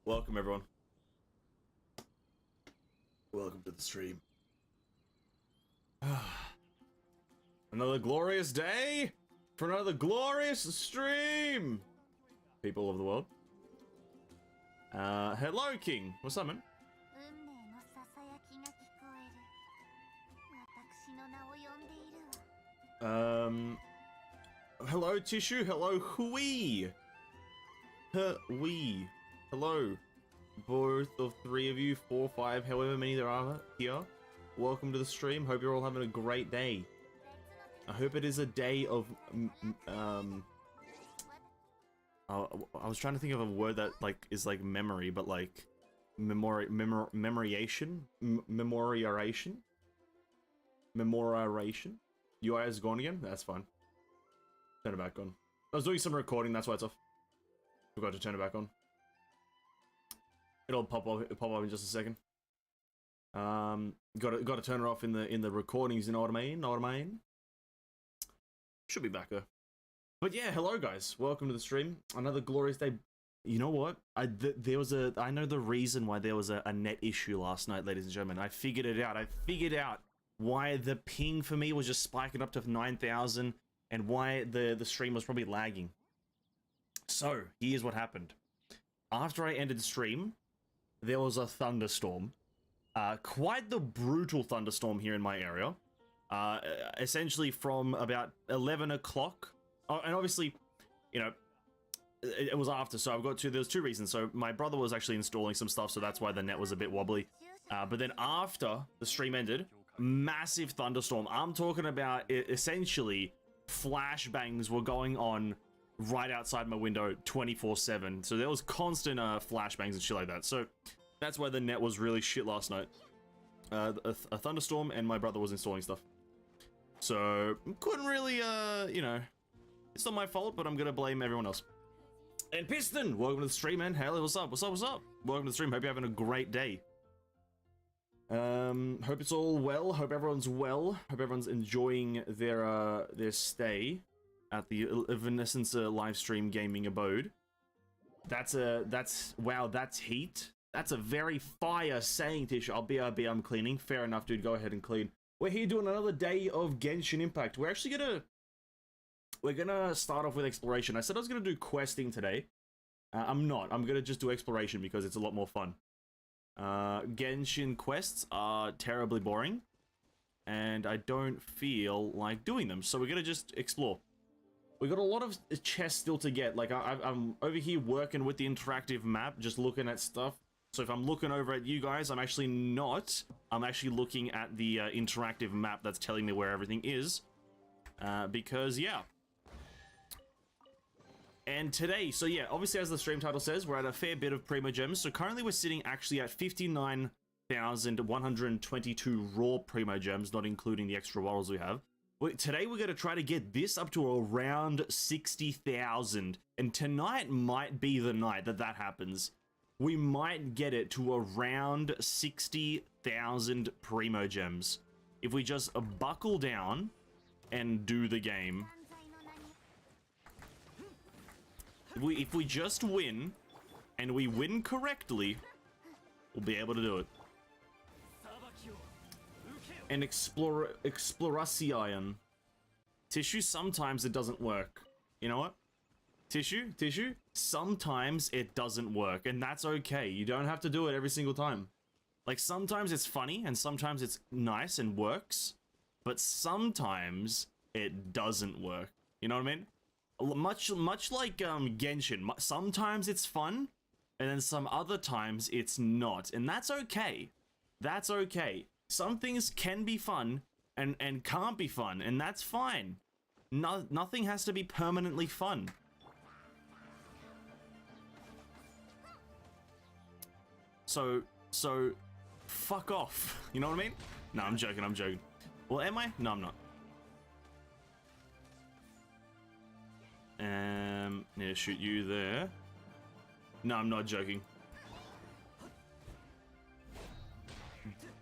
Welcome, everyone. Welcome to the stream. Another glorious day for another glorious stream, people of the world. Hello, King. What's up, man? Hello, Tissue. Hello, Hui. Hui. Hello. Both of three of you, 4, 5, however many there are here. Welcome to the stream. Hope you're all having a great day. I hope it is a day of, I was trying to think of a word that, like, is like memory, but like, memorization? UI is gone again? That's fine. Turn it back on. I was doing some recording, that's why it's off. Forgot to turn it back on. It'll pop up in just a second. Got to turn it off in the recordings, you know what I mean? Know what I mean? Should be back though. But yeah, hello guys. Welcome to the stream. Another glorious day. You know what? I know the reason why there was a net issue last night, ladies and gentlemen. I figured it out. I figured out why the ping for me was just spiking up to 9,000 and why the stream was probably lagging. So, here's what happened. After I ended the stream, there was a thunderstorm. Quite the brutal thunderstorm here in my area. Essentially from about 11 o'clock. Oh, and obviously, you know, it was after, so there's two reasons. So my brother was actually installing some stuff, so that's why the net was a bit wobbly. But then after the stream ended, massive thunderstorm. I'm talking about essentially flashbangs were going on right outside my window 24/7. So there was constant flashbangs and shit like that. So that's why the net was really shit last night. A thunderstorm, and my brother was installing stuff. So couldn't really, you know, it's not my fault, but I'm gonna blame everyone else. And Piston, welcome to the stream, man. Hello, what's up? What's up? What's up? Welcome to the stream. Hope you're having a great day. Hope it's all well. Hope everyone's well. Hope everyone's enjoying their stay at the Evanescence live stream gaming abode. Wow, that's heat. That's a very fire saying, Tish. BRB, I'm cleaning. Fair enough, dude. Go ahead and clean. We're here doing another day of Genshin Impact. We're actually gonna start off with exploration. I said I was gonna do questing today. I'm not. I'm gonna just do exploration because it's a lot more fun. Genshin quests are terribly boring, and I don't feel like doing them. So we're gonna just explore. We got a lot of chests still to get. Like I'm over here working with the interactive map, just looking at stuff. So if I'm looking over at you guys, I'm actually not. I'm actually looking at the interactive map that's telling me where everything is. Because, yeah. And today, so yeah, obviously as the stream title says, we're at a fair bit of Primogems. So currently we're sitting actually at 59,122 raw Primogems, not including the extra bottles we have. Today we're going to try to get this up to around 60,000. And tonight might be the night that happens. We might get it to around 60,000 Primogems if we just buckle down and do the game. If we just win, and we win correctly, we'll be able to do it. And exploration. Tissue, sometimes it doesn't work. You know what? Tissue, sometimes it doesn't work, and that's okay. You don't have to do it every single time. Like, sometimes it's funny, and sometimes it's nice and works, but sometimes it doesn't work. You know what I mean? Much like Genshin, sometimes it's fun, and then some other times it's not, and that's okay. That's okay. Some things can be fun, and can't be fun, and that's fine. Nothing has to be permanently fun. So, fuck off. You know what I mean? No, I'm joking. Well, am I? No, I'm not. Need to shoot you there. No, I'm not joking.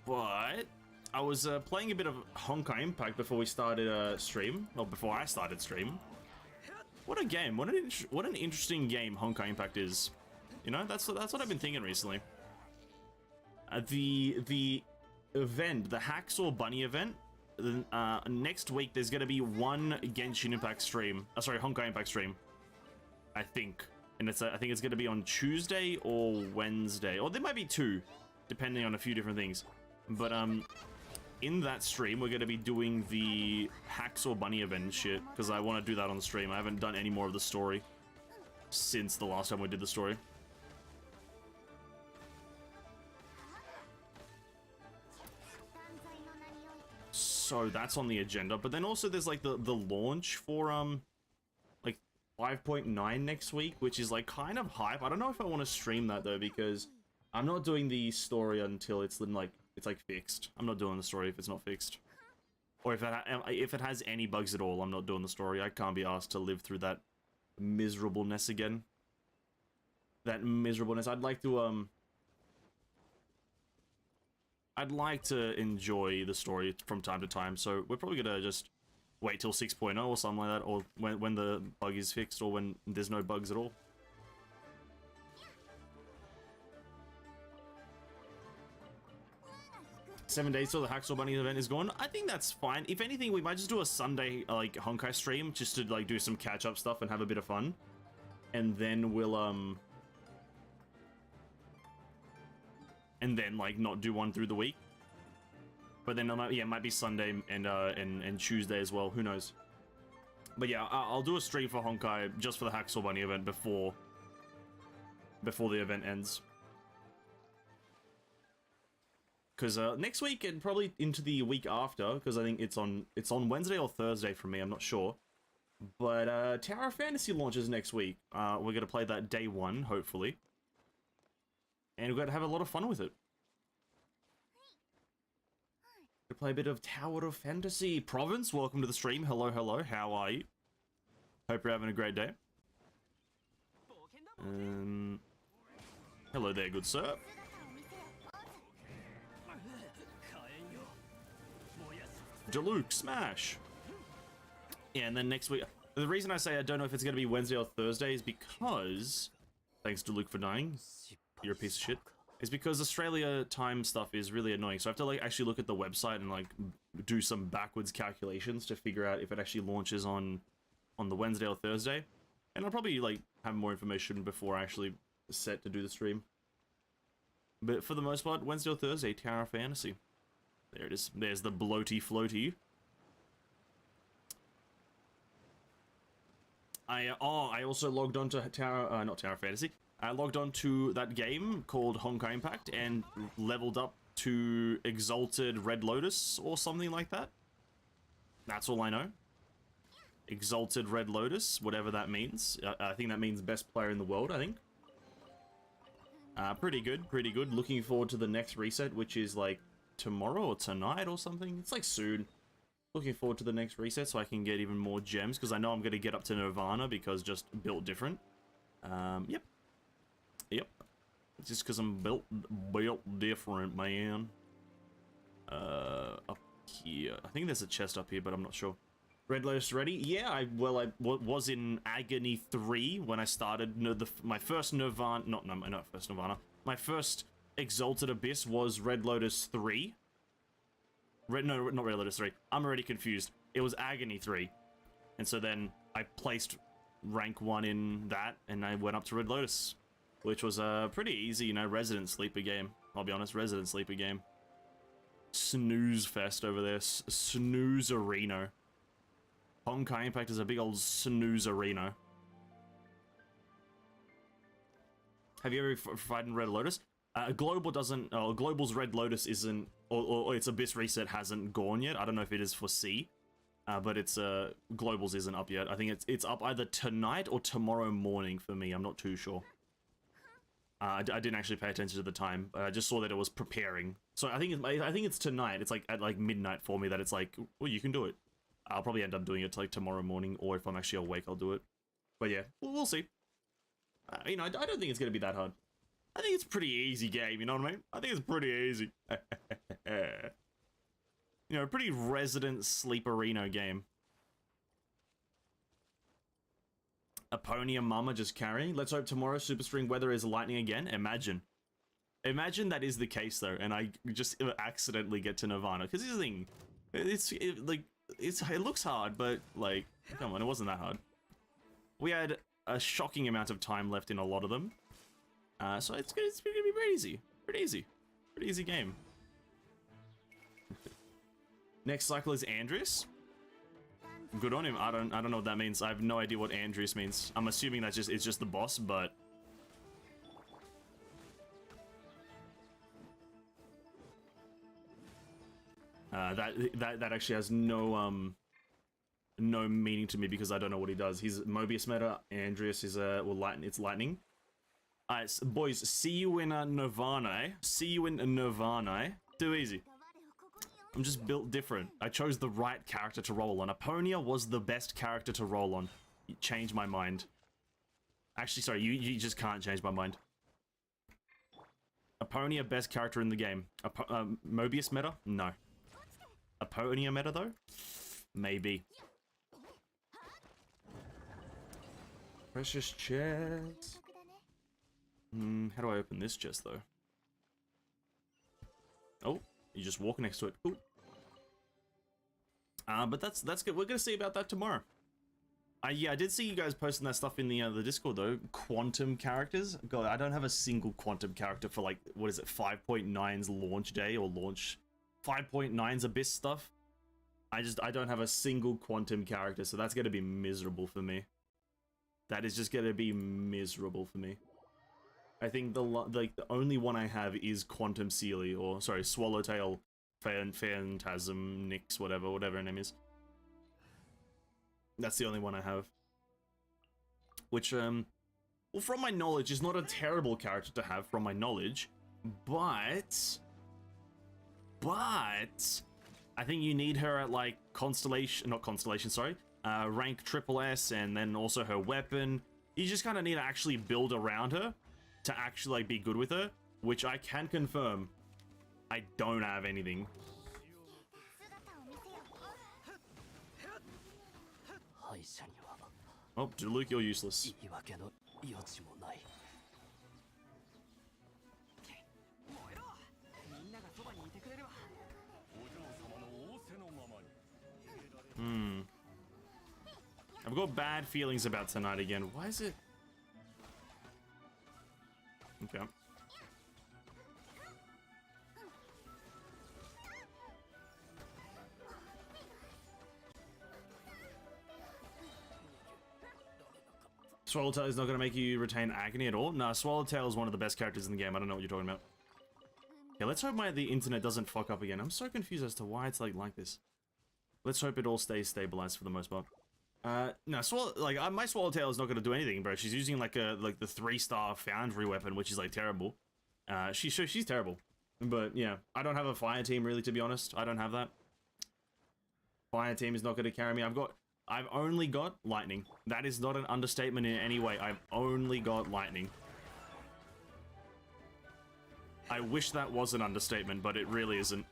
But I was playing a bit of Honkai Impact before we started stream. Well, before I started stream. What a game. What an interesting game Honkai Impact is. You know, that's what I've been thinking recently. The event, the Hacksaw Bunny event, next week there's gonna be one Genshin Impact stream. Sorry, Honkai Impact stream. I think, and I think it's gonna be on Tuesday or Wednesday, or there might be two, depending on a few different things. But in that stream, we're gonna be doing the Hacksaw Bunny event and shit, because I want to do that on the stream. I haven't done any more of the story since the last time we did the story. So that's on the agenda, but then also there's like the launch for like 5.9 next week, which is like kind of hype. I don't know if I want to stream that though, because I'm not doing the story until it's like fixed. I'm not doing the story if it's not fixed, or if it has any bugs at all. I'm not doing the story. I can't be asked to live through that miserableness again. That miserableness. I'd like to enjoy the story from time to time, so we're probably gonna just wait till 6.0 or something like that, or when the bug is fixed, or when there's no bugs at all. Seven days till the Hacksaw Bunny event is gone. I think that's fine. If anything, we might just do a Sunday like Honkai stream, just to like do some catch-up stuff and have a bit of fun, and then we'll and then like not do one through the week. But then it might be Sunday and Tuesday as well. Who knows? But yeah, I'll do a stream for Honkai just for the Hacksaw Bunny event before the event ends. Because next week and probably into the week after, because I think it's on Wednesday or Thursday for me. I'm not sure. But Tower of Fantasy launches next week. We're gonna play that day one, hopefully. And we're going to have a lot of fun with it. We're going to play a bit of Tower of Fantasy. Province, welcome to the stream. Hello, hello. How are you? Hope you're having a great day. Hello there, good sir. Deluxe, smash. Yeah, and then next week... The reason I say I don't know if it's going to be Wednesday or Thursday is because... Thanks to Luke for dying. You're a piece of shit. Is because Australia time stuff is really annoying. So I have to like actually look at the website and like do some backwards calculations to figure out if it actually launches on the Wednesday or Thursday. And I'll probably like have more information before I actually set to do the stream. But for the most part, Wednesday or Thursday, Tower of Fantasy. There it is. There's the bloaty floaty. I also logged on to not Tower of Fantasy. I logged on to that game called Honkai Impact and leveled up to Exalted Red Lotus or something like that. That's all I know. Exalted Red Lotus, whatever that means. I think that means best player in the world, I think. Pretty good, pretty good. Looking forward to the next reset, which is like tomorrow or tonight or something. It's like soon. Looking forward to the next reset so I can get even more gems, because I know I'm going to get up to Nirvana because just built different. Yep. Yep. Just because I'm built different, man. Up here. I think there's a chest up here, but I'm not sure. Red Lotus ready? Yeah, I was in Agony 3 when I started my first Nirvana. Not first Nirvana. My first Exalted Abyss was Red Lotus 3. No, not Red Lotus 3. I'm already confused. It was Agony 3. And so then I placed rank 1 in that, and I went up to Red Lotus. Which was a pretty easy, you know, Resident Sleeper game. I'll be honest, Resident Sleeper game. Snooze fest over there. Snooze-erino. Honkai Impact is a big old snooze-erino. Have you ever fight in Red Lotus? Global doesn't... Global's Red Lotus isn't... Or its Abyss reset hasn't gone yet. I don't know if it is for C. But it's... Global's isn't up yet. I think it's up either tonight or tomorrow morning for me. I'm not too sure. I didn't actually pay attention to the time, but I just saw that it was preparing. So I think it's tonight. It's like at like midnight for me that it's like, well, you can do it. I'll probably end up doing it like tomorrow morning, or if I'm actually awake, I'll do it. But yeah, we'll see. You know, I don't think it's gonna be that hard. I think it's a pretty easy game. You know what I mean? I think it's pretty easy. You know, a pretty Resident Sleeperino game. Aponia Mama just carrying. Let's hope tomorrow Super String weather is lightning again. Imagine. Imagine that is the case though, and I just accidentally get to Nirvana. Because this thing, it looks hard, but like, come on, it wasn't that hard. We had a shocking amount of time left in a lot of them, so it's gonna be pretty easy, pretty easy game. Next cycle is Andrius. Good on him. I don't know what that means. I have no idea what Andrius means. I'm assuming that's it's just the boss, but. That actually has no no meaning to me because I don't know what he does. He's Mobius meta. Andrius is it's lightning. Alright, boys, see you in Nirvana. Eh? See you in Nirvana. Too easy. I'm just built different. I chose the right character to roll on. Aponia was the best character to roll on. You changed my mind. Actually, sorry, you just can't change my mind. Aponia, best character in the game. Mobius meta? No. Aponia meta though? Maybe. Precious chest. How do I open this chest though? Oh, you just walk next to it. Cool. But that's good. We're gonna see about that tomorrow. Yeah, I did see you guys posting that stuff in the Discord though. Quantum characters. God, I don't have a single quantum character for like what is it? 5.9's launch day or launch 5.9's Abyss stuff. I don't have a single quantum character, so that's gonna be miserable for me. That is just gonna be miserable for me. I think the only one I have is Quantum Sealy, or sorry, Swallowtail, Phantasm, Nyx, whatever her name is. That's the only one I have. Which, well, from my knowledge, is not a terrible character to have, from my knowledge, but I think you need her at like rank triple S, and then also her weapon. You just kind of need to actually build around her to actually like be good with her, which I can confirm I don't have anything. Oh, Luke, you're useless. I've got bad feelings about tonight again. Why is it? Okay. Swallowtail is not going to make you retain agony at all? Nah, Swallowtail is one of the best characters in the game. I don't know what you're talking about. Yeah, let's hope the internet doesn't fuck up again. I'm so confused as to why it's like this. Let's hope it all stays stabilized for the most part. No, my Swallowtail is not going to do anything, bro. She's using like the 3-star Foundry weapon, which is like terrible. She's terrible. But yeah, I don't have a fire team really, to be honest. I don't have that. Fire team is not going to carry me. I've only got lightning. That is not an understatement in any way. I've only got lightning. I wish that was an understatement, but it really isn't.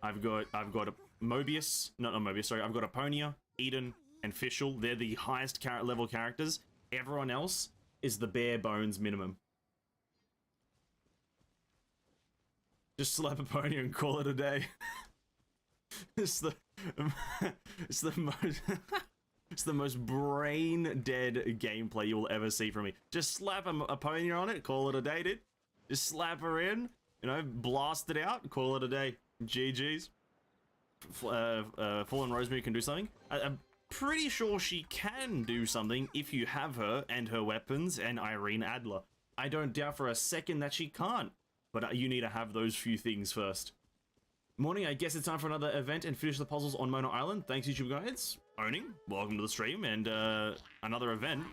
I've got a Mobius, not Mobius, sorry. I've got Aponia, Eden, and Fischl. They're the highest level characters. Everyone else is the bare bones minimum. Just slap Aponia and call it a day. It's the most brain dead gameplay you will ever see from me. Just slap Aponia on it, call it a day, dude. Just slap her in, you know, blast it out, call it a day. GG's. Fallen Rosemary can do something. I'm pretty sure she can do something if you have her and her weapons and Irene Adler. I don't doubt for a second that she can't, but you need to have those few things first. Morning, I guess it's time for another event and finish the puzzles on Mono Island. Thanks, YouTube guys. Owning, welcome to the stream, and another event.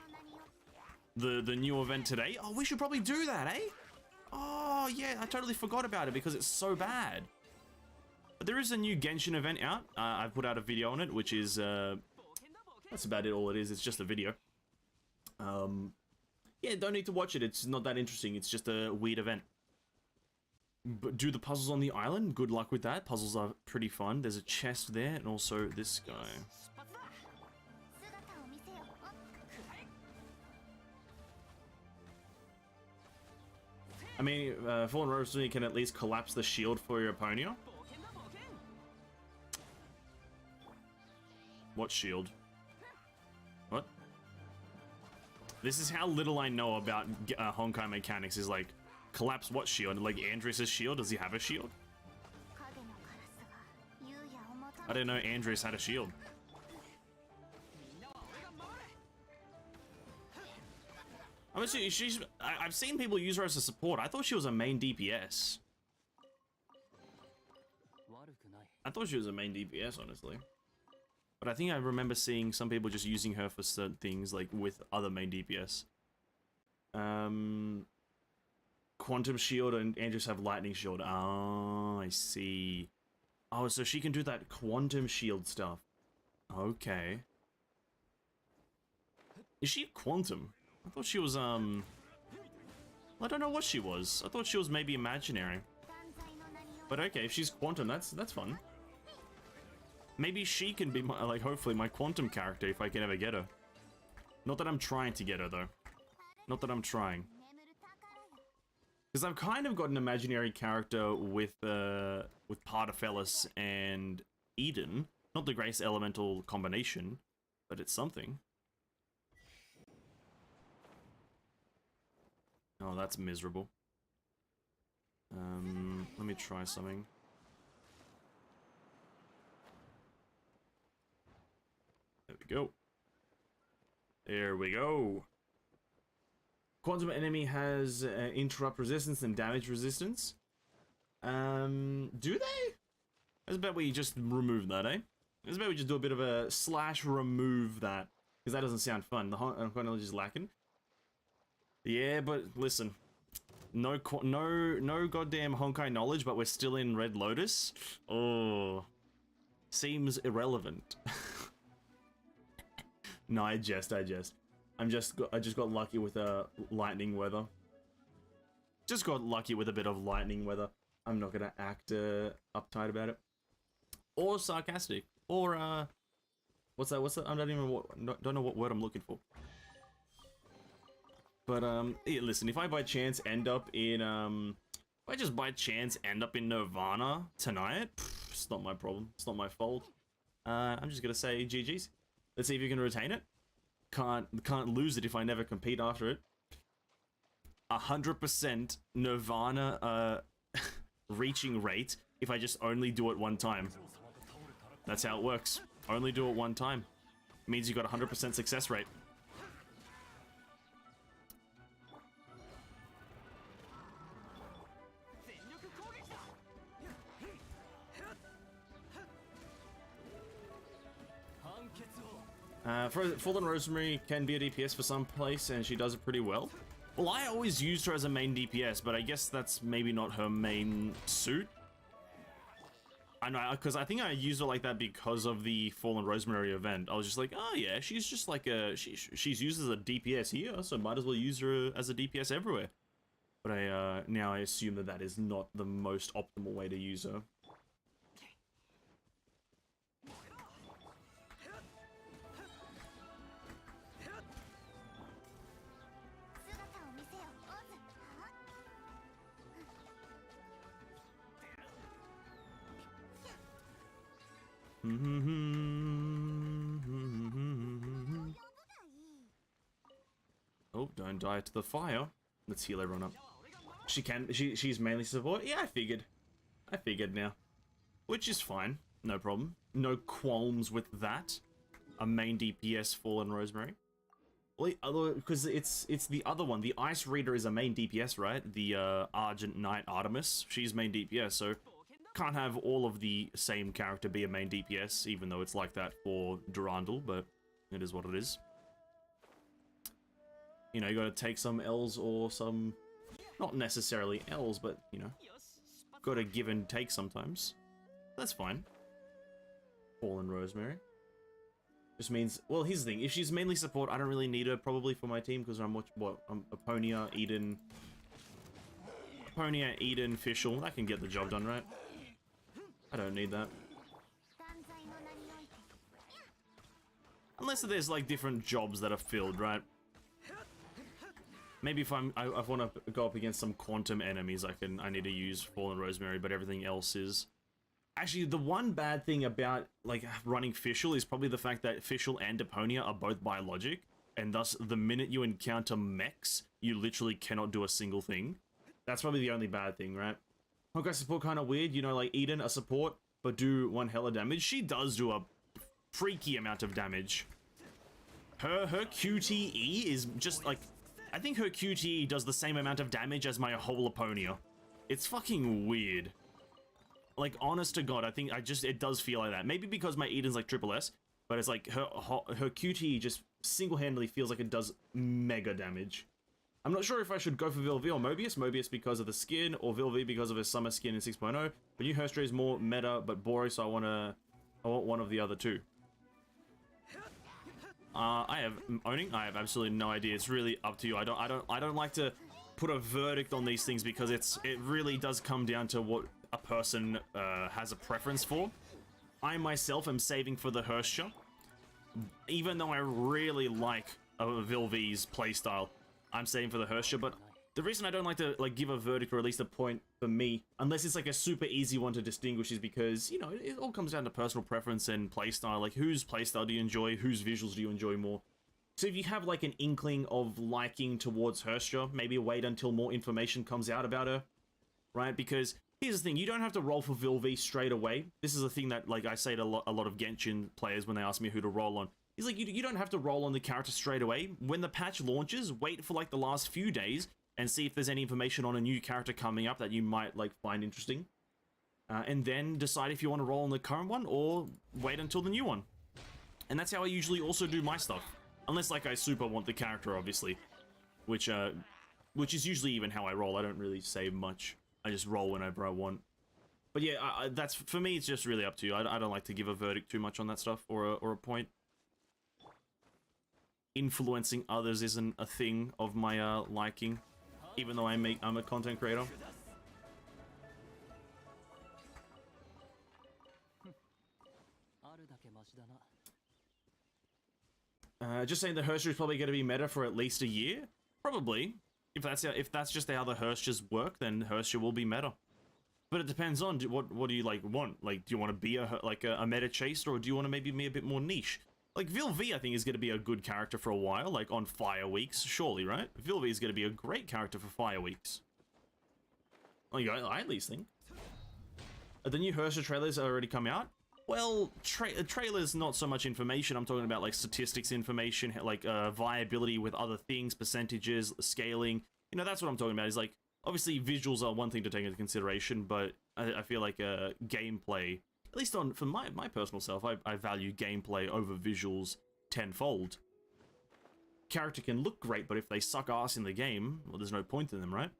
The new event today. Oh, we should probably do that, eh? Oh, yeah, I totally forgot about it because it's so bad. But there is a new Genshin event out. I've put out a video on it, which is, that's about it, all it is. It's just a video. Yeah, don't need to watch it. It's not that interesting. It's just a weird event. But do the puzzles on the island. Good luck with that. Puzzles are pretty fun. There's a chest there, and also this guy. I mean, Fallen Rosemary can at least collapse the shield for your opponent. What shield? What? This is how little I know about Honkai mechanics, is like, collapse what shield? Like Andres' shield? Does he have a shield? I didn't know Andres had a shield. I'm assuming I've seen people use her as a support. I thought she was a main DPS. I thought she was a main DPS, honestly. But I think I remember seeing some people just using her for certain things, like with other main DPS. Quantum Shield and Andres have Lightning Shield. Oh, I see. Oh, so she can do that Quantum Shield stuff. Okay. Is she Quantum? I thought she was, I don't know what she was. I thought she was maybe imaginary. But okay, if she's Quantum, that's fun. Maybe she can be my, like, hopefully my Quantum character if I can ever get her. Not that I'm trying to get her, though. Not that I'm trying. Because I've kind of got an imaginary character with Pardafelis and Eden. Not the Grace Elemental combination, but it's something. Oh, that's miserable. Let me try something. There we go. There we go. Quantum enemy has interrupt resistance and damage resistance. Do they? It's about we just remove that, eh? It's about we just do a bit of a slash remove that, because that doesn't sound fun. The Honkai knowledge is lacking. Yeah, but listen, no goddamn Honkai knowledge, but we're still in Red Lotus. Oh, seems irrelevant. No, I just I just got lucky with lightning weather. Just got lucky with a bit of lightning weather. I'm not gonna act uptight about it, or sarcastic, or what's that? I don't know what word I'm looking for. But yeah, listen, if I by chance end up in if I just by chance end up in Nirvana tonight, it's not my problem. It's not my fault. I'm just gonna say GG's. Let's see if you can retain it. Can't lose it if I never compete after it. 100% Nirvana reaching rate if I just only do it one time. That's how it works. Only do it one time. It means you got 100% success rate. Fallen Rosemary can be a DPS for some place, and she does it pretty well. Well, I always used her as a main DPS, but I guess that's maybe not her main suit. I know, because I think I used her like that because of the Fallen Rosemary event. I was just like, oh yeah, she's just like a... She's used as a DPS here, so might as well use her as a DPS everywhere. But now I assume that is not the most optimal way to use her. Oh, don't die to the fire. Let's heal everyone up. She's mainly support? Yeah, I figured now. Which is fine. No problem. No qualms with that. A main DPS Fallen Rosemary. Well, because it's the other one. The Ice Reader is a main DPS, right? The Argent Knight Artemis. She's main DPS, so can't have all of the same character be a main DPS, even though it's like that for Durandal, but it is what it is. You know, you gotta take some L's or some... Not necessarily L's, but, you know, gotta give and take sometimes. That's fine. Fallen Rosemary. Just means... Well, here's the thing. If she's mainly support, I don't really need her, probably, for my team, because I'm Aponia, Eden... Aponia, Eden, Fischl. That can get the job done, right? I don't need that. Unless there's, like, different jobs that are filled, right? Maybe if I want to go up against some quantum enemies, I need to use Fallen Rosemary, but everything else is... Actually, the one bad thing about, like, running Fischl is probably the fact that Fischl and Deponia are both biologic, and thus, the minute you encounter mechs, you literally cannot do a single thing. That's probably the only bad thing, right? Honkai support kind of weird, you know, like, Eden, a support, but do one hella damage. She does do a freaky amount of damage. Her QTE is just, like... I think her QTE does the same amount of damage as my whole Aponia. It's fucking weird. Like, honest to God, I think it does feel like that. Maybe because my Eden's like triple S, but it's like her QTE just single-handedly feels like it does mega damage. I'm not sure if I should go for Vilvi or Mobius. Mobius because of the skin, or Vilvi because of his summer skin in 6.0. But new Herstray is more meta, but boring, so I want one of the other two. I have absolutely no idea. It's really up to you. I don't like to put a verdict on these things because it really does come down to what a person has a preference for. I myself am saving for the Hersha, even though I really like Vilvi's playstyle. I'm saving for the Hersha, but the reason I don't like to give a verdict or at least a point for me, unless it's like a super easy one to distinguish, is because, you know, it all comes down to personal preference and playstyle. Like, whose playstyle do you enjoy? Whose visuals do you enjoy more? So if you have like an inkling of liking towards Hersha, maybe wait until more information comes out about her, right? Because here's the thing, you don't have to roll for Vilvi straight away. This is a thing that, like, I say to a lot of Genshin players when they ask me who to roll on. He's like, you don't have to roll on the character straight away. When the patch launches, wait for like the last few days and see if there's any information on a new character coming up that you might like find interesting. And then decide if you want to roll on the current one or wait until the new one. And that's how I usually also do my stuff. Unless like I super want the character, obviously. Which is usually even how I roll. I don't really save much. I just roll whenever I want. But yeah, that's, for me, it's just really up to you. I don't like to give a verdict too much on that stuff or a point. Influencing others isn't a thing of my liking, even though I'm a content creator. Just saying the Hersha is probably going to be meta for at least a year. Probably. If that's just how the Hershas work, then Hersha will be meta. But it depends on what do you like want. Like, do you want to be a meta chaser, or do you want to maybe be a bit more niche? Like, Vilvi, I think, is going to be a good character for a while, like, on Fire Weeks, surely, right? Vilvi is going to be a great character for Fire Weeks. Like, I at least think. The new Hersha trailers are already come out? Well, trailers, not so much information. I'm talking about, like, statistics information, like, viability with other things, percentages, scaling. You know, that's what I'm talking about, is, like, obviously, visuals are one thing to take into consideration, but I feel like gameplay... At least for my personal self, I value gameplay over visuals tenfold. Character can look great, but if they suck ass in the game, well, there's no point in them, right?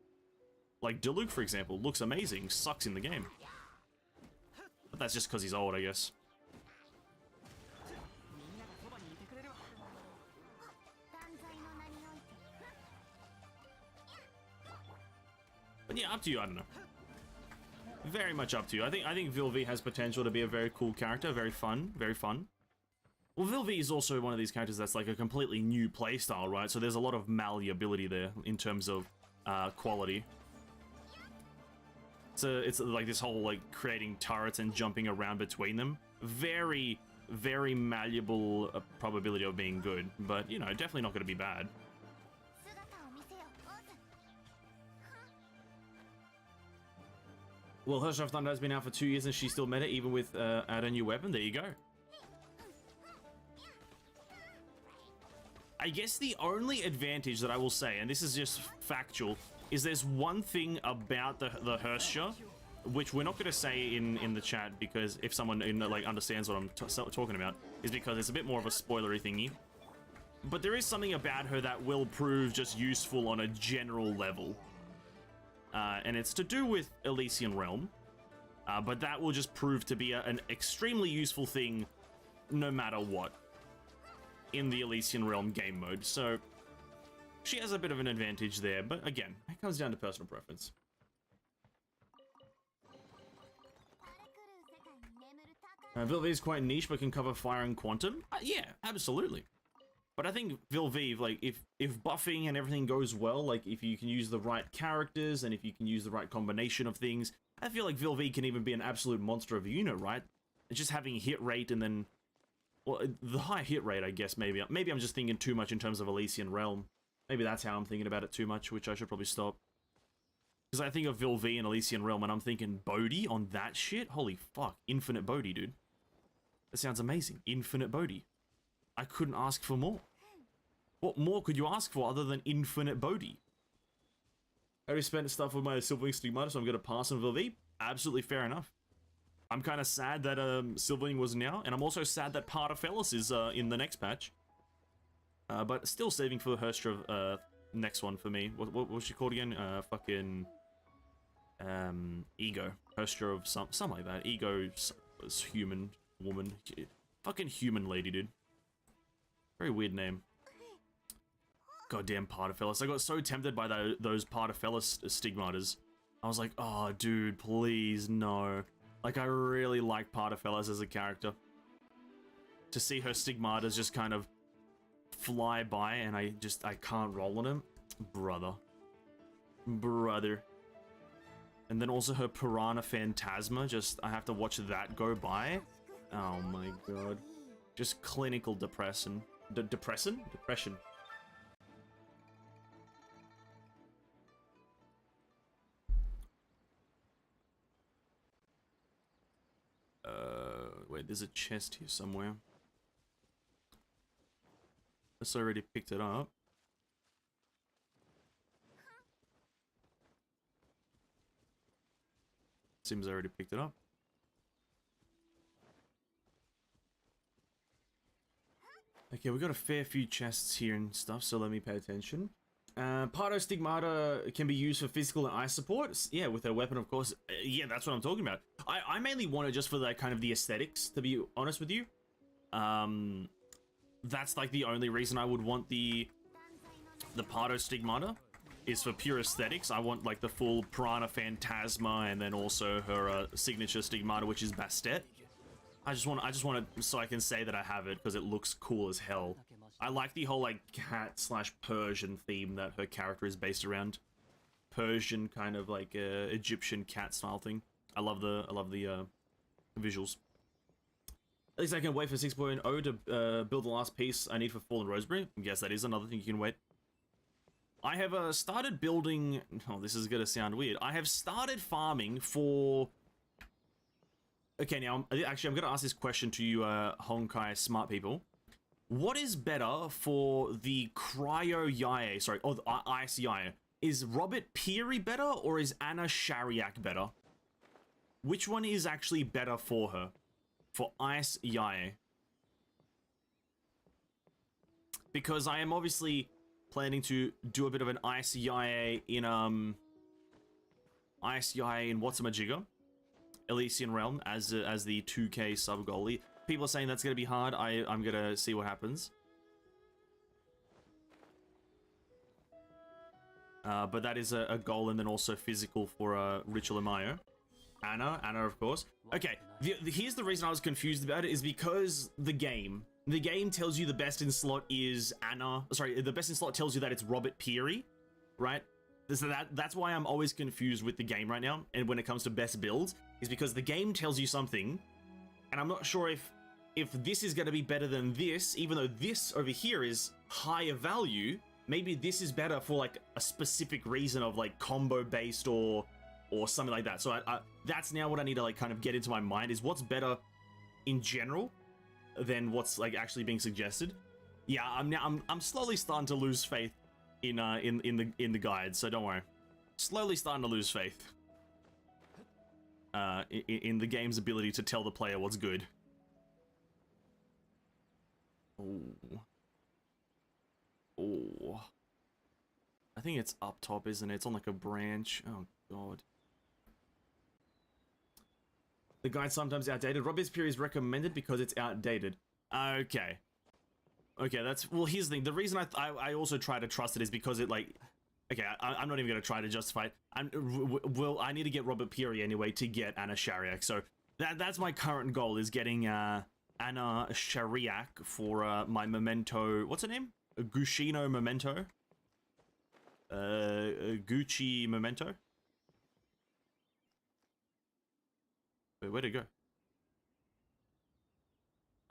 Like Diluc, for example, looks amazing, sucks in the game. But that's just because he's old, I guess. But yeah, up to you, I don't know. Very much up to you. I think Vilvi has potential to be a very cool character, very fun, very fun. Well, Vilvi is also one of these characters that's like a completely new playstyle, right? So there's a lot of malleability there in terms of quality. So it's like this whole like creating turrets and jumping around between them. Very, very malleable probability of being good, but you know, definitely not going to be bad. Well, Hersha of Thunder has been out for 2 years and she's still meta, even with add a new weapon. There you go. I guess the only advantage that I will say, and this is just factual, is there's one thing about the Hersha, which we're not going to say in the chat, because if someone like understands what I'm talking about, is because it's a bit more of a spoilery thingy. But there is something about her that will prove just useful on a general level. And it's to do with Elysian Realm, but that will just prove to be an extremely useful thing no matter what in the Elysian Realm game mode. So she has a bit of an advantage there, but again, it comes down to personal preference. Vilvi is quite niche but can cover fire and quantum. Yeah, absolutely. But I think Vilvive, like, if buffing and everything goes well, like, if you can use the right characters and if you can use the right combination of things, I feel like Vilvive can even be an absolute monster of a unit, right? It's just having hit rate and then, well, the high hit rate, I guess, maybe. Maybe I'm just thinking too much in terms of Elysian Realm. Maybe that's how I'm thinking about it too much, which I should probably stop. Because I think of Vilvive and Elysian Realm and I'm thinking Bodhi on that shit? Holy fuck, infinite Bodhi, dude. That sounds amazing. Infinite Bodhi. I couldn't ask for more. What more could you ask for other than infinite Bodhi? I already spent stuff with my Silverwing Stigmata, so I'm going to pass on Vilvive. Absolutely fair enough. I'm kind of sad that Silverwing was now, and I'm also sad that Pardafellis is in the next patch. But still saving for Herstra next one for me. What was she called again? Fucking Ego. Herstra of something like that. Ego is human woman. Fucking human lady, dude. Very weird name. Goddamn Pardafellis. I got so tempted by those Pardafellis stigmatas. I was like, oh, dude, please, no. Like, I really like Pardafellis as a character. To see her stigmatas just kind of fly by and I can't roll on him. Brother. And then also her Piranha Phantasma, I have to watch that go by. Oh my god. Just clinical depression. Depression. Wait, there's a chest here somewhere. I already picked it up. Seems I already picked it up. Okay, we got a fair few chests here and stuff, so let me pay attention. Pardo Stigmata can be used for physical and ice support. Yeah, with her weapon, of course. Yeah, that's what I'm talking about. I mainly want it just for that kind of the aesthetics, to be honest with you. That's like the only reason I would want the Pardo Stigmata, is for pure aesthetics. I want like the full Piranha Phantasma and then also her signature Stigmata, which is Bastet. I just want it so I can say that I have it because it looks cool as hell. I like the whole like cat/Persian theme that her character is based around. Persian kind of like Egyptian cat style thing. I love the visuals. At least I can wait for 6.0 to build the last piece I need for Fallen Roseberry. I guess that is another thing you can wait. I have started building... Oh, this is gonna sound weird. I have started farming for... Okay, now, actually, I'm gonna ask this question to you, Honkai smart people. What is better for the Cryo Yae, sorry, or the Ice Yae? Is Robert Peary better, or is Anna Shariak better? Which one is actually better for her? For Ice Yae? Because I am obviously planning to do a bit of an Ice Yae in, whatsamajigger? Elysian Realm as the 2k sub goalie. People are saying that's gonna be hard. I'm gonna see what happens. But that is a goal, and then also physical for Ritual Amayo. Anna, of course. Okay, here's the reason I was confused about it, is because the game tells you the best in slot is Anna. Sorry, the best in slot tells you that it's Robert Peary, right? So that's why I'm always confused with the game right now, and when it comes to best builds, is because the game tells you something, and I'm not sure if this is going to be better than this, even though this over here is higher value. Maybe this is better for like a specific reason of like combo based or something like that. So that's now what I need to like kind of get into my mind, is what's better in general than what's like actually being suggested. Yeah, I'm slowly starting to lose faith in the guide, so don't worry. Slowly starting to lose faith in the game's ability to tell the player what's good. Oh, I think it's up top, isn't it? It's on like a branch. Oh god. The guide's sometimes outdated. Robespierre is recommended because it's outdated. Okay. Okay, that's... Well, here's the thing. The reason I also try to trust it is because it, like... Okay, I'm not even going to try to justify it. I need to get Robert Peary anyway to get Anna Shariak. So that's my current goal, is getting Anna Anna Shariak for my memento. What's her name? Gushino memento. Gucci memento. Wait, where'd it go?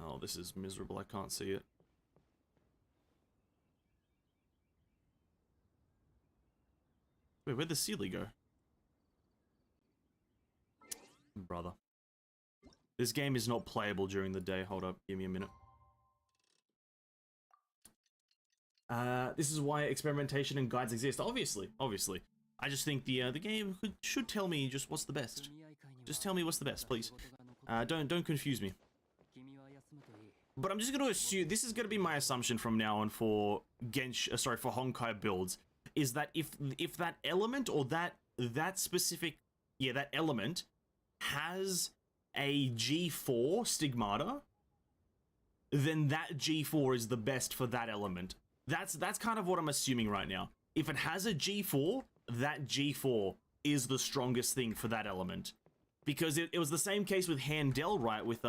Oh, this is miserable. I can't see it. Wait, where'd the Sealy go? Brother. This game is not playable during the day. Hold up, give me a minute. This is why experimentation and guides exist. Obviously. I just think the game should tell me just what's the best. Just tell me what's the best, please. Don't confuse me. But I'm just gonna assume this is gonna be my assumption from now on for for Honkai builds, is that if that element or that specific that element has a G4 stigmata, then that G4 is the best for that element. That's kind of what I'm assuming right now. If it has a G4, that G4 is the strongest thing for that element. Because it was the same case with Handel, right? With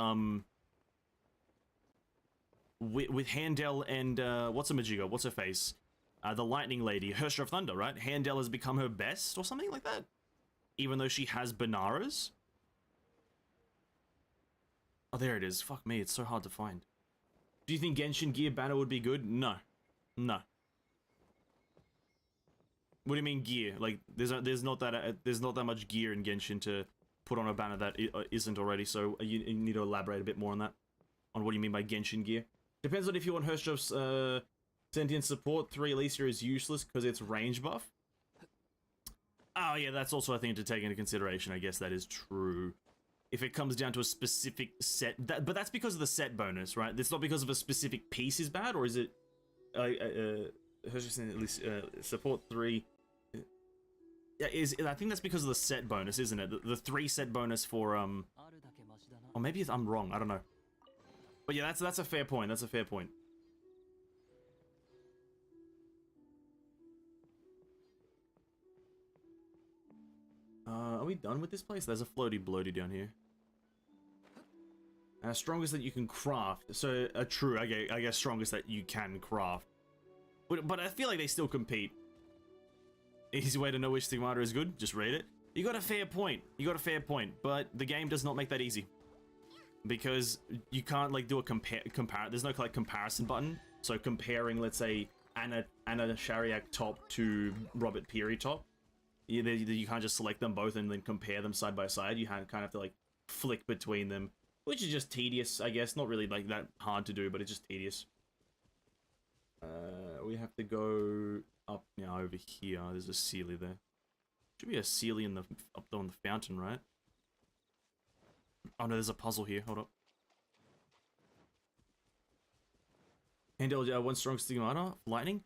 Handel and what's a Majigo? What's her face? The Lightning Lady, Hersher of Thunder, right? Handel has become her best or something like that, even though she has Benaras. Oh, there it is. Fuck me, it's so hard to find. Do you think Genshin Gear banner would be good? No. No. What do you mean gear? Like, there's not that much gear in Genshin to put on a banner that isn't already. So you need to elaborate a bit more on that. On what do you mean by Genshin gear? Depends on if you want Herstrov's sentient support. 3 Alicia is useless because it's range buff. Oh yeah, that's also a thing to take into consideration. I guess that is true. If it comes down to a specific set, but that's because of the set bonus, right? It's not because of a specific piece is bad, or is it? At least support 3. Yeah, I think that's because of the set bonus, isn't it? The 3 set bonus for or maybe I'm wrong. I don't know. But yeah, that's a fair point. That's a fair point. Are we done with this place? There's a floaty bloaty down here. Strongest that you can craft. So, true, I guess strongest that you can craft. But I feel like they still compete. Easy way to know which stigmata is good, just read it. You got a fair point. But the game does not make that easy. Because you can't, like, do a there's no, like, comparison button. So comparing, let's say, Anna Shariak top to Robert Peary top. You can't just select them both and then compare them side by side. You kind of have to, like, flick between them. Which is just tedious, I guess. Not really, like, that hard to do, but it's just tedious. We have to go up now over here. There's a Sealy there. Should be a Sealy up on the fountain, right? Oh no, there's a puzzle here. Hold up. Handle 1 strong stigmata. Lightning.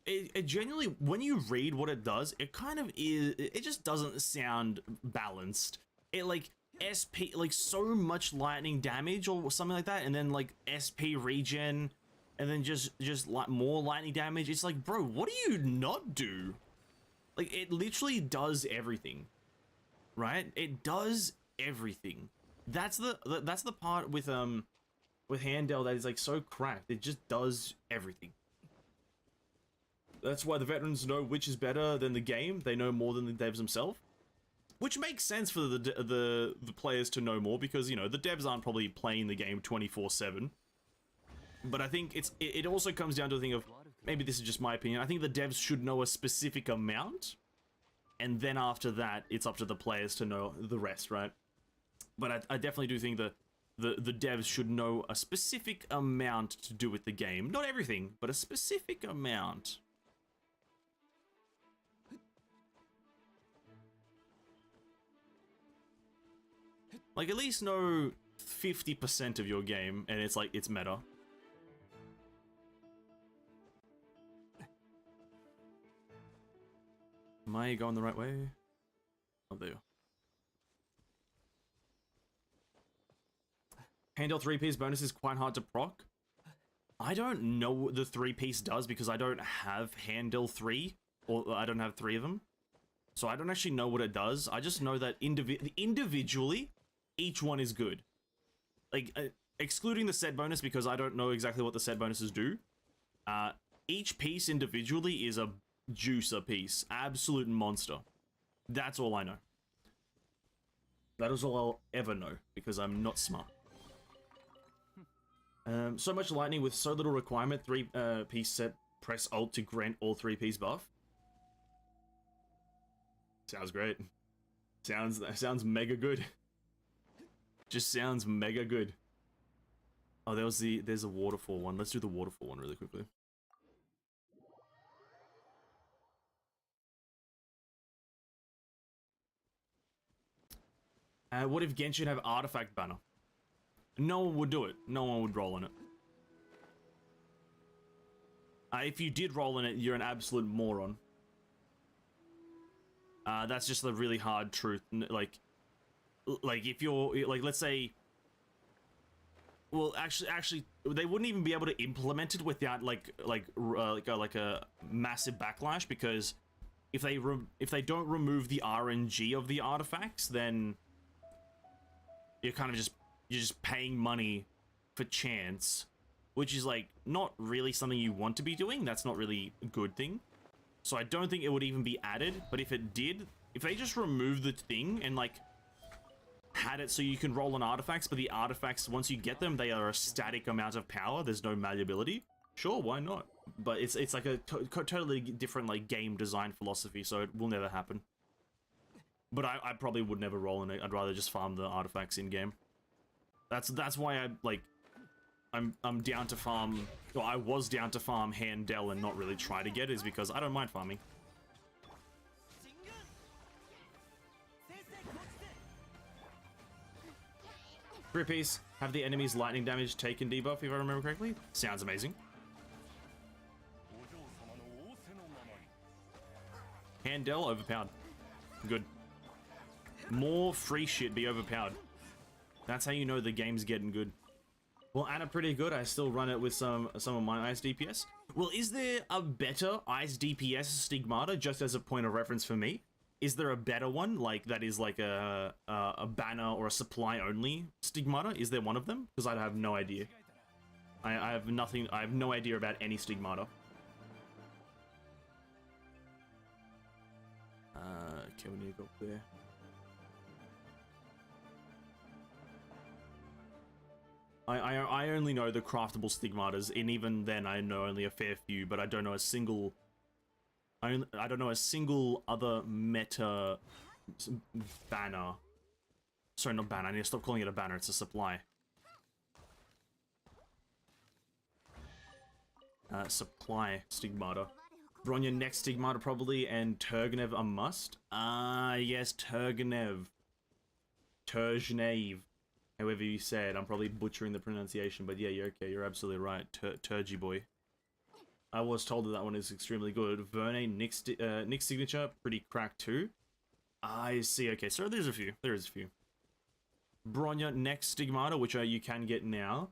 It genuinely, when you read what it does, it kind of is. It just doesn't sound balanced. It like SP, like so much lightning damage or something like that, and then like SP regen, and then just like more lightning damage. It's like, bro, what do you not do? Like, it literally does everything, right? It does everything. That's the part with Handel that is like so cracked. It just does everything. That's why the veterans know which is better than the game. They know more than the devs themselves. Which makes sense for the players to know more, because, you know, the devs aren't probably playing the game 24/7. But I think it also comes down to the thing of, maybe this is just my opinion, I think the devs should know a specific amount, and then after that, it's up to the players to know the rest, right? But I definitely do think that the devs should know a specific amount to do with the game. Not everything, but a specific amount. Like, at least know 50% of your game, and it's like, it's meta. Am I going the right way? Oh, there. Handle 3-piece bonus is quite hard to proc. I don't know what the 3-piece does because I don't have Handle 3, or I don't have 3 of them. So I don't actually know what it does. I just know that individually, each one is good. Like, excluding the set bonus because I don't know exactly what the set bonuses do. Each piece individually is a juicer piece. Absolute monster. That's all I know. That is all I'll ever know, because I'm not smart. So much lightning with so little requirement. 3-piece set. Press Alt to grant all 3-piece buff. Sounds great. Sounds mega good. Just sounds mega good. Oh, there's a waterfall one. Let's do the waterfall one really quickly. What if Genshin have artifact banner? No one would do it. No one would roll in it. If you did roll in it, you're an absolute moron. That's just the really hard truth. Like if you're like, let's say, well, actually, they wouldn't even be able to implement it without like a massive backlash, because if they don't remove the RNG of the artifacts, then you're kind of just paying money for chance, which is like not really something you want to be doing. That's not really a good thing. So I don't think it would even be added, but if it did, if they just removed the thing and like had it so you can roll on artifacts, but the artifacts, once you get them, they are a static amount of power, there's no malleability, sure, why not? But it's like a totally different like game design philosophy, so it will never happen. But I probably would never roll in it. I'd rather just farm the artifacts in game. That's why I'm down to farm, or I was down to farm Handel and not really try to get it, is because I don't mind farming. Three-piece, have the enemy's lightning damage taken debuff, if I remember correctly. Sounds amazing. Handel overpowered. Good. More free shit be overpowered. That's how you know the game's getting good. Well, Anna, pretty good. I still run it with some of my ice DPS. Well, is there a better ice DPS Stigmata, just as a point of reference for me? Is there a better one, like, that is like a banner or a supply only Stigmata? Is there one of them? Because I have no idea. I have nothing, I have no idea about any Stigmata. Okay, we need to go up there. I only know the craftable Stigmatas, and even then I know only a fair few, but I don't know a single... I don't know a single other meta banner. Sorry, not banner. I need to stop calling it a banner. It's a supply. Supply Stigmata. Bronya next Stigmata probably, and Turgenev a must. Yes, Turgenev. Turgenev. However you say it. I'm probably butchering the pronunciation, but yeah, you're okay. You're absolutely right. Turgy boy. I was told that one is extremely good. Verne, Nick's signature, pretty cracked too. I see. Okay, so there's a few. There is a few. Bronya, next Stigmata, which you can get now.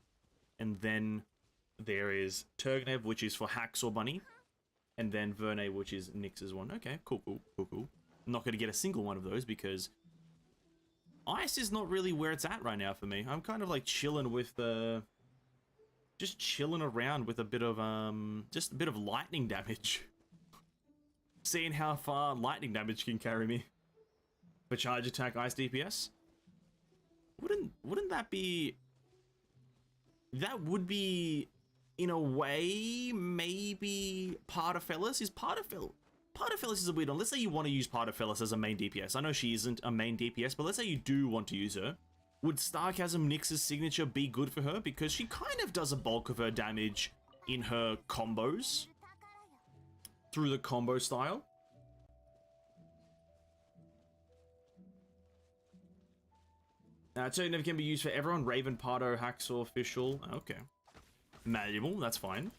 And then there is Turgenev, which is for Hacksaw Bunny. And then Verne, which is Nyx's one. Okay, cool. I'm not going to get a single one of those because ice is not really where it's at right now for me. I'm kind of like chilling with just chilling around with a bit of just a bit of lightning damage. Seeing how far lightning damage can carry me. For charge attack ice DPS. Wouldn't that be... That would be, in a way, maybe Partafellis? Is Partafellis is a weird one. Let's say you want to use Partafellis as a main DPS. I know she isn't a main DPS, but let's say you do want to use her. Would Sarcasm Nyx's signature be good for her? Because she kind of does a bulk of her damage in her combos. Through the combo style. Turgenev can be used for everyone. Raven, Pardo, Hacksaw, Official. Okay. Malleable, that's fine.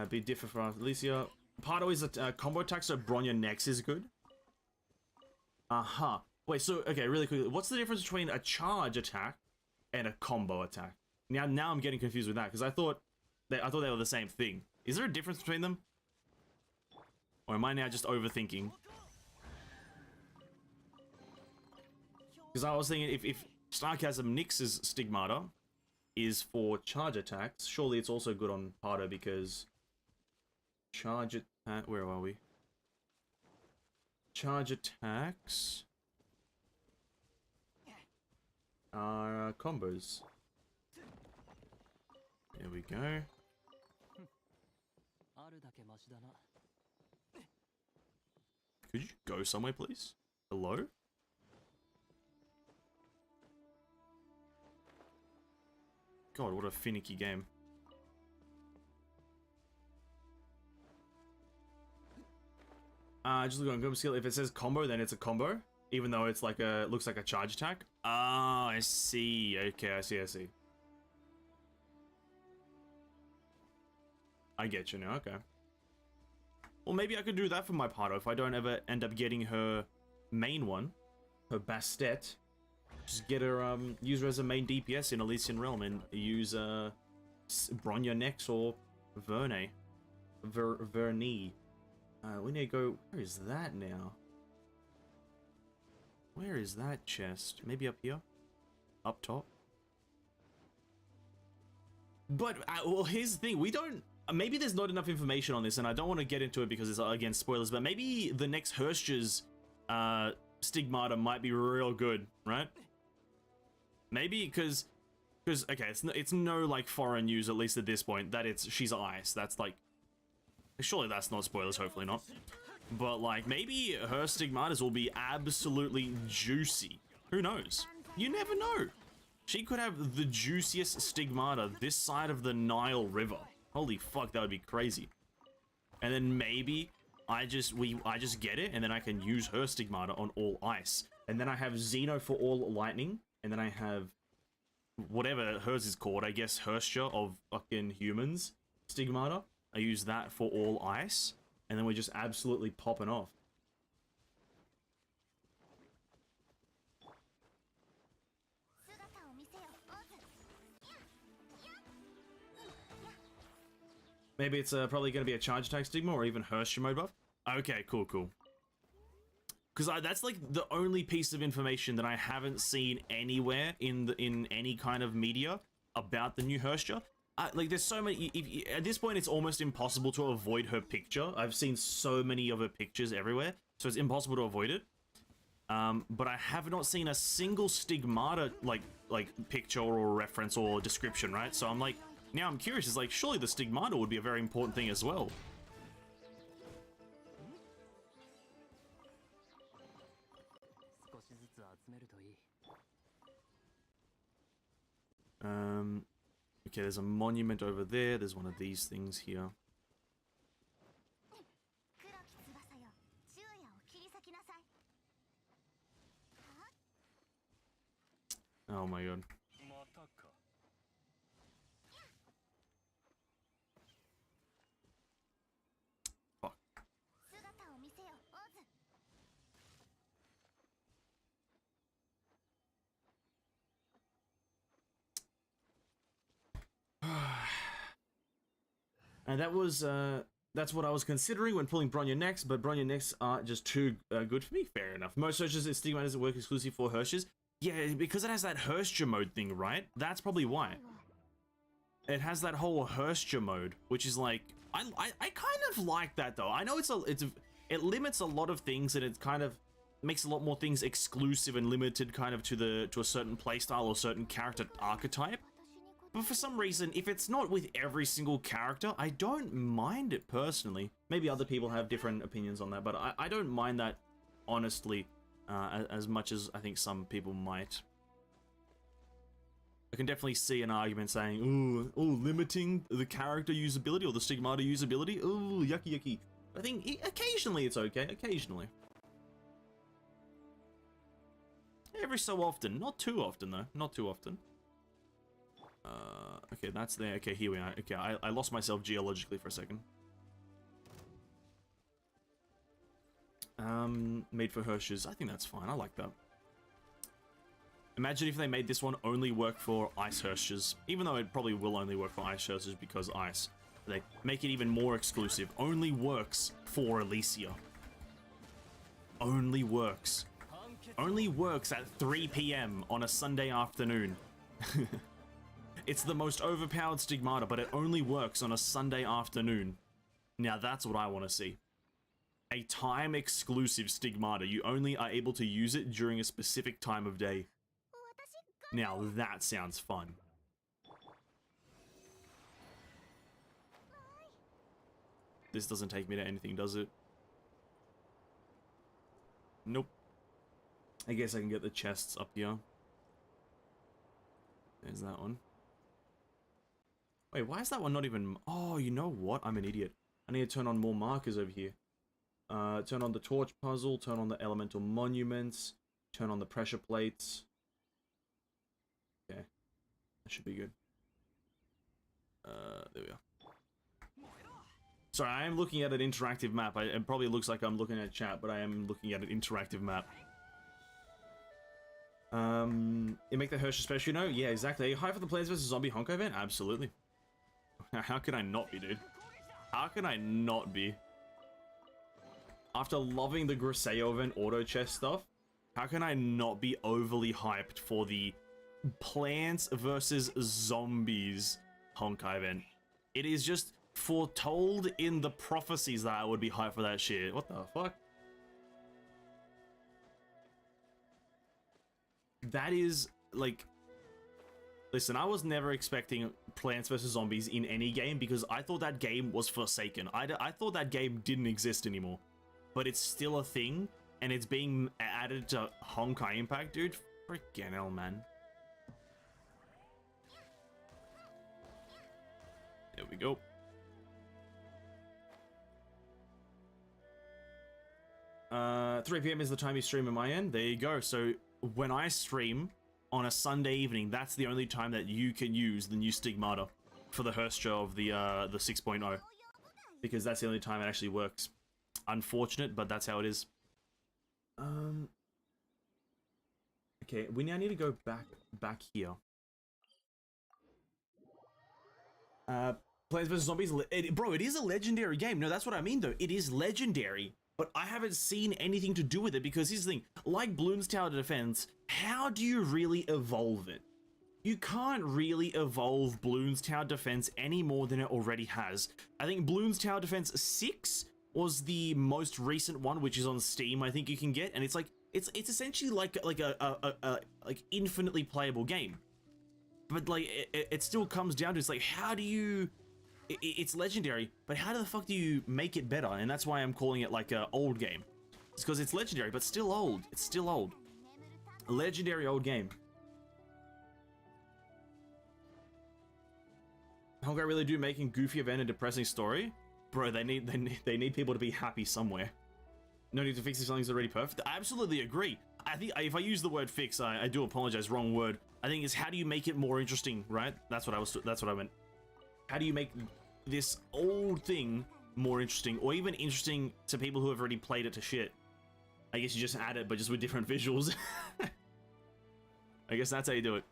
Be different for Alicia. Pardo is a combo attack, so Bronya next is good. Wait, so, okay, really quickly. What's the difference between a charge attack and a combo attack? Now I'm getting confused with that, because I thought they were the same thing. Is there a difference between them? Or am I now just overthinking? Because I was thinking if Sarcasm Nyx's Stigmata is for charge attacks. Surely it's also good on Pardo because charge attack. Where are we? Charge attacks are combos. There we go. Could you go somewhere, please? Hello? God, what a finicky game. Just look on combo skill. If it says combo, then it's a combo, even though it's like a looks like a charge attack. Ah, I see. Okay, I see. I get you now. Okay. Well, maybe I could do that for my Pardo if I don't ever end up getting her main one, her Bastet. Just get her, use her as a main DPS in Elysian Realm and use, Bronya Nex or Verne. Vernie. We need to go, where is that now? Where is that chest? Maybe up here? Up top? But, well, here's the thing, we don't, maybe there's not enough information on this, and I don't want to get into it because it's, again, spoilers, but maybe the next Hersh's, Stigmata might be real good, right? Maybe because okay, it's no like foreign news, at least at this point, that she's ice. That's like, surely that's not spoilers, hopefully not. But like maybe her Stigmatas will be absolutely juicy. Who knows? You never know. She could have the juiciest Stigmata this side of the Nile River. Holy fuck, that would be crazy. And then maybe I just get it, and then I can use her Stigmata on all ice. And then I have Xeno for all lightning, and then I have whatever hers is called, I guess Hersha of fucking humans Stigmata. I use that for all ice, and then we're just absolutely popping off. Maybe it's probably going to be a charge attack stigma or even Hersha mode buff. Okay, cool. Because that's like the only piece of information that I haven't seen anywhere in any kind of media about the new Hersha. Like there's so many, at this point it's almost impossible to avoid her picture. I've seen so many of her pictures everywhere, so it's impossible to avoid it. But I have not seen a single Stigmata like picture or reference or description, right? So I'm like, now I'm curious, it's like, surely the Stigmata would be a very important thing as well. Okay, there's a monument over there. There's one of these things here. Oh my god. Fuck. And that was, that's what I was considering when pulling Bronya Nex, but Bronya Nex aren't just too good for me. Fair enough. Most Hersh's Stigma doesn't work exclusively for Hersh's. Yeah, because it has that Hersha mode thing, right? That's probably why. It has that whole Hersha mode, which is like, I kind of like that though. I know it limits a lot of things, and it kind of makes a lot more things exclusive and limited kind of to a certain playstyle or certain character archetype. But for some reason, if it's not with every single character, I don't mind it personally. Maybe other people have different opinions on that, but I don't mind that, honestly, as much as I think some people might. I can definitely see an argument saying, oh, limiting the character usability or the Stigmata usability? Oh, yucky. I think occasionally it's okay, occasionally. Every so often, not too often though, not too often. Okay, that's there. Okay, here we are. Okay, I lost myself geologically for a second. Made for Hersh's. I think that's fine. I like that. Imagine if they made this one only work for Ice Hersh's. Even though it probably will only work for Ice Hersh's because Ice. They make it even more exclusive. Only works for Elysia. Only works. Only works at 3 PM on a Sunday afternoon. It's the most overpowered Stigmata, but it only works on a Sunday afternoon. Now that's what I want to see. A time-exclusive Stigmata. You only are able to use it during a specific time of day. Now that sounds fun. This doesn't take me to anything, does it? Nope. I guess I can get the chests up here. There's that one. Wait, why is that one not even... Oh, you know what? I'm an idiot. I need to turn on more markers over here. Turn on the torch puzzle, turn on the elemental monuments, turn on the pressure plates. Okay. That should be good. There we are. Sorry, I am looking at an interactive map. It probably looks like I'm looking at chat, but I am looking at an interactive map. You make the Hirsch special, you know? Yeah, exactly. Are you hyped for the Plants vs. Zombie Honkai event? Absolutely. How can I not be, dude? How can I not be? After loving the Griseo event auto chest stuff, how can I not be overly hyped for the Plants vs. Zombies Honkai event? It is just foretold in the prophecies that I would be hyped for that shit. What the fuck? That is, like... Listen, I was never expecting Plants vs. Zombies in any game because I thought that game was forsaken. I thought that game didn't exist anymore. But it's still a thing, and it's being added to Honkai Impact, dude. Freaking hell, man. There we go. Uh, 3 PM is the time you stream on my end. There you go. So when I stream on a Sunday evening, that's the only time that you can use the new Stigmata for the Herstra of the 6.0. Because that's the only time it actually works. Unfortunate, but that's how it is. Okay, we now need to go back here. Plants vs. Zombies, bro, it is a legendary game. No, that's what I mean, though. It is legendary, but I haven't seen anything to do with it because here's the thing. Like Bloons Tower Defense, how do you really evolve it? You can't really evolve Bloons Tower Defense any more than it already has. I think Bloons Tower Defense 6 was the most recent one, which is on Steam, I think you can get, and it's like, it's essentially like a infinitely playable game. But like, it still comes down to, it's like, how do you... It's legendary, but how the fuck do you make it better? And that's why I'm calling it like an old game. It's because it's legendary, but still old. It's still old. A legendary old game. Honkai really do making goofy event a depressing story? Bro, they need people to be happy somewhere. No need to fix if something's already perfect. I absolutely agree. I think if I use the word fix, I do apologize. Wrong word. I think it's how do you make it more interesting, right? That's what I meant. How do you make this old thing more interesting, or even interesting to people who have already played it to shit? I guess you just add it, but just with different visuals. I guess that's how you do it.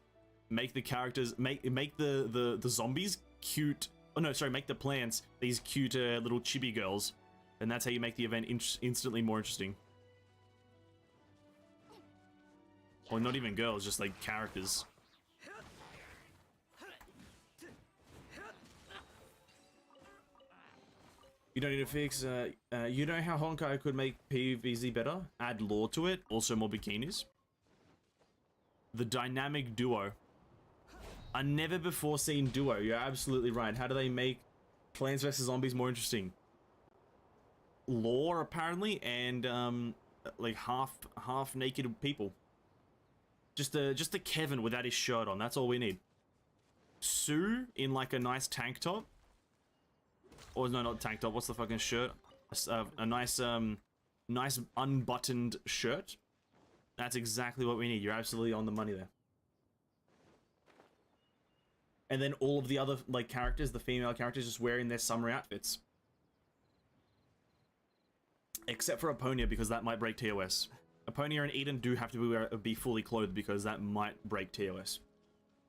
Make the characters, make the zombies cute. Oh no, sorry, make the plants these cute little chibi girls, and that's how you make the event instantly more interesting. Or not even girls, just like characters. You don't need to fix, you know how Honkai could make PvZ better? Add lore to it, also more bikinis. The dynamic duo. A never before seen duo, you're absolutely right. How do they make Plants vs. Zombies more interesting? Lore, apparently, and, like half naked people. Just a Kevin without his shirt on, that's all we need. Sue in like a nice tank top. Or no, not tank top. What's the fucking shirt? A nice, nice unbuttoned shirt. That's exactly what we need. You're absolutely on the money there. And then all of the other like characters, the female characters, just wearing their summer outfits. Except for Aponia, because that might break TOS. Aponia and Eden do have to be fully clothed because that might break TOS.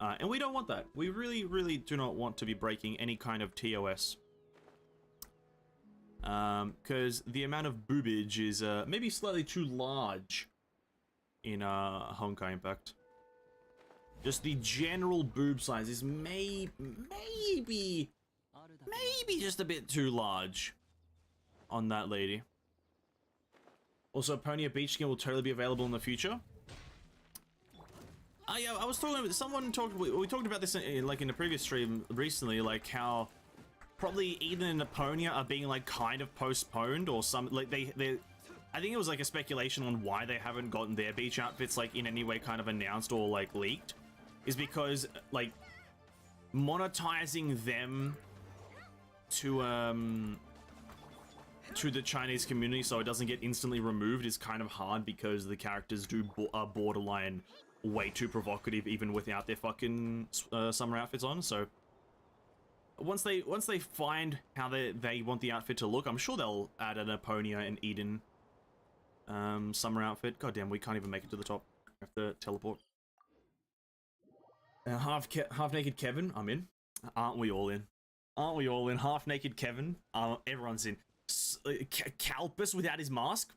And we don't want that. We really, really do not want to be breaking any kind of TOS. Because the amount of boobage is maybe slightly too large in Honkai Impact. Just the general boob size is maybe just a bit too large on that lady. Also, Pony Beach skin will totally be available in the future. Yeah, I was talking with someone we talked about this in, like in a previous stream recently, like how probably Eden and Eponia are being like kind of postponed or some like they I think it was like a speculation on why they haven't gotten their beach outfits like in any way kind of announced or like leaked, is because like monetizing them to the Chinese community so it doesn't get instantly removed is kind of hard because the characters are borderline way too provocative even without their fucking summer outfits on. So once they find how they want the outfit to look, I'm sure they'll add an Eponia and Eden summer outfit. God damn, we can't even make it to the top. I have to teleport. Half naked Kevin, I'm in. Aren't we all in? Aren't we all in? Half naked Kevin, everyone's in. Calpus without his mask?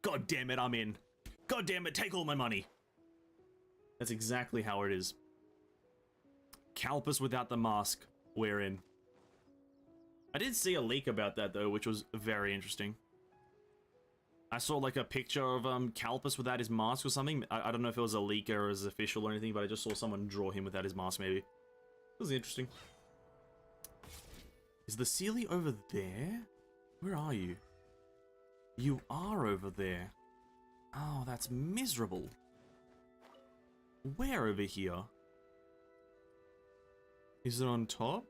God damn it, I'm in. God damn it, take all my money. That's exactly how it is. Calpus without the mask, we're in. I did see a leak about that though, which was very interesting. I saw like a picture of Calpus without his mask or something. I don't know if it was a leak or as official or anything, but I just saw someone draw him without his mask maybe. It was interesting. Is the Sealy over there? Where are you? You are over there. Oh, that's miserable. Where over here? Is it on top?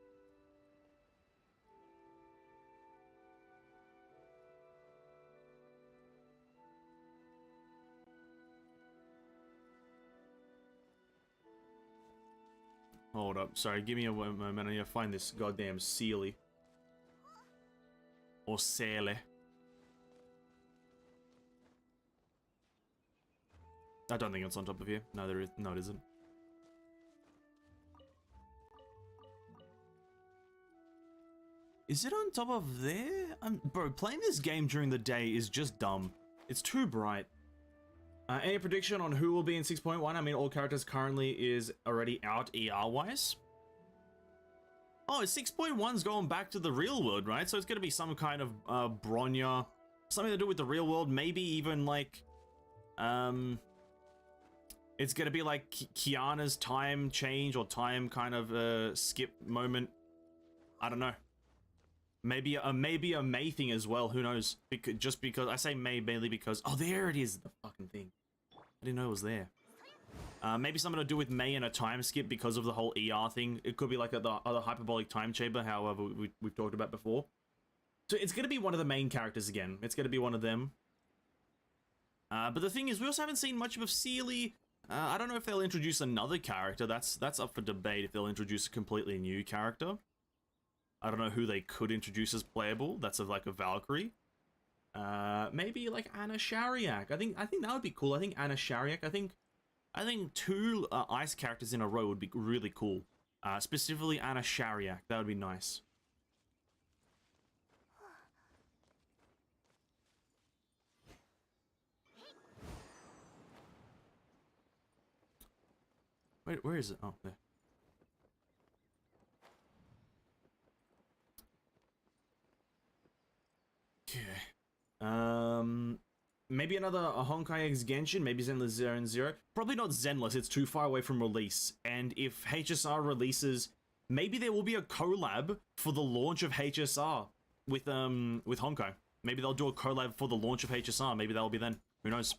Hold up. Sorry, give me a moment. I need to find this goddamn Sealy. Or Sele. I don't think it's on top of here. No, there is. No, it isn't. Is it on top of there? Bro, playing this game during the day is just dumb. It's too bright. Any prediction on who will be in 6.1? I mean, all characters currently is already out ER-wise. Oh, 6.1's going back to the real world, right? So it's going to be some kind of Bronya, something to do with the real world. Maybe even like, it's going to be like Kiana's time change or time kind of skip moment. I don't know. Maybe a May thing as well. Who knows? Just because I say May mainly because there it is, the fucking thing. I didn't know it was there. Maybe something to do with May and a time skip because of the whole ER thing. It could be like the other hyperbolic time chamber, however we've talked about before. So it's going to be one of the main characters again. It's going to be one of them. But the thing is, we also haven't seen much of Sealy. I don't know if they'll introduce another character. That's up for debate if they'll introduce a completely new character. I don't know who they could introduce as playable. That's like a Valkyrie. Maybe like Anna Shariak. I think that would be cool. I think Anna Shariak. I think two ice characters in a row would be really cool. Specifically Anna Shariak. That would be nice. Wait, where is it? Oh, there. Okay. Maybe another Honkai X Genshin, maybe Zenless 0 and 0. Probably not Zenless, it's too far away from release. And if HSR releases, maybe there will be a collab for the launch of HSR with Honkai. Maybe they'll do a collab for the launch of HSR. Maybe that'll be then. Who knows?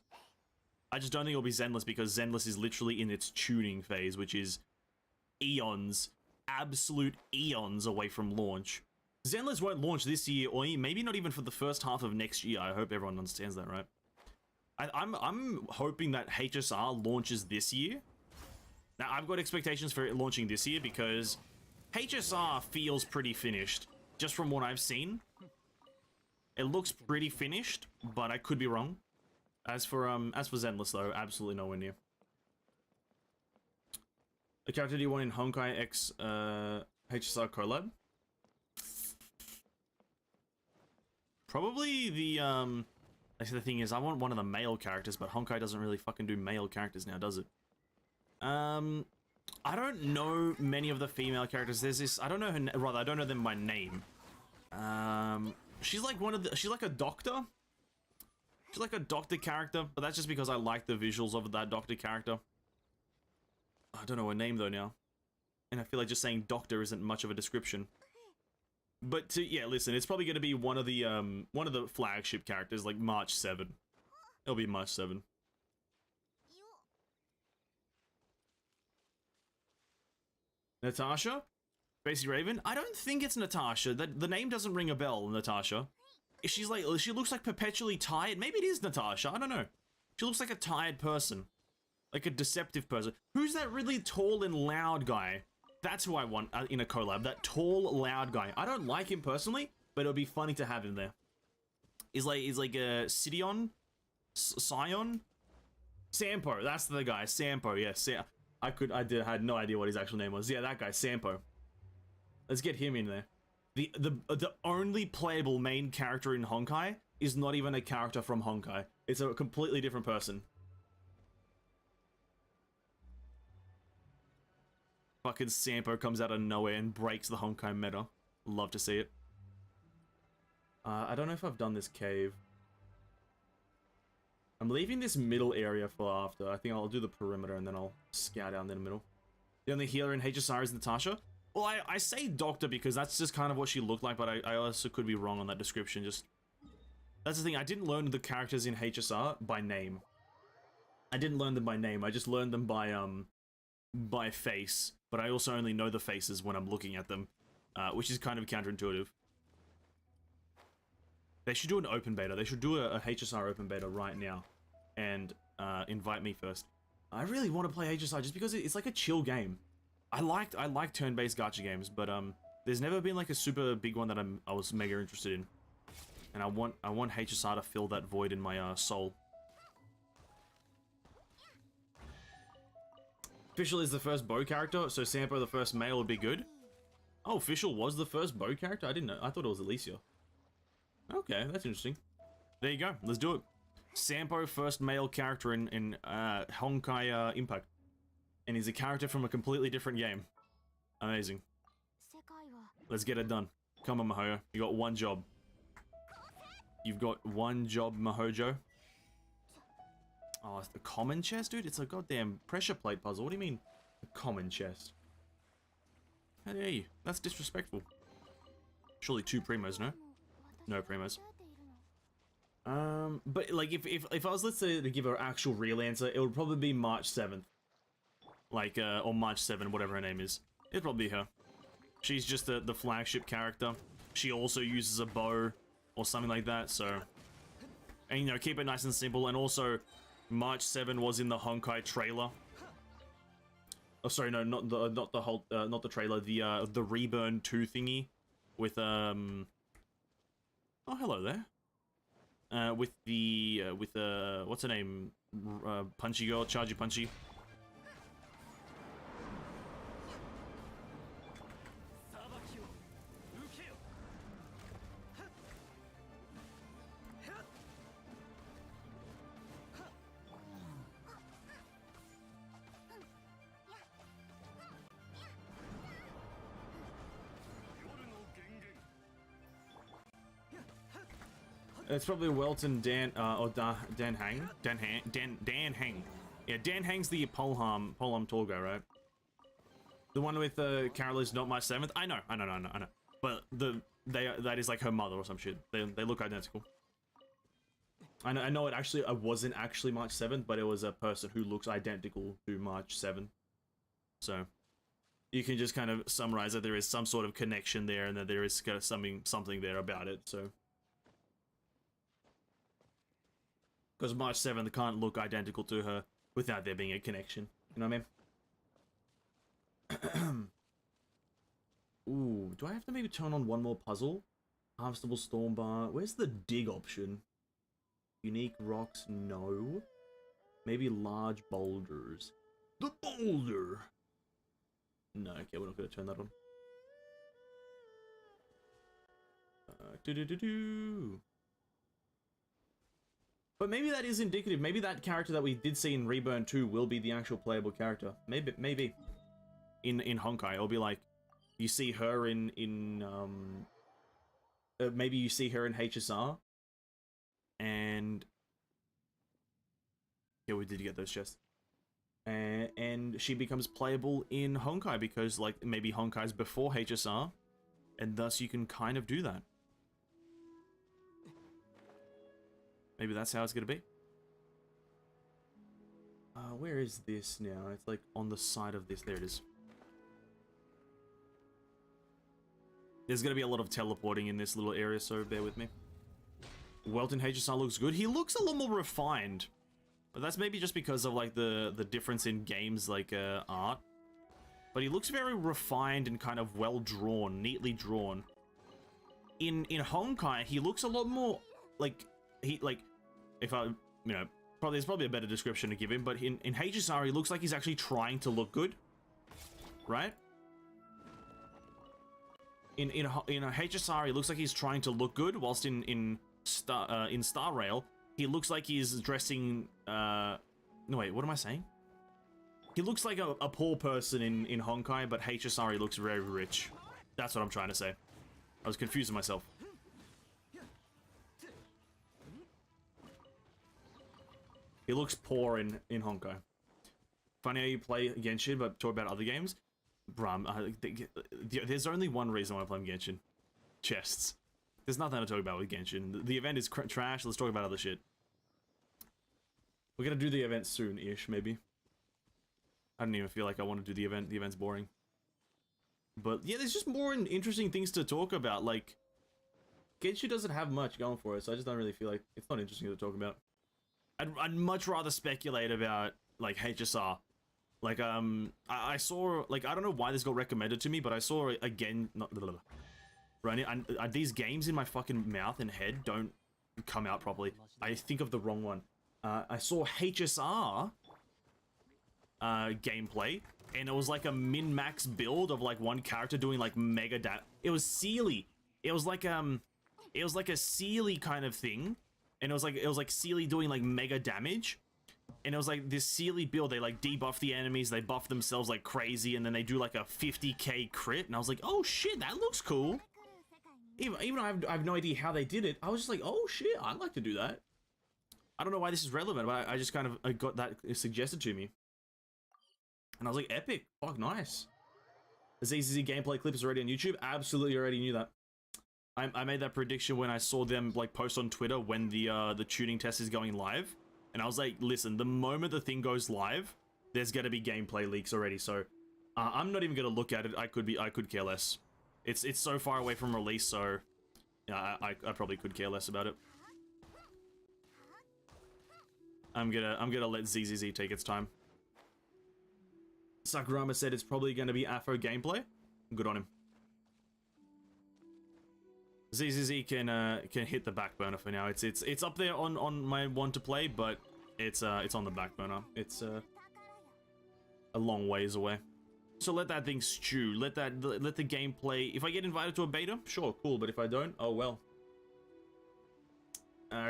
I just don't think it'll be Zenless because Zenless is literally in its tuning phase, which is eons, absolute eons away from launch. Zenless won't launch this year, or maybe not even for the first half of next year. I hope everyone understands that, right? I'm hoping that HSR launches this year. Now, I've got expectations for it launching this year because HSR feels pretty finished, just from what I've seen. It looks pretty finished, but I could be wrong. As for Zenless though, absolutely nowhere near. The character do you want in Honkai X HSR collab? Probably the actually the thing is I want one of the male characters, but Honkai doesn't really fucking do male characters now, does it? I don't know many of the female characters. There's this, I don't know her, rather, I don't know them by name. She's like she's like a doctor. She's like a doctor character, but that's just because I like the visuals of that doctor character. I don't know her name though now. And I feel like just saying doctor isn't much of a description. But yeah, listen, it's probably going to be one of the flagship characters, like March 7. It'll be March 7. Natasha? Spacey Raven? I don't think it's Natasha. The name doesn't ring a bell, Natasha. She's like, she looks like perpetually tired. Maybe it is Natasha, I don't know. She looks like a tired person. Like a deceptive person. Who's that really tall and loud guy? That's who I want in a collab. That tall, loud guy. I don't like him personally, but it would be funny to have him there. He's like a Sidion? Scion? Sampo, that's the guy. Sampo, yes. Yeah, I had no idea what his actual name was. Yeah, that guy, Sampo. Let's get him in there. The only playable main character in Honkai is not even a character from Honkai. It's a completely different person. Fucking Sampo comes out of nowhere and breaks the Honkai meta. Love to see it. I don't know if I've done this cave. I'm leaving this middle area for after. I think I'll do the perimeter and then I'll scout down in the middle. The only healer in HSR is Natasha. Well, I say doctor because that's just kind of what she looked like, but I also could be wrong on that description. Just that's the thing. I didn't learn the characters in HSR by name. I didn't learn them by name. I just learned them by face. But I also only know the faces when I'm looking at them, which is kind of counterintuitive. They should do an open beta. They should do a HSR open beta right now, and invite me first. I really want to play HSR just because it's like a chill game. I like turn-based gacha games, but there's never been like a super big one that I was mega interested in, and I want HSR to fill that void in my soul. Fischl is the first bow character, so Sampo the first male would be good. Oh, Fischl was the first bow character? I didn't know. I thought it was Alicia. Okay, that's interesting. There you go. Let's do it. Sampo, first male character in Honkai Impact. And he's a character from a completely different game. Amazing. Let's get it done. Come on, Mahoyo. You got one job. You've got one job, Mahojo. Oh, it's the common chest, dude? It's a goddamn pressure plate puzzle. What do you mean, a common chest? How dare you? That's disrespectful. Surely 2 primos, no? No primos. But like, if I was, let's say, to give her actual real answer, it would probably be March 7th. Like, or March 7, whatever her name is. It'd probably be her. She's just the flagship character. She also uses a bow, or something like that, so... And, you know, keep it nice and simple, and also... March 7 was in the Honkai trailer. Oh, sorry, no, not the trailer. The Reburn 2 thingy with Oh, hello there. With what's her name? Punchy girl, Chargy Punchy. It's probably Welton Dan, or Dan Hang? Dan Hang. Yeah, Dan Hang's the Polham tall guy, right? The one with Carol is not my 7th? I know. But that is like her mother or some shit. They look identical. I know it wasn't actually March 7th, but it was a person who looks identical to March 7th. So, you can just kind of summarize that there is some sort of connection there and that there is kind of something there about it, so... Because March 7th can't look identical to her without there being a connection. You know what I mean? Ooh, do I have to maybe turn on one more puzzle? Harvestable storm bar. Where's the dig option? Unique rocks? No. Maybe large boulders. The boulder! No, okay, we're not going to turn that on. But maybe that is indicative. Maybe that character that we did see in Reburn 2 will be the actual playable character. Maybe. in Honkai. It'll be like, you see her in maybe you see her in HSR, and yeah, we did get those chests. And she becomes playable in Honkai because, like, maybe Honkai's before HSR, and thus you can kind of do that. Maybe that's how it's gonna be. Where is this now? It's like on the side of this. There it is. There's gonna be a lot of teleporting in this little area, so bear with me. Welton HSR looks good. He looks a lot more refined. But that's maybe just because of, like, the difference in games, like, art. But he looks very refined and kind of well drawn, neatly drawn. In Honkai, he looks a lot more, like, if I, you know, there's probably a better description to give him, but in HSR, he looks like he's actually trying to look good. Right? In HSR, he looks like he's trying to look good, whilst in Star Rail, he looks like he's dressing, no wait, what am I saying? He looks like a poor person in Honkai, but HSR, he looks very rich. That's what I'm trying to say. I was confusing myself. He looks poor in Honkai. Funny how you play Genshin, but talk about other games. Brum, there's only one reason why I play Genshin. Chests. There's nothing to talk about with Genshin. The event is trash, let's talk about other shit. We're gonna do the event soon-ish, maybe. I don't even feel like I want to do the event. The event's boring. But yeah, there's just more interesting things to talk about. Like, Genshin doesn't have much going for it, so I just don't really feel like it's not interesting to talk about. I'd much rather speculate about, like, HSR. Like, I saw, like, I don't know why this got recommended to me, but I saw, again, right, and these games in my fucking mouth and head don't come out properly. I think of the wrong one. I saw HSR gameplay, and it was like a min-max build of, like, one character doing, like, mega it was Sealy. It was like a Sealy kind of thing, and it was like Sealy doing, like, mega damage. And it was like this Sealy build, they like debuff the enemies, they buff themselves like crazy, and then they do like a 50k crit, and I was like, oh shit, that looks cool. Even though I have no idea how they did it, I was just like, oh shit, I'd like to do that. I don't know why this is relevant, but I just kind of, I got that suggested to me. And I was like, epic, fuck, nice. The ZZZ gameplay clip is already on YouTube, absolutely already knew that. I made that prediction when I saw them like post on Twitter when the tuning test is going live. And I was like, listen, the moment the thing goes live, there's gonna be gameplay leaks already, so I'm not even gonna look at it. I could care less. It's so far away from release, so yeah, I probably could care less about it. I'm gonna let ZZZ take its time. Sakurama said it's probably gonna be Afro gameplay. Good on him. ZZZ can hit the back burner for now. It's up there on my want to play, but it's on the back burner. It's a long ways away. So let that thing stew. Let the gameplay. If I get invited to a beta, sure, cool. But if I don't, oh well.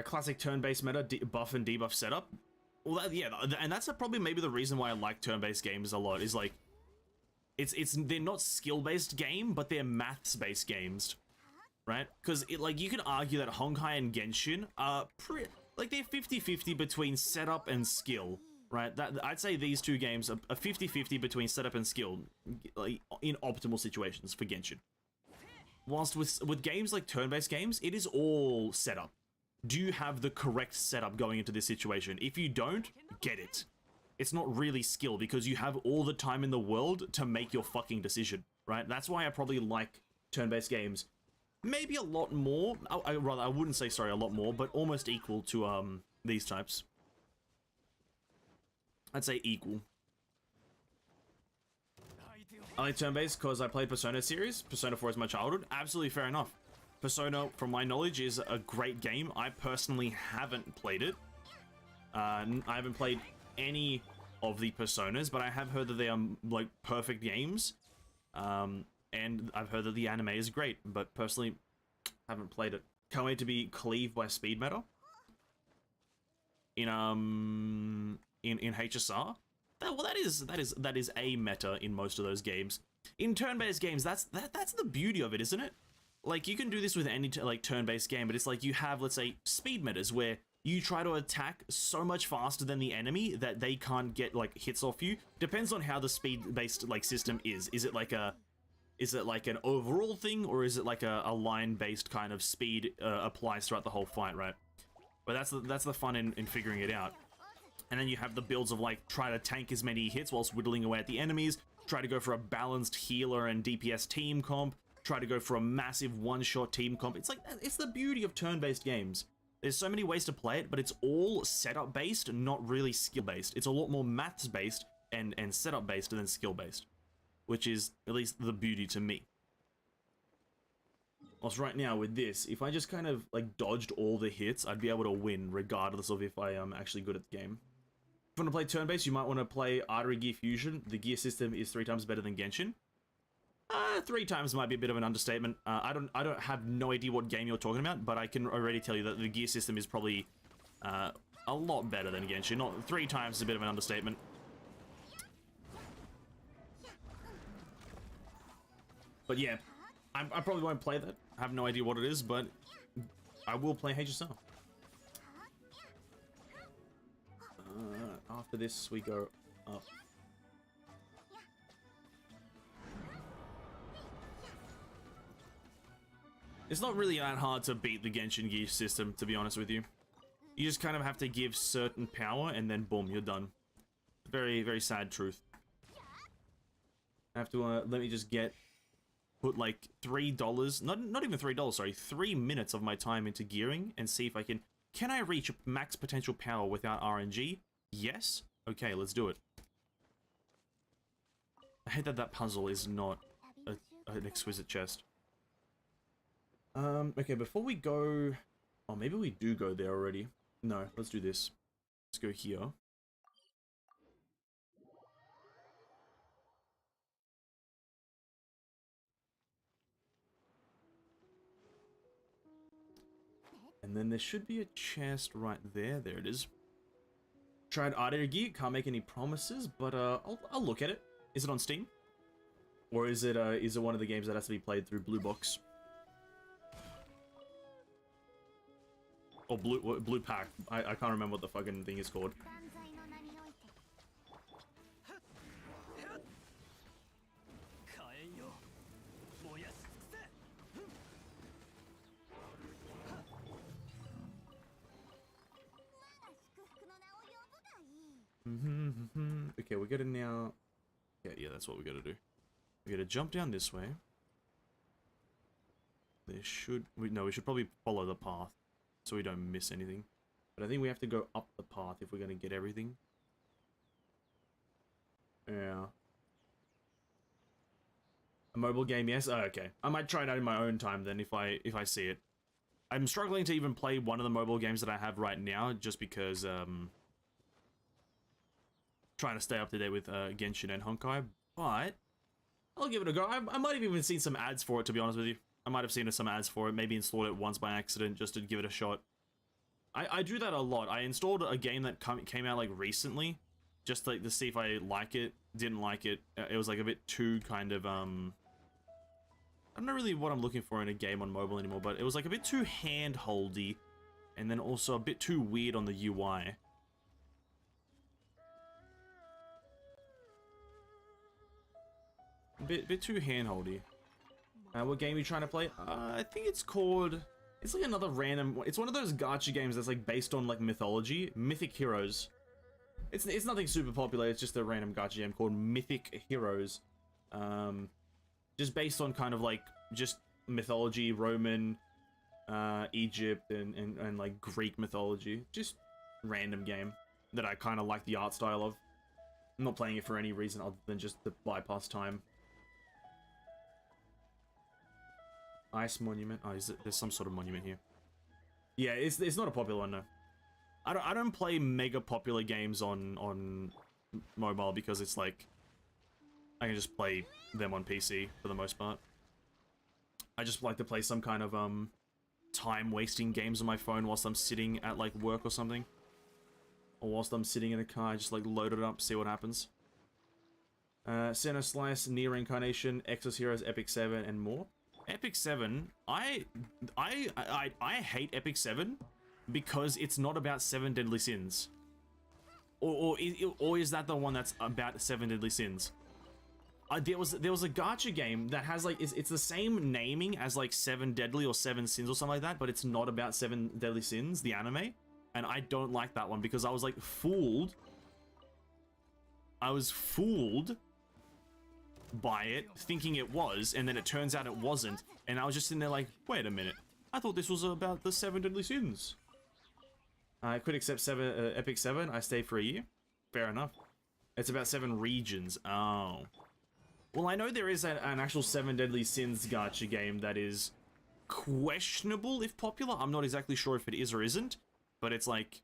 Classic turn-based meta, buff and debuff setup. Well, yeah, and that's probably maybe the reason why I like turn-based games a lot. Is like, they're not skill-based game, but they're maths-based games. Right? Because, like, you can argue that Honkai and Genshin are like, they're 50-50 between setup and skill, right? I'd say these two games are 50-50 between setup and skill, like, in optimal situations for Genshin. Whilst with games like turn-based games, it is all setup. Do you have the correct setup going into this situation? If you don't, get it. It's not really skill, because you have all the time in the world to make your fucking decision, right? That's why I probably like turn-based games. Maybe a lot more, I wouldn't say, sorry, a lot more, but almost equal to, these types. I'd say equal. I like turn-based because I played Persona series. Persona 4 is my childhood. Absolutely fair enough. Persona, from my knowledge, is a great game. I personally haven't played it. I haven't played any of the Personas, but I have heard that they are, like, perfect games. And I've heard that the anime is great, but personally, haven't played it. Can't wait to be cleaved by Speed Meta in HSR. Well, that is a meta in most of those games. In turn-based games, that's the beauty of it, isn't it? Like, you can do this with any like turn-based game, but it's like you have, let's say, speed metas where you try to attack so much faster than the enemy that they can't get like hits off you. Depends on how the speed-based like system is. Is it like an overall thing, or is it like a line-based kind of speed applies throughout the whole fight, right? But that's the fun in figuring it out. And then you have the builds of like try to tank as many hits whilst whittling away at the enemies, try to go for a balanced healer and DPS team comp, try to go for a massive one-shot team comp. It's like, it's the beauty of turn-based games. There's so many ways to play it, but it's all setup-based, not really skill-based. It's a lot more maths-based and setup-based than skill-based, which is at least the beauty to me. Whilst right now with this, if I just kind of like dodged all the hits, I'd be able to win regardless of if I am actually good at the game. If you want to play turn-based, you might want to play Artery Gear Fusion. The gear system is 3 times better than Genshin. 3 times might be a bit of an understatement. I don't have no idea what game you're talking about, but I can already tell you that the gear system is probably a lot better than Genshin. Not 3 times is a bit of an understatement. But yeah, I probably won't play that. I have no idea what it is, but I will play Heizou. After this, we go up. It's not really that hard to beat the Genshin gear system, to be honest with you. You just kind of have to give certain power, and then boom, you're done. Very, very sad truth. I have to, let me just put like $3, not even $3, sorry, 3 minutes of my time into gearing, and see if I can I reach max potential power without RNG? Yes? Okay, let's do it. I hate that puzzle is not an exquisite chest. Okay, before we go... Oh, maybe we do go there already. No, let's do this. Let's go here. And then there should be a chest right there. There it is. Tried Artery Gear, can't make any promises, but I'll look at it. Is it on Steam? Or is it one of the games that has to be played through Blue Box? Or Blue Pack. I can't remember what the fucking thing is called. Okay, we gotta now... Yeah, that's what we gotta do. We gotta jump down this way. There should... No, we should probably follow the path so we don't miss anything. But I think we have to go up the path if we're gonna get everything. Yeah. A mobile game, yes? Oh, okay. I might try it out in my own time then if I see it. I'm struggling to even play one of the mobile games that I have right now just because, trying to stay up to date with Genshin and Honkai, but I'll give it a go. I might have even seen some ads for it, to be honest with you. I might have seen some ads for it, maybe installed it once by accident just to give it a shot. I do that a lot. I installed a game that came out like recently, just like to see if I like it. Didn't like it. It was like a bit too kind of I don't know really what I'm looking for in a game on mobile anymore, but it was like a bit too hand-holdy, and then also a bit too weird on the UI. Bit too handholdy. What game are you trying to play? I think it's called... It's like another random... It's one of those gacha games that's like based on like mythology. Mythic Heroes. It's nothing super popular. It's just a random gacha game called Mythic Heroes. Just based on kind of like just mythology, Roman, Egypt, and like Greek mythology. Just random game that I kind of like the art style of. I'm not playing it for any reason other than just to bypass time. Ice monument. Oh, there's some sort of monument here. Yeah, it's not a popular one, no. I don't play mega popular games on mobile because it's like I can just play them on PC for the most part. I just like to play some kind of time wasting games on my phone whilst I'm sitting at like work or something. Or whilst I'm sitting in a car, just like load it up, see what happens. Center Slice, Near Reincarnation, Exos Heroes, Epic 7, and more. Epic 7, I hate Epic 7 because it's not about 7 deadly sins. Or is that the one that's about 7 deadly sins? There was a gacha game that has like it's the same naming as like 7 deadly or 7 sins or something like that, but it's not about 7 deadly sins, the anime. And I don't like that one because I was like fooled. I was fooled by it, thinking it was, and then it turns out it wasn't. And I was just sitting there like, wait a minute, I thought this was about the 7 deadly sins. I could accept Epic 7. I stayed for a year. Fair enough. It's about 7 regions. Oh. Well, I know there is an actual 7 deadly sins gacha game that is questionable if popular. I'm not exactly sure if it is or isn't, but it's like,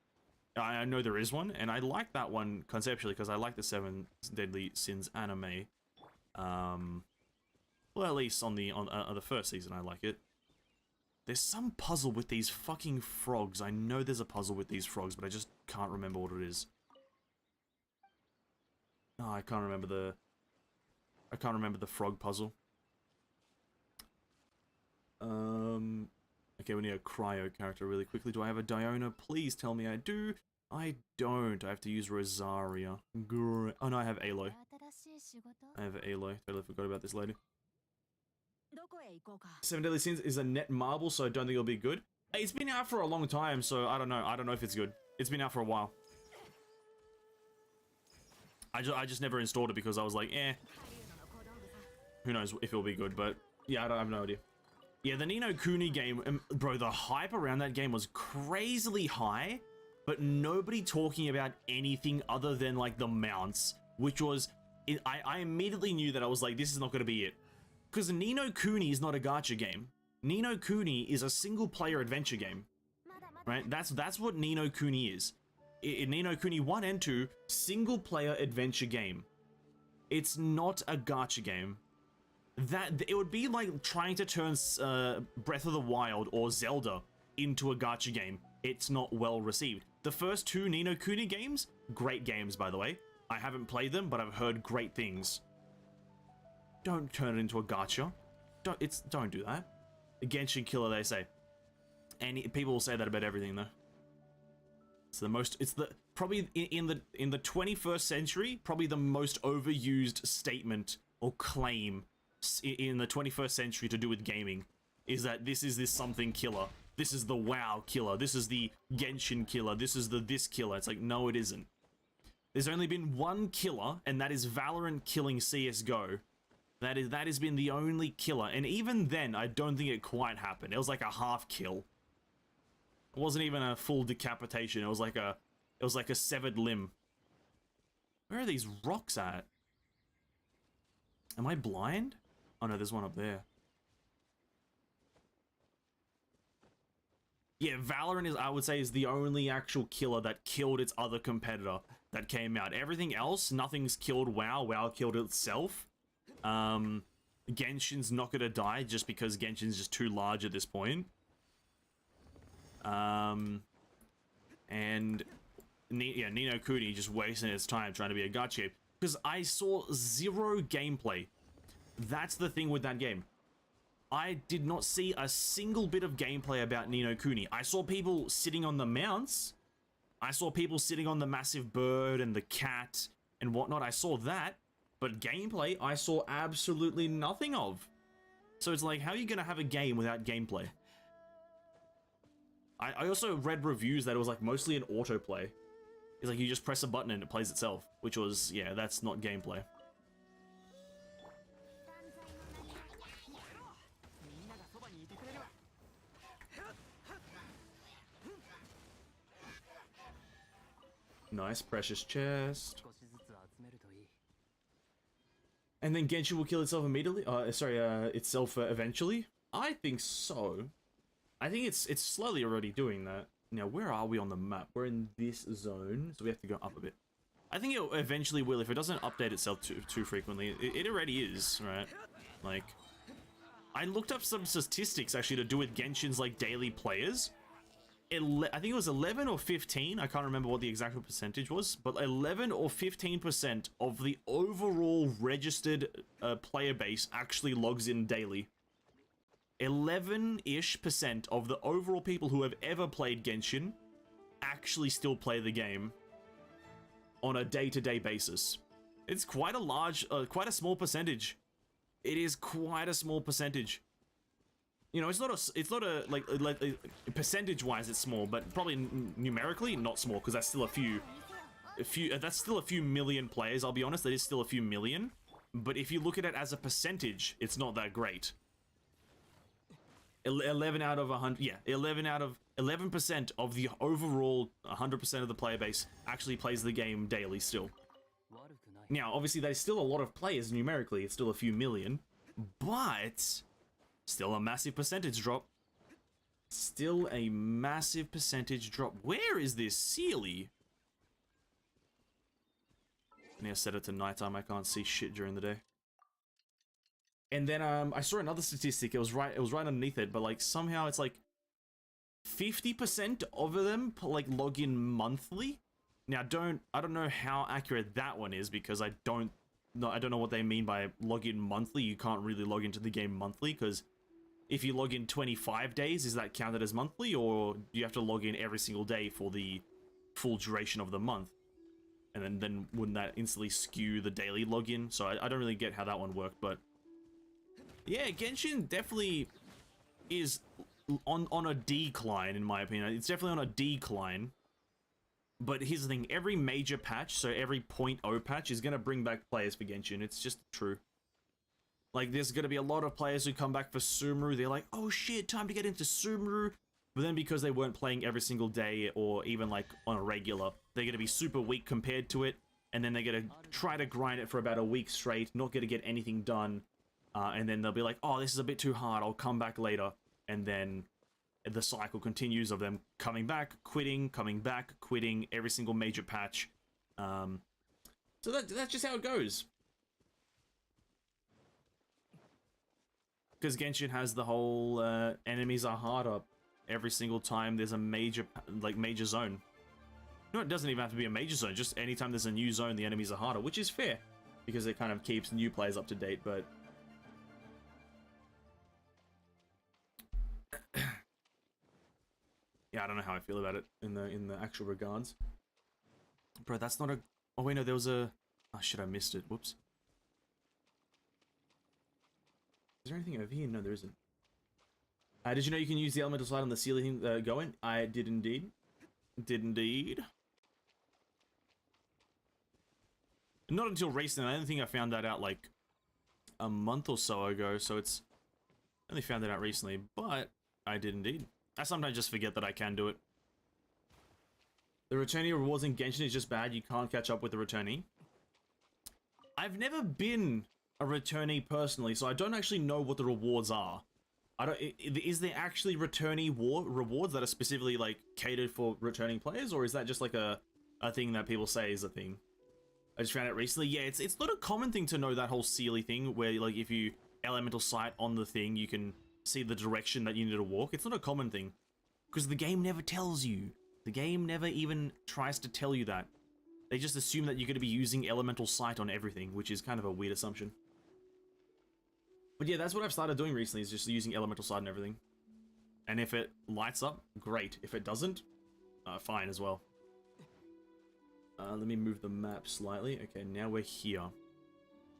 I know there is one, and I like that one conceptually because I like the 7 deadly sins anime. Well, at least on the first season, I like it. There's some puzzle with these fucking frogs. I know there's a puzzle with these frogs, but I just can't remember what it is. Oh, I can't remember the frog puzzle. Okay, we need a cryo character really quickly. Do I have a Diona? Please tell me I do. I don't. I have to use Rosaria. Oh no, I have Aloy. I have Aloy. Totally forgot about this lady. 7 Deadly Sins is a net marble, so I don't think it'll be good. It's been out for a long time, so I don't know. I don't know if it's good. It's been out for a while. I just never installed it because I was like, eh. Who knows if it'll be good, but yeah, I have no idea. Yeah, the Ni no Kuni game, bro, the hype around that game was crazily high, but nobody talking about anything other than like the mounts, which was, I immediately knew that I was like, this is not going to be it. Because Ni no Kuni is not a gacha game. Ni no Kuni is a single-player adventure game, right? That's what Ni no Kuni is. In Ni no Kuni 1 and 2, single-player adventure game. It's not a gacha game. It would be like trying to turn Breath of the Wild or Zelda into a gacha game. It's not well received. The first 2 Ni no Kuni games, great games by the way. I haven't played them, but I've heard great things. Don't turn it into a gacha. Don't do that. A Genshin killer, they say. And people will say that about everything though. It's probably in the 21st century, probably the most overused statement or claim in the 21st century to do with gaming is that this is this something killer. This is the WoW killer. This is the Genshin killer. This is the this killer. It's like, no, it isn't. There's only been one killer, and that is Valorant killing CSGO. That has been the only killer, and even then, I don't think it quite happened. It was like a half kill. It wasn't even a full decapitation. It was like a severed limb. Where are these rocks at? Am I blind? Oh no, there's one up there. Yeah, Valorant I would say, is the only actual killer that killed its other competitor that came out. Everything else, nothing's killed WoW. WoW killed itself. Genshin's not gonna die just because Genshin's just too large at this point. And Ni no Kuni just wasting its time trying to be a gacha. Because I saw zero gameplay. That's the thing with that game. I did not see a single bit of gameplay about Ni no Kuni. I saw people sitting on the mounts. I saw people sitting on the massive bird and the cat and whatnot. I saw that. But gameplay, I saw absolutely nothing of. So it's like, how are you going to have a game without gameplay? I also read reviews that it was like mostly an autoplay. It's like you just press a button and it plays itself. Which was, yeah, that's not gameplay. Nice, precious chest. And then Genshin will kill itself immediately? Itself eventually? I think so. I think it's slowly already doing that. Now, where are we on the map? We're in this zone, so we have to go up a bit. I think it eventually will, if it doesn't update itself too frequently. It already is, right? Like, I looked up some statistics, actually, to do with Genshin's, like, daily players. I think it was 11 or 15. I can't remember what the exact percentage was, but 11 or 15% of the overall registered player base actually logs in daily. 11-ish% of the overall people who have ever played Genshin actually still play the game on a day-to-day basis. It's quite a large, quite a small percentage. It is quite a small percentage. You know, it's not a like percentage-wise it's small, but probably numerically not small, because that's still that's still a few million players. I'll be honest, that is still a few million. But if you look at it as a percentage, it's not that great. 11 out of 100, yeah, 11% of the overall 100% of the player base actually plays the game daily still. Now, obviously, there's still a lot of players numerically. It's still a few million, but still a massive percentage drop. Still a massive percentage drop. Where is this Sealy? I need to set it to nighttime. I can't see shit during the day. And then I saw another statistic. It was right underneath it, but like somehow it's like 50% of them like log in monthly. Now I don't know how accurate that one is, because I don't know what they mean by log in monthly. You can't really log into the game monthly, because if you log in 25 days, is that counted as monthly, or do you have to log in every single day for the full duration of the month? And then wouldn't that instantly skew the daily login? So I don't really get how that one worked, but yeah, Genshin definitely is on a decline, in my opinion. It's definitely on a decline. But here's the thing, every major patch, so every 0.0 patch, is going to bring back players for Genshin. It's just true. Like, there's going to be a lot of players who come back for Sumeru. They're like, oh shit, time to get into Sumeru. But then because they weren't playing every single day, or even like on a regular, they're going to be super weak compared to it. And then they're going to try to grind it for about a week straight, not going to get anything done. And then they'll be like, oh, this is a bit too hard, I'll come back later. And then the cycle continues of them coming back, quitting, coming back, quitting every single major patch. So that's just how it goes. Because Genshin has the whole enemies are harder every single time there's a major zone. No, it doesn't even have to be a major zone, just anytime there's a new zone, the enemies are harder, which is fair, because it kind of keeps new players up to date, but yeah, I don't know how I feel about it in the actual regards. Bro, that's not a... Oh, wait, no, there was a... Oh, shit, I missed it. Whoops. Is there anything over here? No, there isn't. Did you know you can use the elemental slide on the ceiling going? I did indeed. Did indeed. Not until recently. I don't think I found that out, like, a month or so ago, so it's... I only found it out recently, but I did indeed. I sometimes just forget that I can do it. The returnee rewards in Genshin is just bad. You can't catch up with the returnee. I've never been a returnee personally, so I don't actually know what the rewards are. Is there actually returnee rewards that are specifically like catered for returning players, or is that just like a thing that people say is a thing? I just found out recently. Yeah, it's not a common thing to know that whole Sealy thing, where like if you elemental sight on the thing, you can see the direction that you need to walk. It's not a common thing, because the game never tells you. The game never even tries to tell you that. They just assume that you're going to be using elemental sight on everything, which is kind of a weird assumption. But yeah, that's what I've started doing recently, is just using elemental sight on everything. And if it lights up, great. If it doesn't, fine as well. Let me move the map slightly. Okay, now we're here.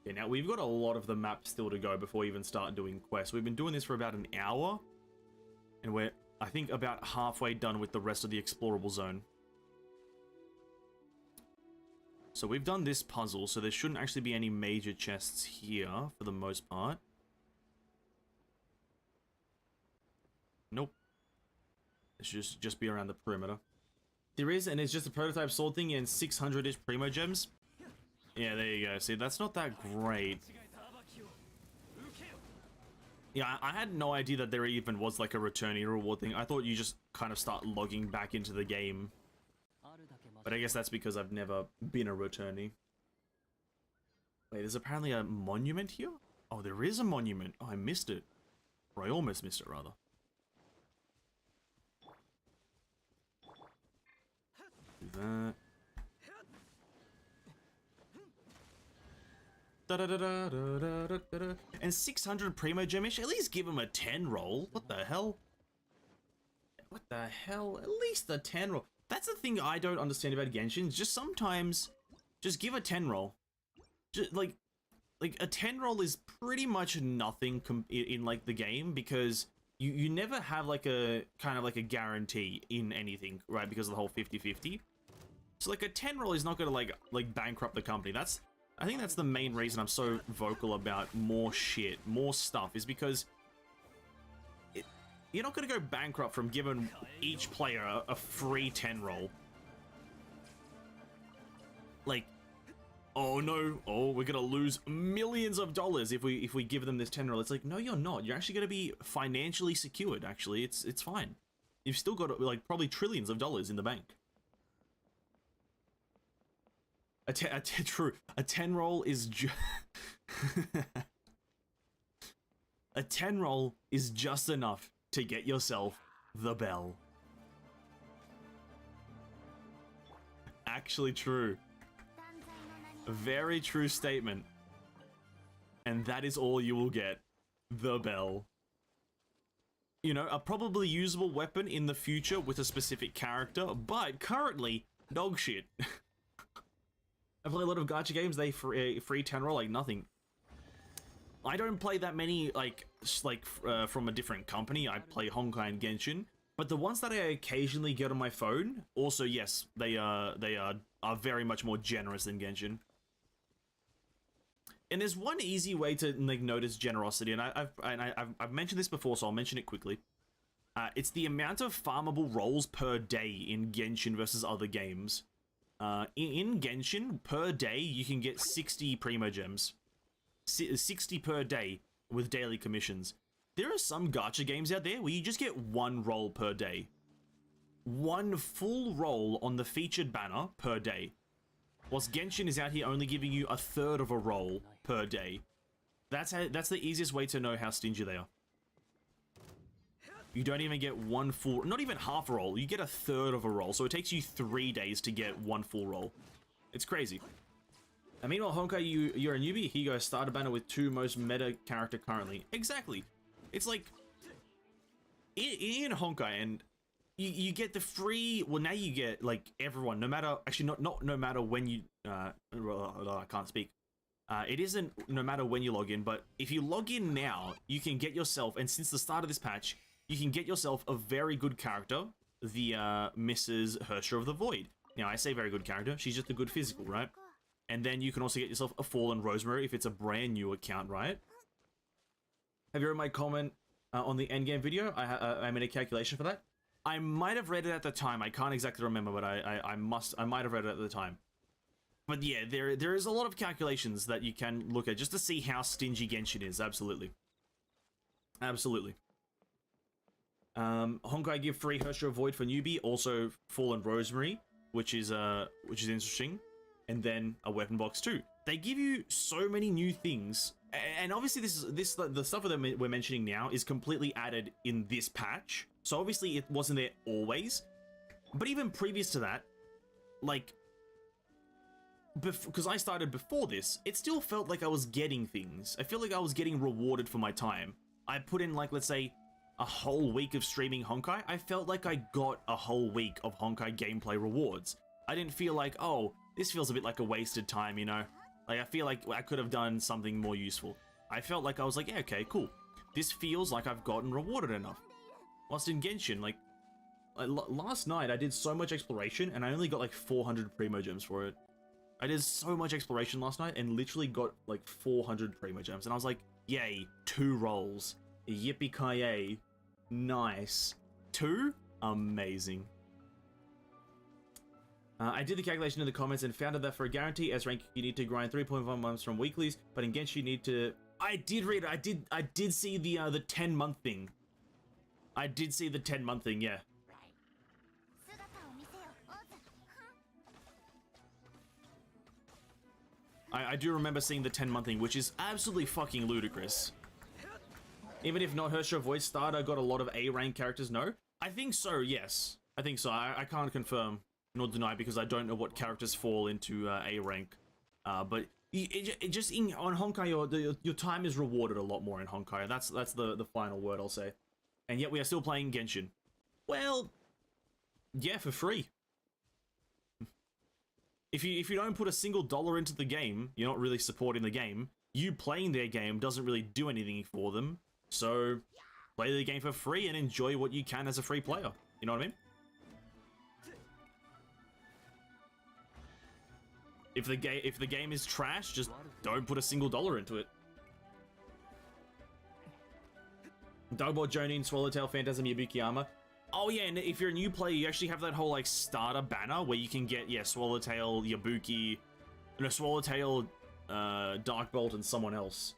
Okay, now we've got a lot of the map still to go before we even start doing quests. We've been doing this for about an hour, and we're, I think, about halfway done with the rest of the explorable zone. So we've done this puzzle, so there shouldn't actually be any major chests here for the most part. Nope. It should just be around the perimeter. There is, and it's just a prototype sword thing and 600-ish Primogems. Yeah, there you go. See, that's not that great. Yeah, I had no idea that there even was like a returnee reward thing. I thought you just kind of start logging back into the game. But I guess that's because I've never been a returnee. Wait, there's apparently a monument here? Oh, there is a monument. Oh, I missed it. Or I almost missed it, rather. that. Da-da-da-da-da-da-da-da. And 600 Primogemish? At least give him a 10 roll. What the hell? What the hell? At least a 10 roll. That's the thing I don't understand about Genshin. Just sometimes, just give a 10 roll. Just like a 10 roll is pretty much nothing in like the game, because you never have like a kind of like a guarantee in anything, right? Because of the whole 50-50. So like a 10 roll is not gonna like bankrupt the company. I think that's the main reason I'm so vocal about more shit, more stuff, is because you're not going to go bankrupt from giving each player a free 10 roll. Like, oh no, oh, we're going to lose millions of dollars if we give them this 10 roll. It's like, no, you're not. You're actually going to be financially secured, actually. It's fine. You've still got, like, probably trillions of dollars in the bank. True. A 10 roll is a 10 roll is just enough to get yourself the bell. Actually true. A very true statement. And that is all you will get. The bell. You know, a probably usable weapon in the future with a specific character, but currently, dog shit. I play a lot of gacha games, they free 10 roll like nothing. I don't play that many from a different company. I play Honkai and Genshin, but the ones that I occasionally get on my phone, also yes, they are very much more generous than Genshin. And there's one easy way to like notice generosity, and I've mentioned this before, so I'll mention it quickly. It's the amount of farmable rolls per day in Genshin versus other games. In Genshin, per day, you can get 60 Primogems. 60 per day with daily commissions. There are some gacha games out there where you just get one roll per day. One full roll on the featured banner per day. Whilst Genshin is out here only giving you a third of a roll per day. That's the easiest way to know how stingy they are. You don't even get one full, not even half a roll, you get a third of a roll, so it takes you 3 days to get one full roll. It's crazy. And meanwhile, Honkai, you're a newbie, here you go, starter banner with 2 most meta character currently. Exactly. It's like, in Honkai, and you get the free, well now you get, like, everyone, no matter, actually not no matter when you, I can't speak. It isn't no matter when you log in, but if you log in now, you can get yourself, and since the start of this patch, you can get yourself a very good character, the Mrs. Hersher of the Void. Now, I say very good character, she's just a good physical, right? And then you can also get yourself a Fallen Rosemary if it's a brand new account, right? Have you read my comment on the endgame video? I made a calculation for that. I might have read it at the time, I can't exactly remember, but I might have read it at the time. But yeah, there is a lot of calculations that you can look at just to see how stingy Genshin is, absolutely. Absolutely. Honkai give free Hersher Void for newbie, also Fallen Rosemary, which is interesting, and then a weapon box too. They give you so many new things, and obviously the stuff that we're mentioning now is completely added in this patch. So obviously it wasn't there always, but even previous to that, like, because I started before this, it still felt like I was getting things. I feel like I was getting rewarded for my time. I put in, like, let's say, a whole week of streaming Honkai. I felt like I got a whole week of Honkai gameplay rewards. I didn't feel like, oh, this feels a bit like a wasted time, you know? Like, I feel like I could have done something more useful. I felt like I was like, yeah, okay, cool. This feels like I've gotten rewarded enough. Whilst in Genshin, like last night I did so much exploration and I only got like 400 Primogems for it. I did so much exploration last night and literally got like 400 Primogems, and I was like, yay, 2 rolls. Yippee-ki-yay. Nice. 2? Amazing. I did the calculation in the comments and found out that for a guarantee S rank you need to grind 3.1 months from weeklies, but in Genshin you need to... I did read it. I did see the 10-month thing. I did see the 10-month thing, yeah. I do remember seeing the 10-month thing, which is absolutely fucking ludicrous. Even if not Hersher Void starter got a lot of A rank characters, no? I think so, yes. I think so. I can't confirm nor deny, because I don't know what characters fall into A rank. But it just on Honkai, your time is rewarded a lot more in Honkai. That's the final word I'll say. And yet we are still playing Genshin. Well, yeah, for free. If you don't put a single dollar into the game, you're not really supporting the game. You playing their game doesn't really do anything for them. So play the game for free and enjoy what you can as a free player. You know what I mean? If the game is trash, just don't put a single dollar into it. Dogbot, Jonin, Swallowtail, Phantasm, Yabukiyama. Oh yeah, and if you're a new player, you actually have that whole like starter banner where you can get Swallowtail, Yabuki, no, Swallowtail, Darkbolt, and someone else.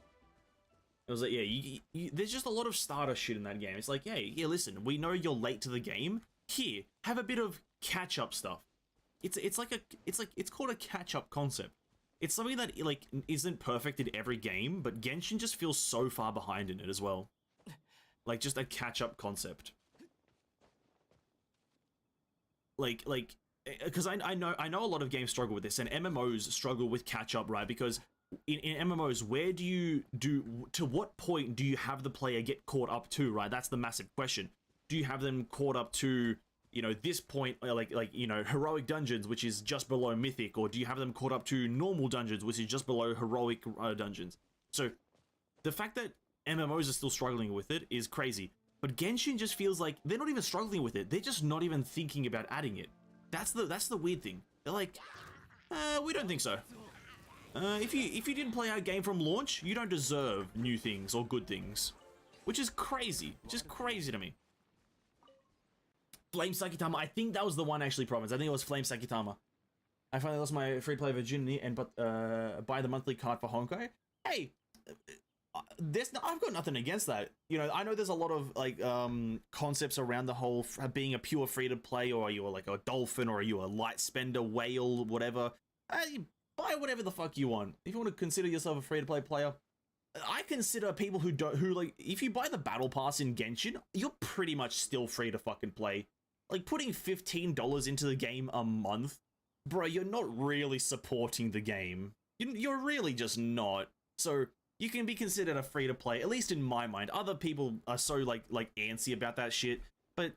It was like, yeah, there's just a lot of starter shit in that game. It's like, hey, yeah, listen, we know you're late to the game. Here, have a bit of catch-up stuff. It's called a catch-up concept. It's something that like isn't perfect in every game, but Genshin just feels so far behind in it as well. Like just a catch-up concept. Like, because I know a lot of games struggle with this, and MMOs struggle with catch-up, right? Because in MMOs, to what point do you have the player get caught up to, right? That's the massive question. Do you have them caught up to, you know, this point, like you know, heroic dungeons, which is just below mythic, or do you have them caught up to normal dungeons, which is just below heroic dungeons? So the fact that MMOs are still struggling with it is crazy. But Genshin just feels like they're not even struggling with it. They're just not even thinking about adding it. That's the weird thing. They're like, we don't think so. If you didn't play our game from launch, you don't deserve new things or good things. Which is crazy. Just crazy to me. Flame Sakitama, I think that was the one actually province. I think it was Flame Sakitama. I finally lost my free play virginity and buy the monthly card for Honkai. Hey, I've got nothing against that. You know, I know there's a lot of like concepts around the whole being a pure free to play, or are you like a dolphin, or are you a light spender, whale, whatever. Buy whatever the fuck you want. If you want to consider yourself a free to play player, I consider people who like, if you buy the battle pass in Genshin, you're pretty much still free to fucking play. Like putting $15 into the game a month, bro, you're not really supporting the game. You're really just not. So you can be considered a free to play, at least in my mind. Other people are so like antsy about that shit, but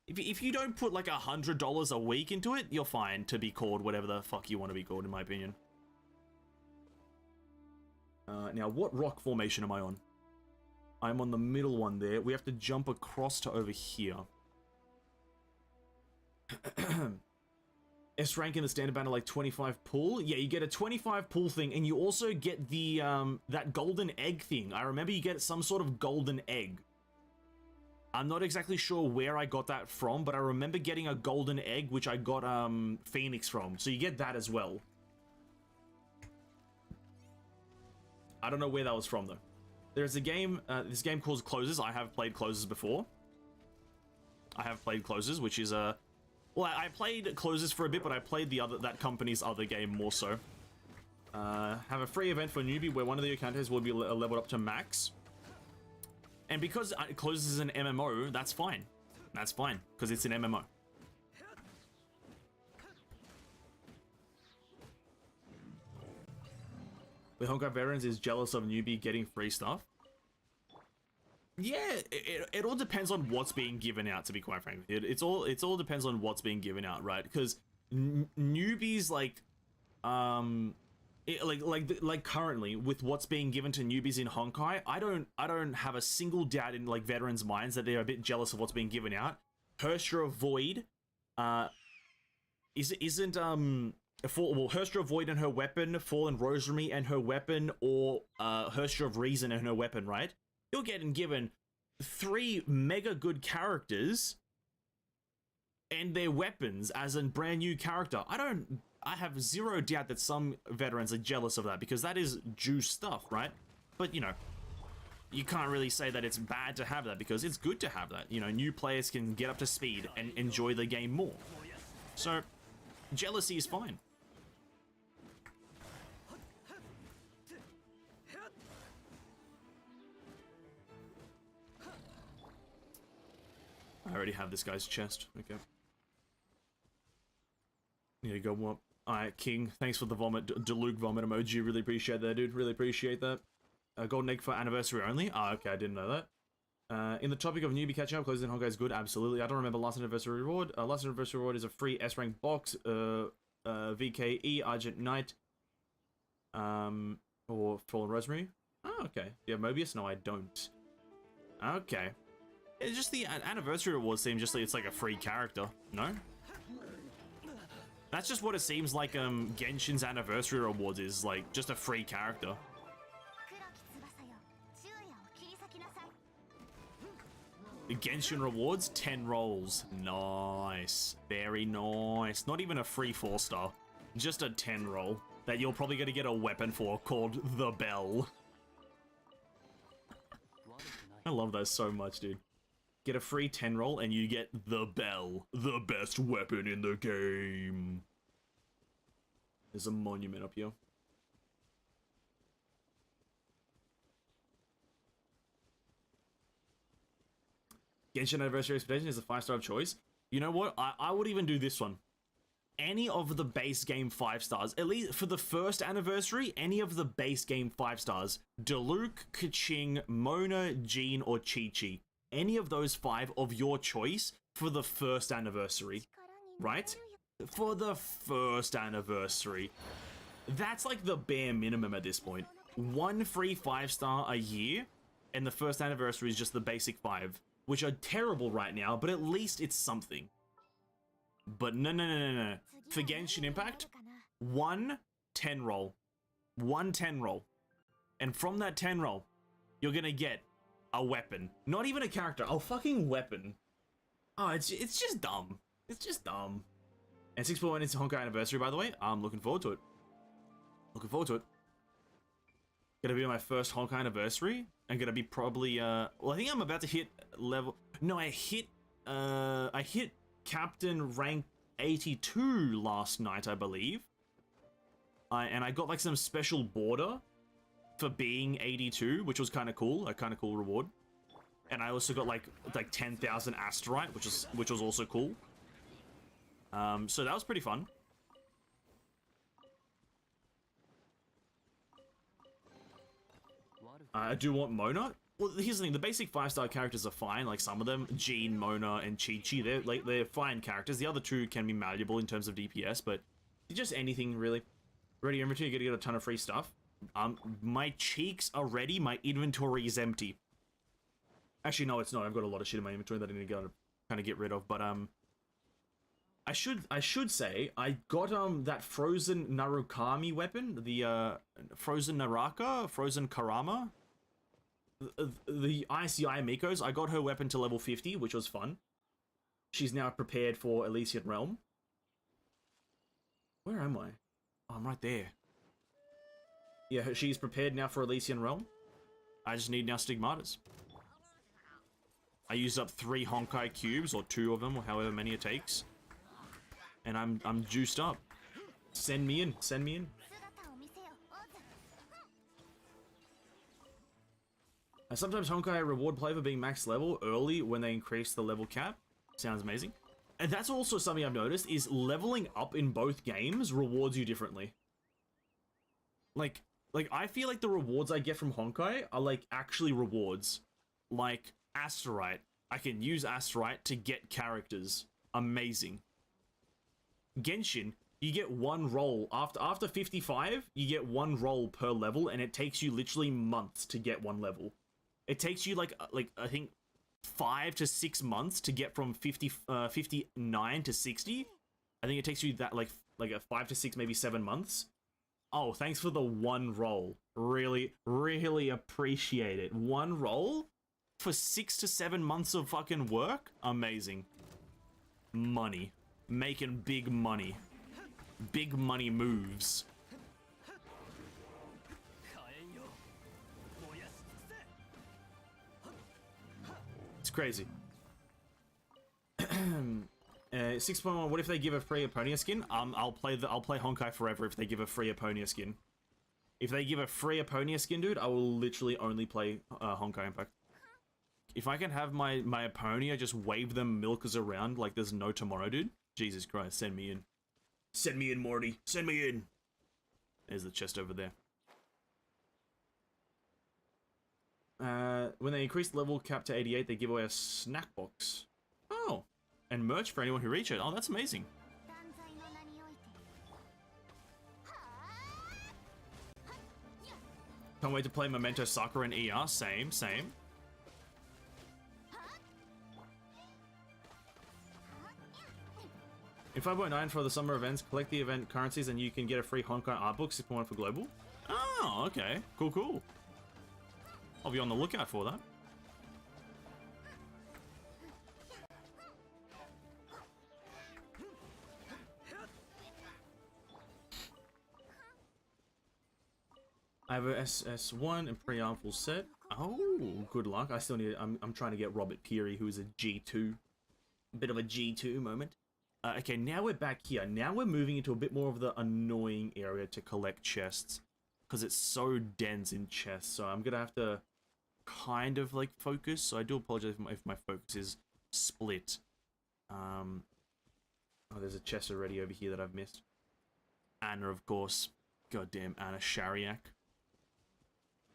if you don't put like $100 a week into it, you're fine to be called whatever the fuck you want to be called, in my opinion. Now, what rock formation am I on? I'm on the middle one there. We have to jump across to over here. S rank in the standard banner, like 25 pull. Yeah, you get a 25 pull thing, and you also get the that golden egg thing. I remember you get some sort of golden egg. I'm not exactly sure where I got that from, but I remember getting a golden egg, which I got Phoenix from. So you get that as well. I don't know where that was from though. There's a game, this game called Closes. I have played Closes before. I have played Closes, which is a... Well, I played Closes for a bit, but I played that company's other game more so. Have a free event for newbie where one of the encounters will be leveled up to max. And because Closes is an MMO, that's fine. That's fine, because it's an MMO. The Honkai veterans is jealous of newbie getting free stuff. Yeah, it all depends on what's being given out, to be quite frank. It's all depends on what's being given out, right? Because newbies like currently with what's being given to newbies in Honkai, I don't have a single doubt in like veterans' minds that they're a bit jealous of what's being given out. Herstra Void isn't Herstra Void and her weapon, Fallen Rosary and her weapon, or Herstra of Reason and her weapon, right? You're getting given 3 mega good characters and their weapons as a brand new character. I have zero doubt that some veterans are jealous of that, because that is juice stuff, right? But, you know, you can't really say that it's bad to have that, because it's good to have that. You know, new players can get up to speed and enjoy the game more. So, jealousy is fine. I already have this guy's chest. Okay. Yeah, go up. Alright, King. Thanks for the vomit, Deluke vomit emoji. Really appreciate that, dude. Really appreciate that. Golden egg for anniversary only. Oh, okay, I didn't know that. In the topic of newbie catching up, closing Honkai is good. Absolutely. I don't remember last anniversary reward. Last anniversary reward is a free S rank box. VKE Argent Knight. Or Fallen Rosemary. Oh, okay. Yeah, Mobius? No, I don't. Okay. It's just the anniversary reward seems just like it's like a free character. No? That's just what it seems like Genshin's anniversary rewards is, like, just a free character. Genshin rewards, 10 rolls. Nice. Very nice. Not even a free 4-star. Just a 10 roll that you're probably going to get a weapon for called the Bell. I love that so much, dude. Get a free 10 roll and you get the Bell. The best weapon in the game. There's a monument up here. Genshin Anniversary Expedition is a 5-star of choice. You know what? I would even do this one. Any of the base game 5 stars. At least for the first anniversary, any of the base game 5 stars. Diluc, Keqing, Mona, Jean, or Chi-Chi. Any of those 5 of your choice for the first anniversary. Right? For the first anniversary. That's like the bare minimum at this point. 1 free 5-star a year, and the first anniversary is just the basic 5. Which are terrible right now, but at least it's something. But no. For Genshin Impact, 1 10 roll. 1 10 roll. And from that 10 roll, you're gonna get a weapon. Not even a character, a fucking weapon. Oh, it's just dumb. It's just dumb. And 6.1 is Honkai Anniversary, by the way. I'm looking forward to it. Looking forward to it. Gonna be my first Honkai Anniversary. I'm gonna be probably, well, I think I'm about to hit level... No, I hit Captain rank 82 last night, I believe. And I got, like, some special border for being 82, which was kind of cool. A kind of cool reward. And I also got, like 10,000 Asterite, which was also cool. So that was pretty fun. I do want Mona. Well, here's the thing. The basic 5-star characters are fine. Like, some of them, Jean, Mona, and Chi-Chi, they're fine characters. The other 2 can be malleable in terms of DPS, but just anything, really. Ready inventory, you're gonna get a ton of free stuff. My cheeks are ready. My inventory is empty. Actually, no, it's not. I've got a lot of shit in my inventory that I need to kind of get rid of, but, I should say, I got, that Frozen Narukami weapon, the, Frozen Naraka, Frozen Karama, the ICI Mikos. I got her weapon to level 50, which was fun. She's now prepared for Elysian Realm. Where am I? Oh, I'm right there. Yeah, she's prepared now for Elysian Realm. I just need now Stigmatas. I used up 3 Honkai cubes, or 2 of them, or however many it takes. And I'm juiced up. Send me in. Send me in. Sometimes Honkai reward play for being max level early when they increase the level cap. Sounds amazing. And that's also something I've noticed, is leveling up in both games rewards you differently. Like I feel like the rewards I get from Honkai are like actually rewards. Like Asterite. I can use Asterite to get characters. Amazing. Genshin, you get 1 roll. After 55, you get 1 roll per level, and it takes you literally months to get 1 level. It takes you like I think 5 to 6 months to get from 59 to 60. I think it takes you that like a 5 to 6, maybe 7 months. Oh, thanks for the 1 roll. Really, really appreciate it. 1 roll for 6 to 7 months of fucking work? Amazing. Money. Making big money. Big money moves. It's crazy. 6.1, what if they give a free Eponia skin? I'll play Honkai forever if they give a free Eponia skin. If they give a free Eponia skin, dude, I will literally only play Honkai Impact. If I can have my Eponia just wave them milkers around like there's no tomorrow, dude. Jesus Christ, send me in. Send me in, Morty. Send me in. There's the chest over there. When they increase the level cap to 88, they give away a snack box. Oh, and merch for anyone who reaches it. Oh, that's amazing. Can't wait to play Memento Sakura and ER. Same. In 5.9 for the summer events, collect the event currencies and you can get a free Hong Kong art book, 6.1 for global. Oh, okay. Cool. I'll be on the lookout for that. I have a SS1 and pre-arm full set. Oh, good luck. I still need. I'm trying to get Robert Peary, who is a G2. Bit of a G2 moment. Okay, now we're back here. Now we're moving into a bit more of the annoying area to collect chests, because it's so dense in chests. So I'm gonna have to kind of like focus. So I do apologize if my focus is split. Oh, there's a chest already over here that I've missed. Anna, of course. Goddamn Anna Shariak.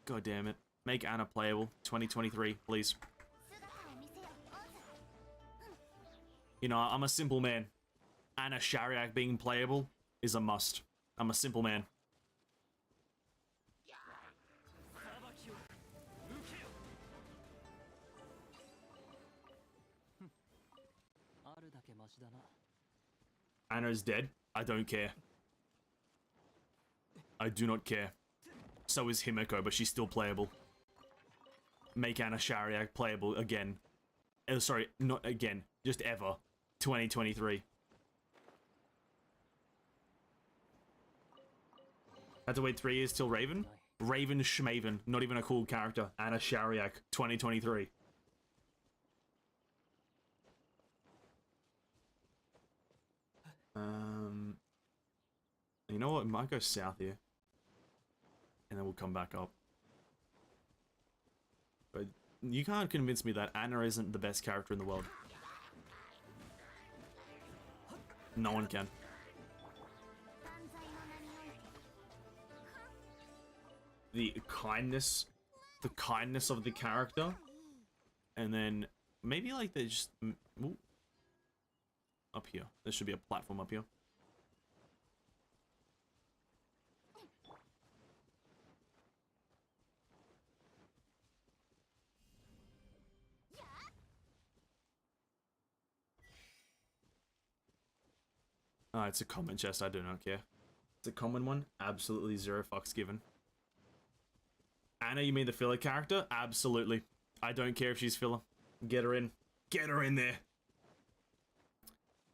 God damn it. Make Anna playable. 2023, please. You know, I'm a simple man. Anna Shariak being playable is a must. I'm a simple man. Anna is dead. I don't care. I do not care. So is Himeko, but she's still playable. Make Anna Shariak playable again. Sorry, not again. Just ever. 2023. Had to wait 3 years till Raven? Raven Schmaven. Not even a cool character. Anna Shariak. 2023. You know what? It might go south here. And then we'll come back up. But you can't convince me that Anna isn't the best character in the world. No one can. The kindness of the character. And then maybe like they just... Ooh. Up here. There should be a platform up here. Oh, it's a common chest. I do not care. It's a common one. Absolutely zero fucks given. Anna, you mean the filler character? Absolutely. I don't care if she's filler. Get her in. Get her in there.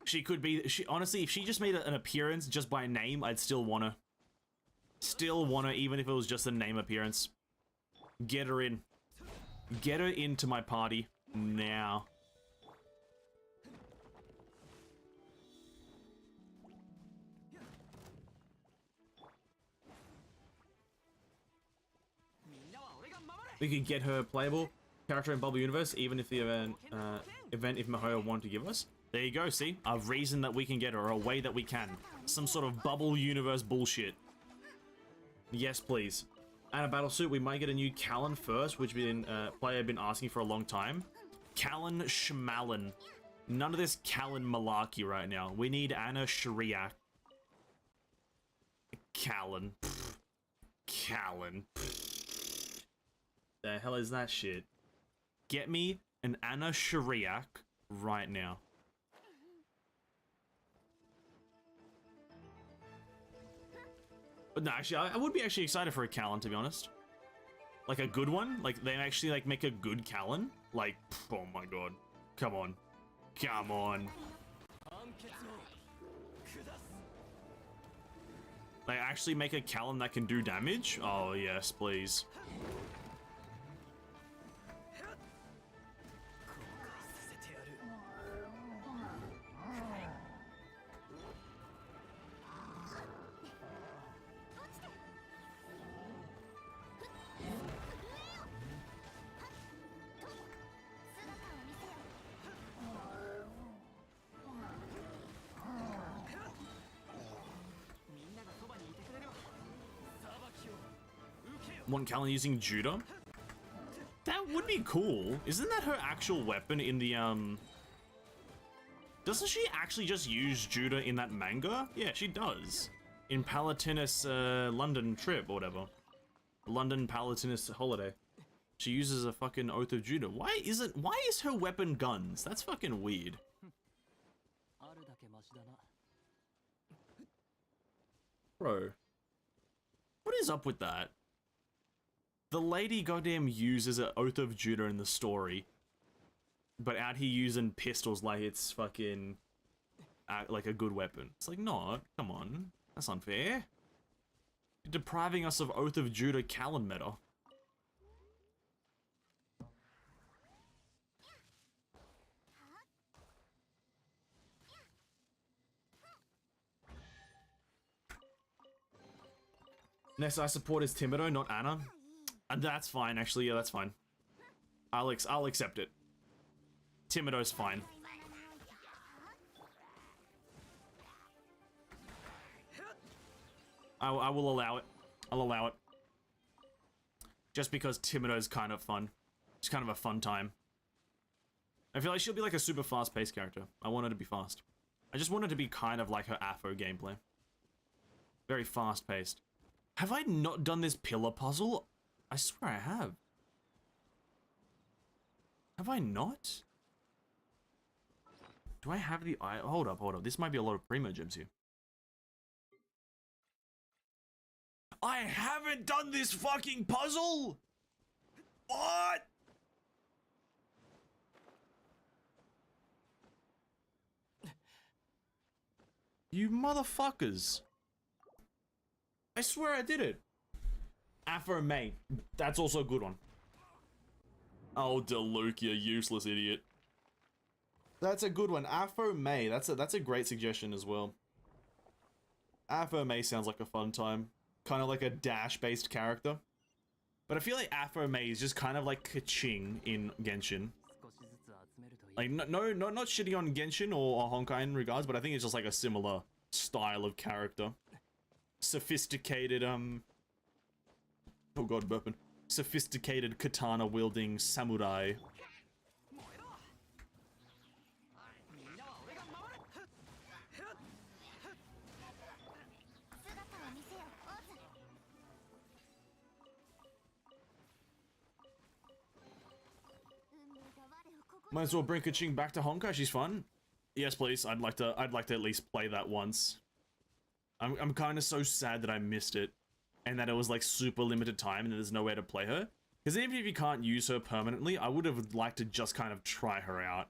She could be... honestly, if she just made an appearance just by name, I'd still want her. Still want her, even if it was just a name appearance. Get her in. Get her into my party. Now. We could get her playable character in Bubble Universe, even if the event if Mihoyo want to give us. There you go, see? A reason that we can get her, a way that we can. Some sort of Bubble Universe bullshit. Yes, please. And a battle suit, we might get a new Callan first, which player have been asking for a long time. Callan Schmallen. None of this Callan malarkey right now. We need Anna Shariak. Callan. Callan. The hell is that shit? Get me an Anna Shariak right now. But no, actually, I would be actually excited for a Callan, to be honest. Like a good one? Like, they actually, like, make a good Callan? Like, oh my god. Come on. Come on. Like, actually make a Callan that can do damage? Oh, yes, please. Want Callan using Judah? That would be cool. Isn't that her actual weapon in the, Doesn't she actually just use Judah in that manga? Yeah, she does. In Palatinus, London trip or whatever. London Palatinus holiday. She uses a fucking Oath of Judah. Why is her weapon guns? That's fucking weird. Bro. What is up with that? The lady goddamn uses an Oath of Judah in the story. But out here using pistols like it's fucking... like a good weapon. It's like, no, come on. That's unfair. You're depriving us of Oath of Judah Callan meta. Next I support is Timido, not Anna. And that's fine, actually. Yeah, that's fine. I'll accept it. Timido's fine. I will allow it. I'll allow it. Just because Timido's kind of fun. It's kind of a fun time. I feel like she'll be like a super fast-paced character. I want her to be fast. I just want her to be kind of like her Afro gameplay. Very fast-paced. Have I not done this pillar puzzle? I swear I have. Have I not? Do I have the eye? Hold up. This might be a lot of Primogems here. I haven't done this fucking puzzle! What? You motherfuckers. I swear I did it. Afro May. That's also a good one. Oh, Deluke, you useless idiot. That's a good one. Afro May. That's a great suggestion as well. Afro May sounds like a fun time. Kind of like a dash-based character. But I feel like Afro May is just kind of like Kaching in Genshin. Like, not shitty on Genshin or Honkai in regards, but I think it's just like a similar style of character. Sophisticated, oh god, burping. Sophisticated katana-wielding samurai. Might as well bring Kaching back to Honkai, she's fun. Yes, please, I'd like to at least play that once. I'm kind of so sad that I missed it. And that it was like super limited time and there's nowhere to play her. Because even if you can't use her permanently, I would have liked to just kind of try her out.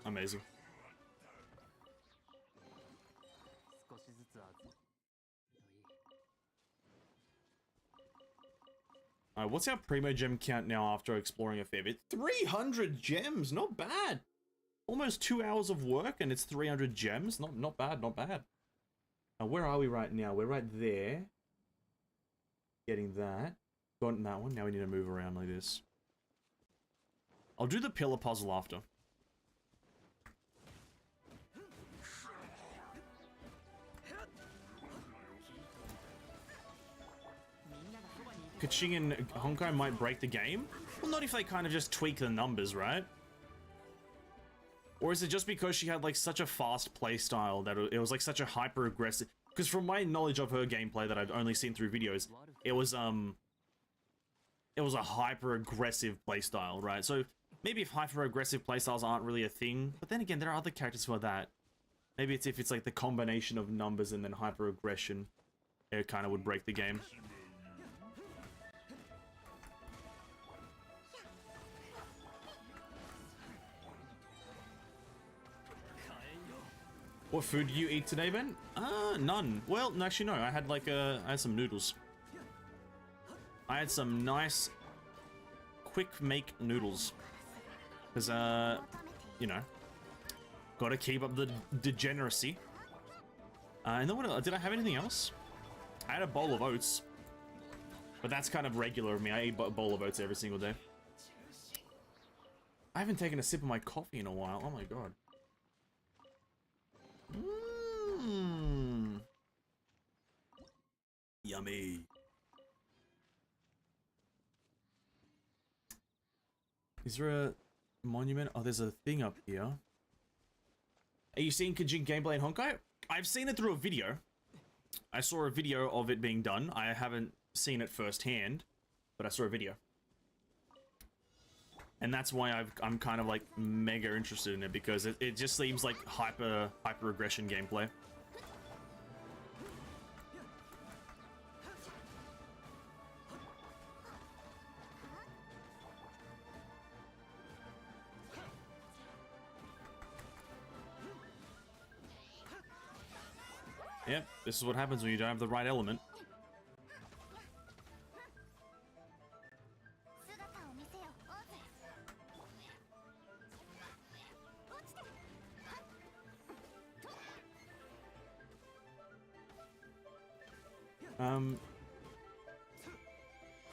Amazing. Alright, what's our Primogem count now after exploring a fair bit? 300 gems! Not bad! Almost 2 hours of work and it's 300 gems? Not bad, not bad. Where are we right now? We're right there. Getting that. Gotten that one. Now we need to move around like this. I'll do the pillar puzzle after. Kaching and Honkai might break the game? Well, not if they kind of just tweak the numbers, right? Or is it just because she had like such a fast playstyle that it was like such a hyper aggressive? Because from my knowledge of her gameplay that I've only seen through videos, it was a hyper aggressive playstyle, right? So maybe if hyper aggressive playstyles aren't really a thing, but then again, there are other characters who are that. Maybe it's if it's like the combination of numbers and then hyper aggression, it kind of would break the game. What food do you eat today, Ben? None. Well, actually, no. I had like I had some noodles. I had some nice, quick make noodles. Cause you know, gotta keep up the degeneracy. And then what? Did I have anything else? I had a bowl of oats. But that's kind of regular of me. I eat a bowl of oats every single day. I haven't taken a sip of my coffee in a while. Oh my god. Mmm. Yummy. Is there a monument? Oh, there's a thing up here. Are you seeing Kajin gameplay in Honkai? I've seen it through a video. I saw a video of it being done. I haven't seen it firsthand, but I saw a video. And that's why I'm kind of like mega interested in it, because it just seems like hyper aggression gameplay. Yep, this is what happens when you don't have the right element.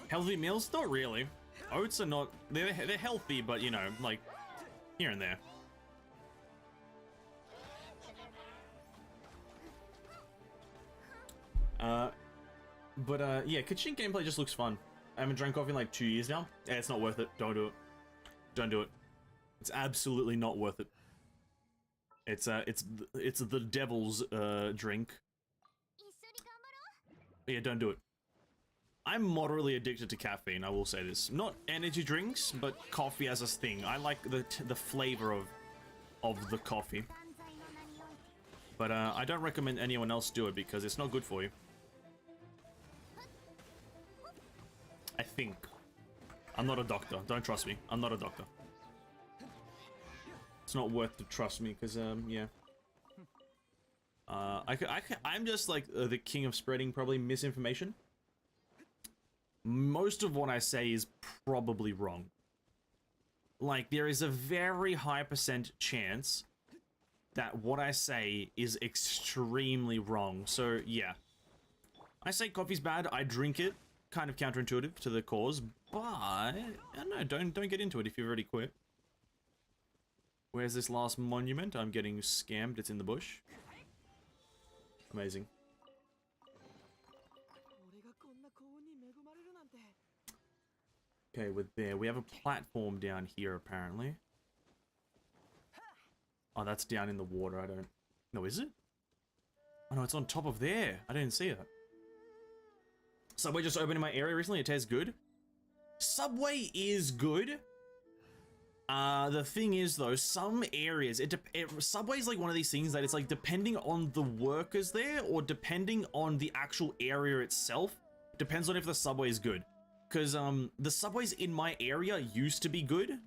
Healthy meals? Not really. Oats are not... They're healthy, but, you know, like, here and there. Yeah, Kachin gameplay just looks fun. I haven't drank coffee in like 2 years now. Yeah, it's not worth it. Don't do it. Don't do it. It's absolutely not worth it. It's the devil's drink. But yeah, don't do it. I'm moderately addicted to caffeine, I will say this. Not energy drinks, but coffee as a thing. I like the flavor of the coffee. But I don't recommend anyone else do it because it's not good for you. I think. I'm not a doctor. Don't trust me. I'm not a doctor. It's not worth to trust me because, yeah. I'm just like the king of spreading probably misinformation. Most of what I say is probably wrong. Like, there is a very high % chance that what I say is extremely wrong. So, yeah. I say coffee's bad, I drink it. Kind of counterintuitive to the cause, but I don't know, don't get into it if you've already quit. Where's this last monument? I'm getting scammed, it's in the bush. Amazing. Okay, we're there. We have a platform down here, apparently. Oh, that's down in the water, I don't... No, is it? Oh no, it's on top of there. I didn't see it. Subway just opened in my area recently. It tastes good. Subway is good. The thing is, though, some areas... Subway's like one of these things that it's like depending on the workers there or depending on the actual area itself. Depends on if the Subway is good. Because the Subways in my area used to be good.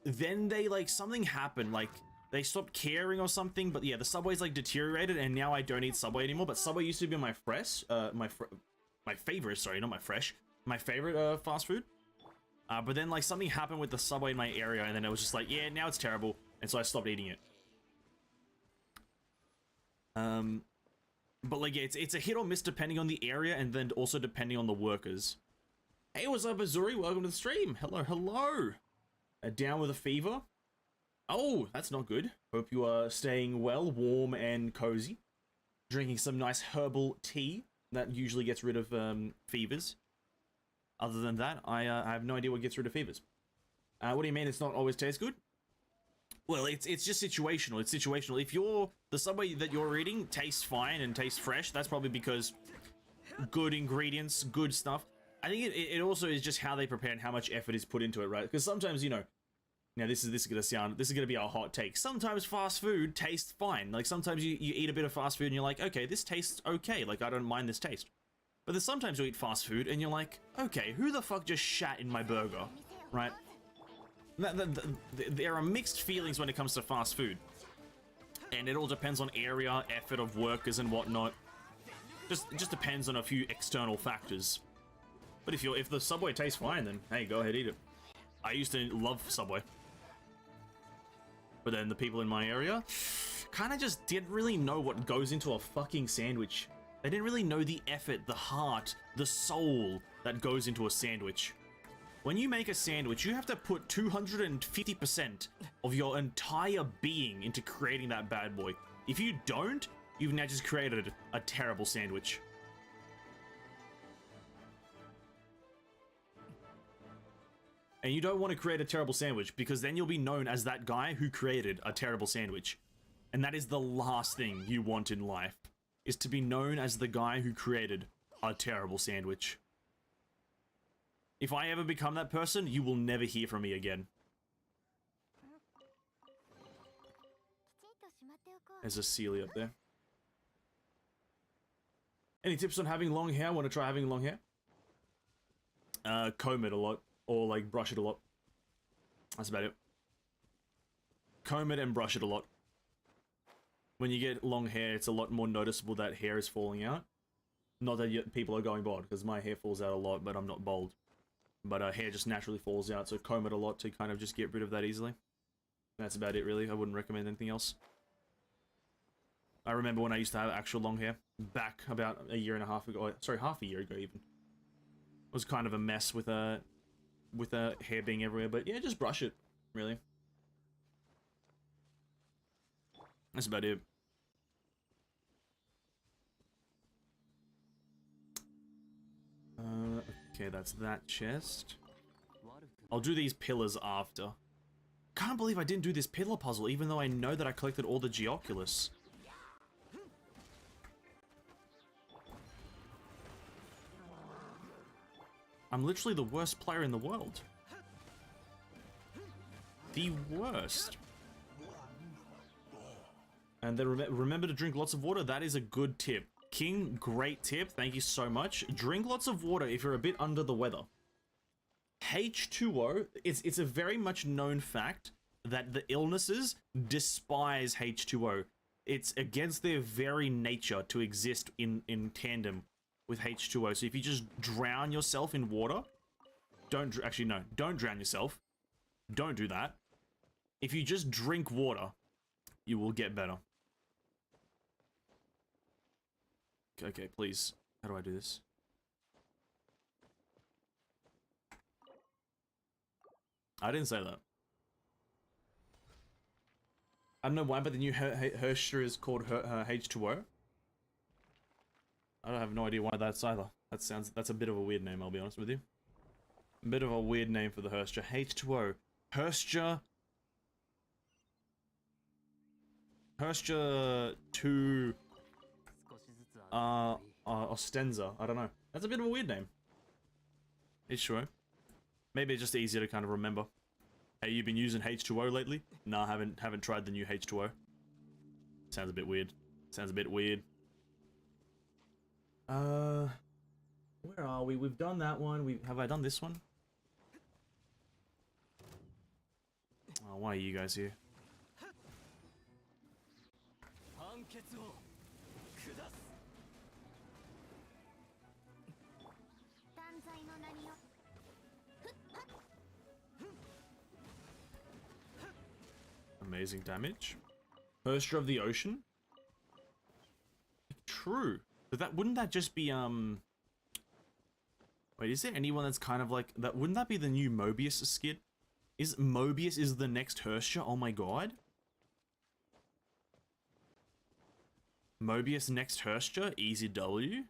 Then they, like, something happened. Like, they stopped caring or something. But yeah, the Subway's, like, deteriorated and now I don't eat Subway anymore. But Subway used to be my my favorite, sorry, not my fresh. My favorite fast food. But then like something happened with the Subway in my area and then it was just like, yeah, now it's terrible. And so I stopped eating it. But like, yeah, it's a hit or miss depending on the area and then also depending on the workers. Hey, what's up, Azuri? Welcome to the stream. Hello, hello. Down with a fever. Oh, that's not good. Hope you are staying well, warm and cozy. Drinking some nice herbal tea. That usually gets rid of fevers. Other than that, I have no idea what gets rid of fevers. What do you mean it's not always tastes good? Well, it's just situational. It's situational. If the Subway that you're eating tastes fine and tastes fresh, that's probably because good ingredients, good stuff. I think it also is just how they prepare and how much effort is put into it, right? Because sometimes, you know, now this is gonna be our hot take. Sometimes fast food tastes fine. Like sometimes you eat a bit of fast food and you're like, okay, this tastes okay. Like I don't mind this taste. But then sometimes you eat fast food and you're like, okay, who the fuck just shat in my burger, right? There are mixed feelings when it comes to fast food, and it all depends on area, effort of workers and whatnot. It just depends on a few external factors. But if the Subway tastes fine, then hey, go ahead, eat it. I used to love Subway. But then the people in my area kind of just didn't really know what goes into a fucking sandwich. They didn't really know the effort, the heart, the soul that goes into a sandwich. When you make a sandwich, you have to put 250% of your entire being into creating that bad boy. If you don't, you've now just created a terrible sandwich. And you don't want to create a terrible sandwich, because then you'll be known as that guy who created a terrible sandwich. And that is the last thing you want in life, is to be known as the guy who created a terrible sandwich. If I ever become that person, you will never hear from me again. There's a Celia up there. Any tips on having long hair? Want to try having long hair? Comb it a lot. Or, like, brush it a lot. That's about it. Comb it and brush it a lot. When you get long hair, it's a lot more noticeable that hair is falling out. Not that people are going bald, because my hair falls out a lot, but I'm not bald. But hair just naturally falls out, so comb it a lot to kind of just get rid of that easily. That's about it, really. I wouldn't recommend anything else. I remember when I used to have actual long hair, back about a year and a half ago. Sorry, half a year ago, even. It was kind of a mess with hair being everywhere, but yeah, just brush it, really. That's about it. Okay, that's that chest. I'll do these pillars after. Can't believe I didn't do this pillar puzzle, even though I know that I collected all the Geoculus. I'm literally the worst player in the world. The worst. And then remember to drink lots of water. That is a good tip. King, great tip. Thank you so much. Drink lots of water if you're a bit under the weather. H2O, it's a very much known fact that the illnesses despise H2O. It's against their very nature to exist in tandem with H2O. So if you just drown yourself in water, don't drown yourself. Don't do that. If you just drink water, you will get better. Okay, please. How do I do this? I didn't say that. I don't know why, but the new Herscher is called H2O. I don't have no idea why that's either. That's a bit of a weird name, I'll be honest with you. A bit of a weird name for the Herscher. H2O. Herscher 2 Ostenza. I don't know. That's a bit of a weird name. H2O. Maybe it's just easier to kind of remember. Hey, you been using H2O lately? No, I haven't tried the new H2O. Sounds a bit weird. Sounds a bit weird. Where are we? We've done that one. Have I done this one? Oh, why are you guys here? Amazing damage. Herscher of the Ocean? True. But wouldn't that just be, Wait, is there anyone that's kind of like... Wouldn't that be the new Mobius skit? Mobius is the next Herscher? Oh my god. Mobius next Herscher? Easy W?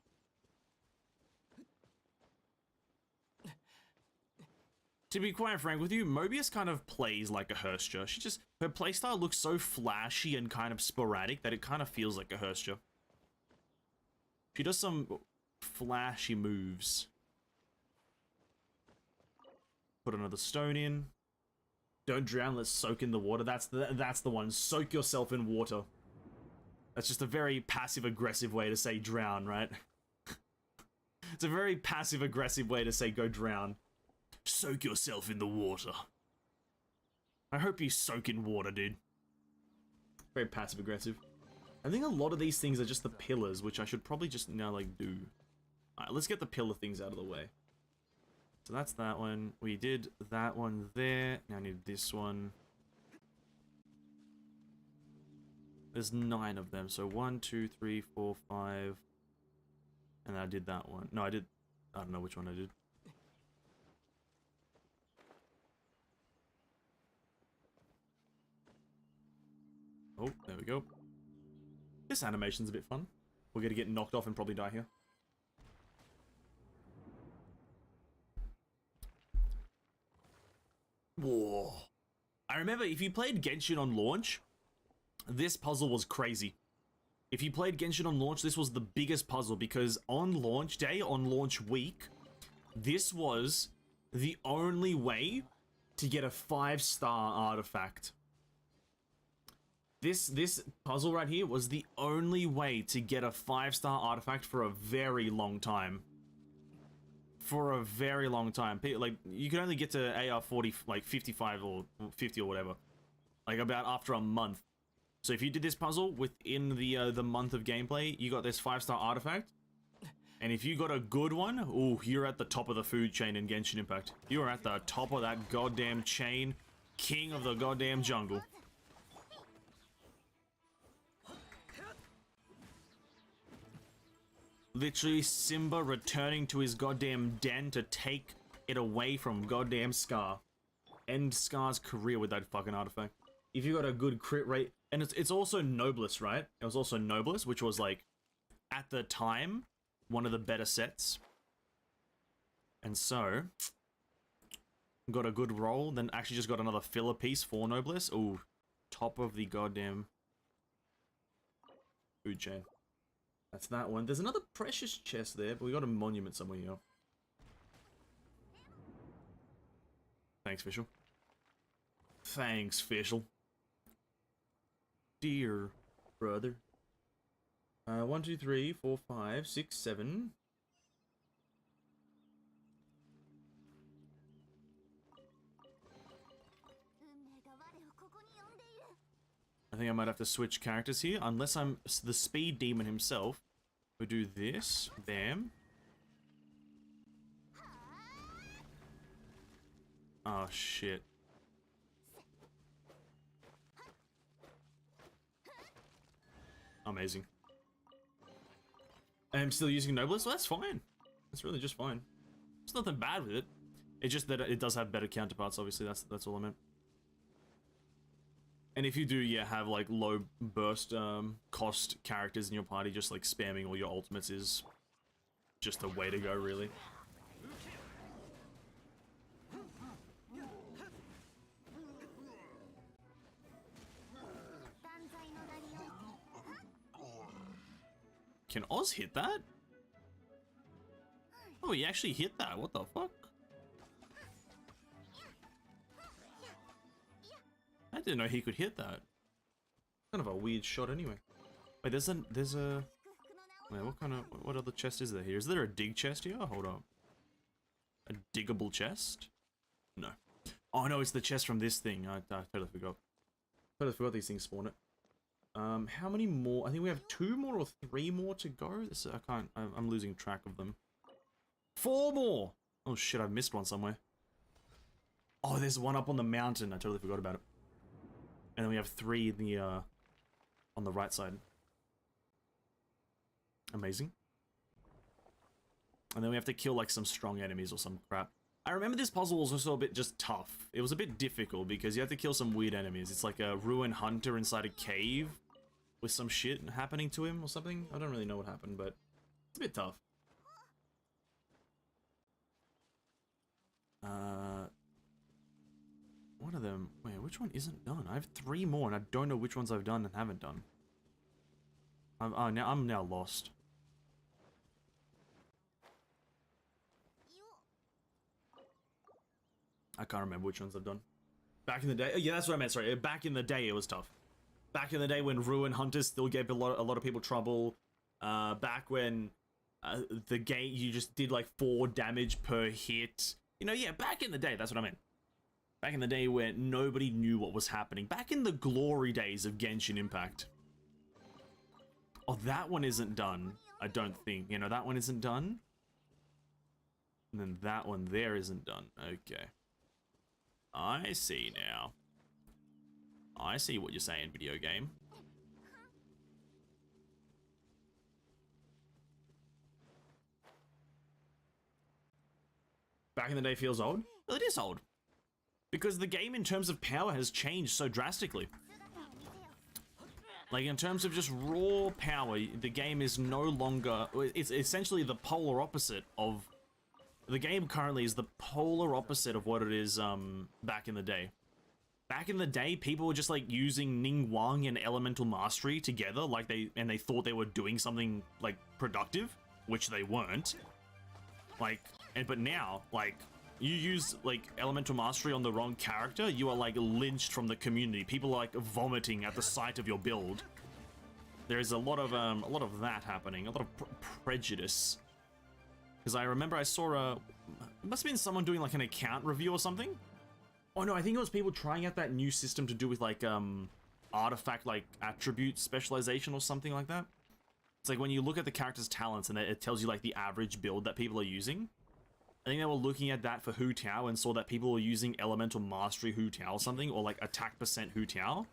To be quite frank with you, Mobius kind of plays like a Herscher. Her playstyle looks so flashy and kind of sporadic that it kind of feels like a Herscher. She does some flashy moves. Put another stone in. Don't drown, let's soak in the water. That's the one. Soak yourself in water. That's just a very passive-aggressive way to say drown, right? It's a very passive-aggressive way to say go drown. Soak yourself in the water. I hope you soak in water, dude. Very passive-aggressive. I think a lot of these things are just the pillars, which I should probably just now, like, do. Alright, let's get the pillar things out of the way. So that's that one. We did that one there. Now I need this one. There's 9 of them. So 1, 2, 3, 4, 5. And then I did that one. No, I don't know which one I did. Oh, there we go. This animation's a bit fun. We're gonna get knocked off and probably die here. Whoa. I remember if you played Genshin on launch, this puzzle was crazy. If you played Genshin on launch, this was the biggest puzzle because on launch day, on launch week, this was the only way to get a 5-star artifact. This puzzle right here was the only way to get a 5-star artifact for a very long time. For a very long time. Like, you could only get to AR 40, like 55 or 50 or whatever. Like, about after a month. So if you did this puzzle within the month of gameplay, you got this 5-star artifact. And if you got a good one, ooh, you're at the top of the food chain in Genshin Impact. You are at the top of that goddamn chain. King of the goddamn jungle. Literally Simba returning to his goddamn den to take it away from goddamn Scar. End Scar's career with that fucking artifact. If you got a good crit rate, and it's also Noblest, right? It was also Noblest, which was like, at the time, one of the better sets. And so, got a good roll, then actually just got another filler piece for Noblest. Ooh, top of the goddamn food chain. That's that one. There's another precious chest there, but we got a monument somewhere here. Thanks, Fischl. Thanks, Fischl. Dear brother. 1, 2, 3, 4, 5, 6, 7. I think I might have to switch characters here, unless I'm the speed demon himself. We do this, bam. Oh shit. Amazing. I'm still using Noblest, well, that's fine. That's really just fine. There's nothing bad with it. It's just that it does have better counterparts, obviously, that's all I meant. And if you do, yeah, have like low burst cost characters in your party, just like spamming all your ultimates is just the way to go, really. Can Oz hit that? Oh, he actually hit that. What the fuck? I didn't know he could hit that. Kind of a weird shot anyway. Wait, there's a... Wait, what other chest is there here? Is there a dig chest here? Hold on. A diggable chest? No. Oh no, it's the chest from this thing. I totally forgot. Totally forgot these things spawn it. How many more? I think we have 2 more or 3 more to go. This, I'm losing track of them. 4 more! Oh shit, I've missed one somewhere. Oh, there's one up on the mountain. I totally forgot about it. And then we have 3 in the, on the right side. Amazing. And then we have to kill, like, some strong enemies or some crap. I remember this puzzle was also a bit just tough. It was a bit difficult because you have to kill some weird enemies. It's like a ruined hunter inside a cave with some shit happening to him or something. I don't really know what happened, but it's a bit tough. One of them... Wait, which one isn't done? I have 3 more and I don't know which ones I've done and haven't done. I'm now lost. I can't remember which ones I've done. Back in the day... Yeah, that's what I meant, sorry. Back in the day, it was tough. Back in the day when Ruin Hunters still gave a lot of people trouble. Back when the game, you just did like 4 damage per hit. You know, yeah, back in the day, that's what I meant. Back in the day where nobody knew what was happening. Back in the glory days of Genshin Impact. Oh, that one isn't done. I don't think. You know, that one isn't done. And then that one there isn't done. Okay. I see now. I see what you're saying, video game. Back in the day feels old? Well, it is old. Because the game in terms of power has changed so drastically. Like, in terms of just raw power, the game is no longer... It's essentially the polar opposite of... The game currently is the polar opposite of what it is back in the day. Back in the day, people were just, like, using Ning Wang and Elemental Mastery together, like and they thought they were doing something, like, productive, which they weren't. Like, but now, like, you use, like, Elemental Mastery on the wrong character, you are, like, lynched from the community. People are, like, vomiting at the sight of your build. There's a lot of that happening, a lot of prejudice. Because I remember I saw it must have been someone doing, like, an account review or something. Oh no, I think it was people trying out that new system to do with, like, artifact, like, attribute specialization or something like that. It's like when you look at the character's talents and it tells you, like, the average build that people are using. I think they were looking at that for Hu Tao and saw that people were using Elemental Mastery Hu Tao or something, or, like, attack percent Hu Tao.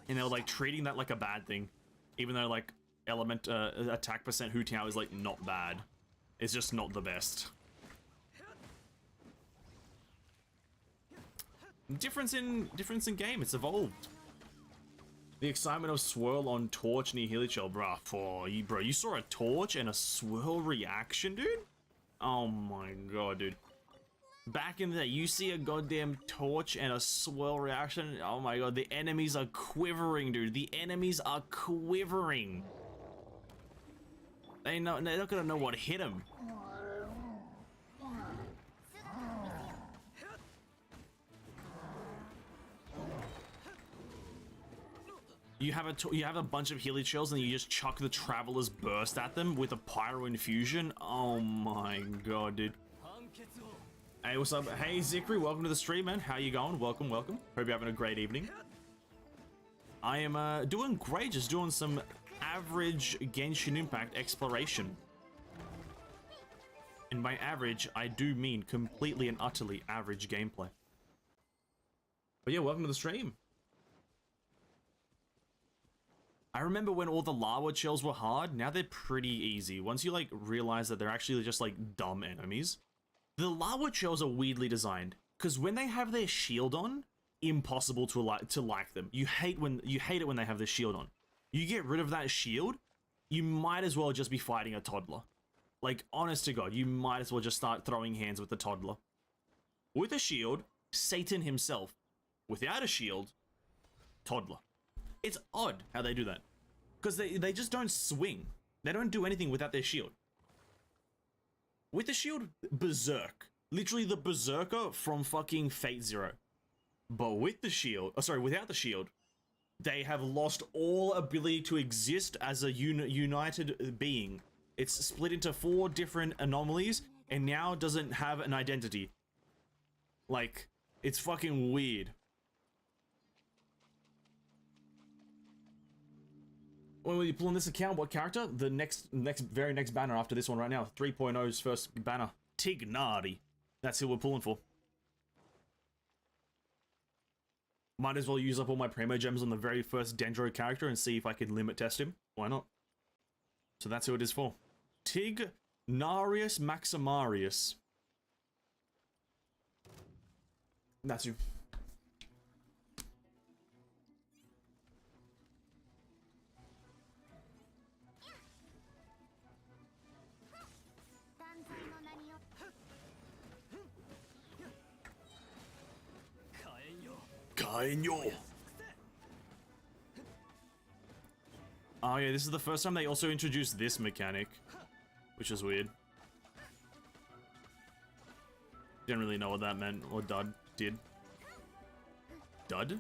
And they were, like, treating that like a bad thing. Even though, like, attack percent Hu Tao is, like, not bad. It's just not the best. Difference in game, it's evolved. The excitement of swirl on torch near Helichel, bro, you saw a torch and a swirl reaction, dude? Oh my god, dude. Back in the day, you see a goddamn torch and a swirl reaction, oh my god, the enemies are quivering, dude. The enemies are quivering. They're not gonna know what hit them. You have a bunch of Healy shells and you just chuck the Traveler's Burst at them with a Pyro Infusion. Oh my god, dude. Hey, what's up? Hey, Zikri, welcome to the stream, man. How you going? Welcome, welcome. Hope you're having a great evening. I am doing great, just doing some average Genshin Impact exploration. And by average, I do mean completely and utterly average gameplay. But yeah, welcome to the stream. I remember when all the lava shells were hard, now they're pretty easy. Once you, like, realize that they're actually just, like, dumb enemies. The lava shells are weirdly designed, because when they have their shield on, impossible to like them. You hate it when they have their shield on. You get rid of that shield, you might as well just be fighting a toddler. Like, honest to God, you might as well just start throwing hands with the toddler. With a shield, Satan himself. Without a shield, toddler. It's odd how they do that. Because they just don't swing. They don't do anything without their shield. With the shield, Berserk. Literally the Berserker from fucking Fate Zero. But with the shield, without the shield, they have lost all ability to exist as a united being. It's split into 4 different anomalies and now doesn't have an identity. Like, it's fucking weird. When will you pull on this account? What character? The very next banner after this one right now. 3.0's first banner. Tignari. That's who we're pulling for. Might as well use up all my Primogems on the very first Dendro character and see if I can limit test him. Why not? So that's who it is for. Tignarius Maximarius. That's who. Oh yeah, this is the first time they also introduced this mechanic, which is weird. Didn't really know what that meant, or did. Dud?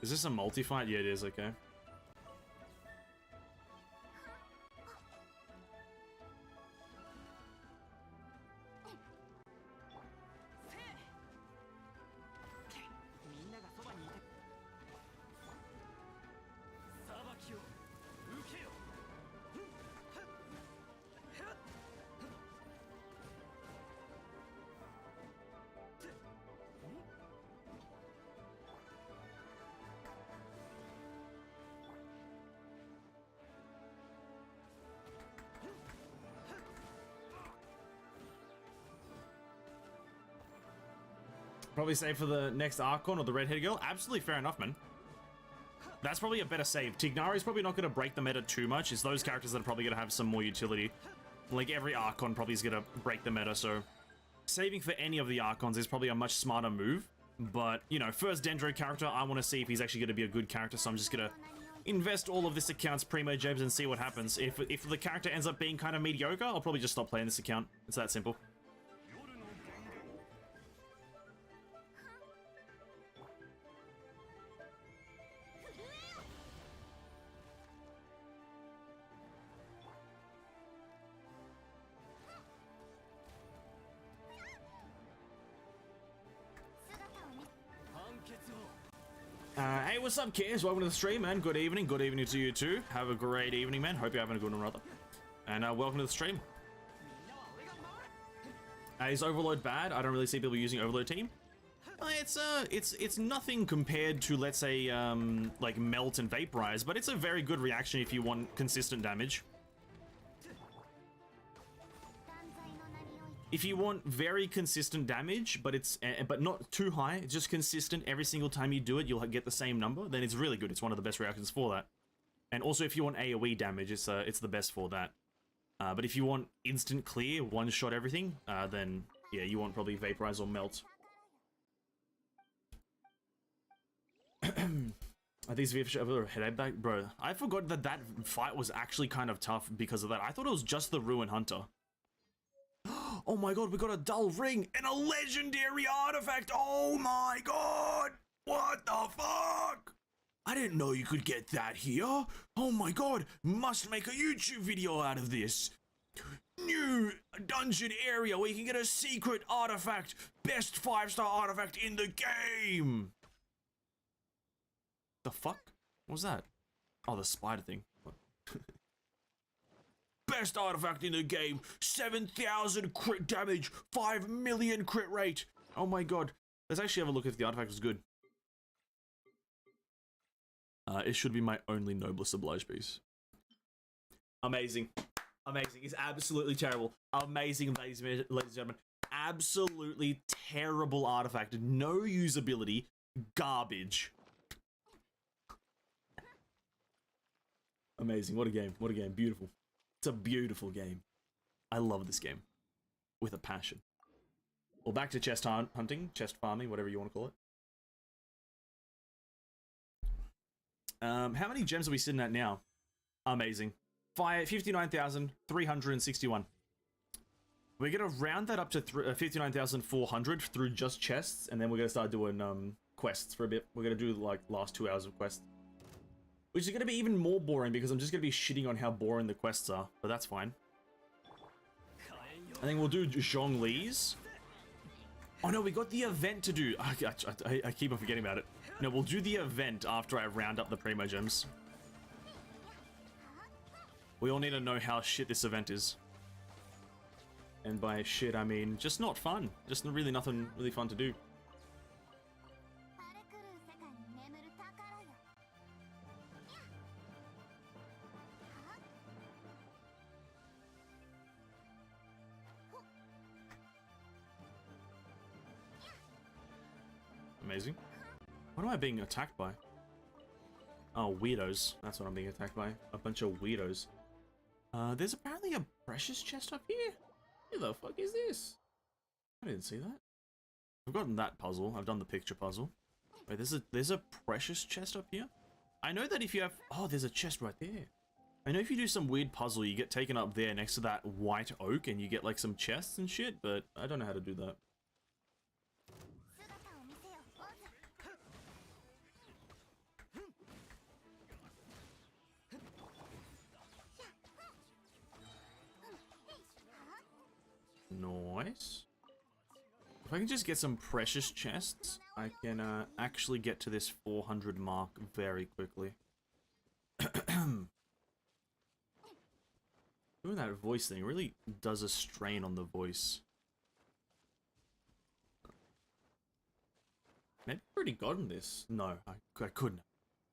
Is this a multi-fight? Yeah, it is, okay. Probably save for the next Archon or the redhead girl. Absolutely fair enough, man. That's probably a better save. Tignari's probably not going to break the meta too much. It's those characters that are probably going to have some more utility. Like every Archon probably is going to break the meta, so saving for any of the Archons is probably a much smarter move. But, you know, first Dendro character, I want to see if he's actually going to be a good character, so I'm just going to invest all of this account's Primogems and see what happens. If the character ends up being kind of mediocre, I'll probably just stop playing this account. It's that simple. Hey, what's up, kids? Welcome to the stream, man. Good evening. Good evening to you too. Have a great evening, man. Hope you're having a good one, rather. And welcome to the stream. Is Overload bad? I don't really see people using Overload team. It's nothing compared to, let's say, like Melt and Vaporize, but it's a very good reaction if you want consistent damage. If you want very consistent damage, but not too high, it's just consistent every single time you do it, you'll get the same number, then it's really good. It's one of the best reactions for that. And also, if you want AoE damage, it's the best for that. But if you want instant clear, one-shot everything, then yeah, you want probably Vaporize or Melt. Are these VF head back? Bro, I forgot that fight was actually kind of tough because of that. I thought it was just the Ruin Hunter. Oh my god, we got a dull ring and a legendary artifact! Oh my god! What the fuck? I didn't know you could get that here. Oh my god, must make a YouTube video out of this. New dungeon area where you can get a secret artifact. Best 5-star artifact in the game. The fuck? What was that? Oh, the spider thing. Best artifact in the game, 7,000 crit damage, 5 million crit rate. Oh my god. Let's actually have a look if the artifact is good. It should be my only Noblest Oblige piece. Amazing. Amazing. It's absolutely terrible. Amazing, ladies and gentlemen. Absolutely terrible artifact. No usability. Garbage. Amazing. What a game. What a game. Beautiful. It's a beautiful game. I love this game. With a passion. Well, back to chest hunting, chest farming, whatever you want to call it. How many gems are we sitting at now? Amazing. 59,361. We're going to round that up to 59,400 through just chests, and then we're going to start doing quests for a bit. We're going to do like last 2 hours of quests. Which is going to be even more boring because I'm just going to be shitting on how boring the quests are. But that's fine. I think we'll do Zhongli's. Oh no, we got the event to do. I keep on forgetting about it. No, we'll do the event after I round up the Primogems. We all need to know how shit this event is. And by shit, I mean just not fun. Just really nothing really fun to do. Amazing. What am I being attacked by? Oh, weirdos. That's what I'm being attacked by. A bunch of weirdos. There's apparently a precious chest up here? Who the fuck is this? I didn't see that. I've gotten that puzzle. I've done the picture puzzle. Wait, there's a precious chest up here? I know that if you have... Oh, there's a chest right there. I know if you do some weird puzzle, you get taken up there next to that white oak and you get like some chests and shit, but I don't know how to do that. Nice. If I can just get some precious chests, I can actually get to this 400 mark very quickly. Doing that voice thing really does a strain on the voice. Maybe I've already gotten this. No, I couldn't.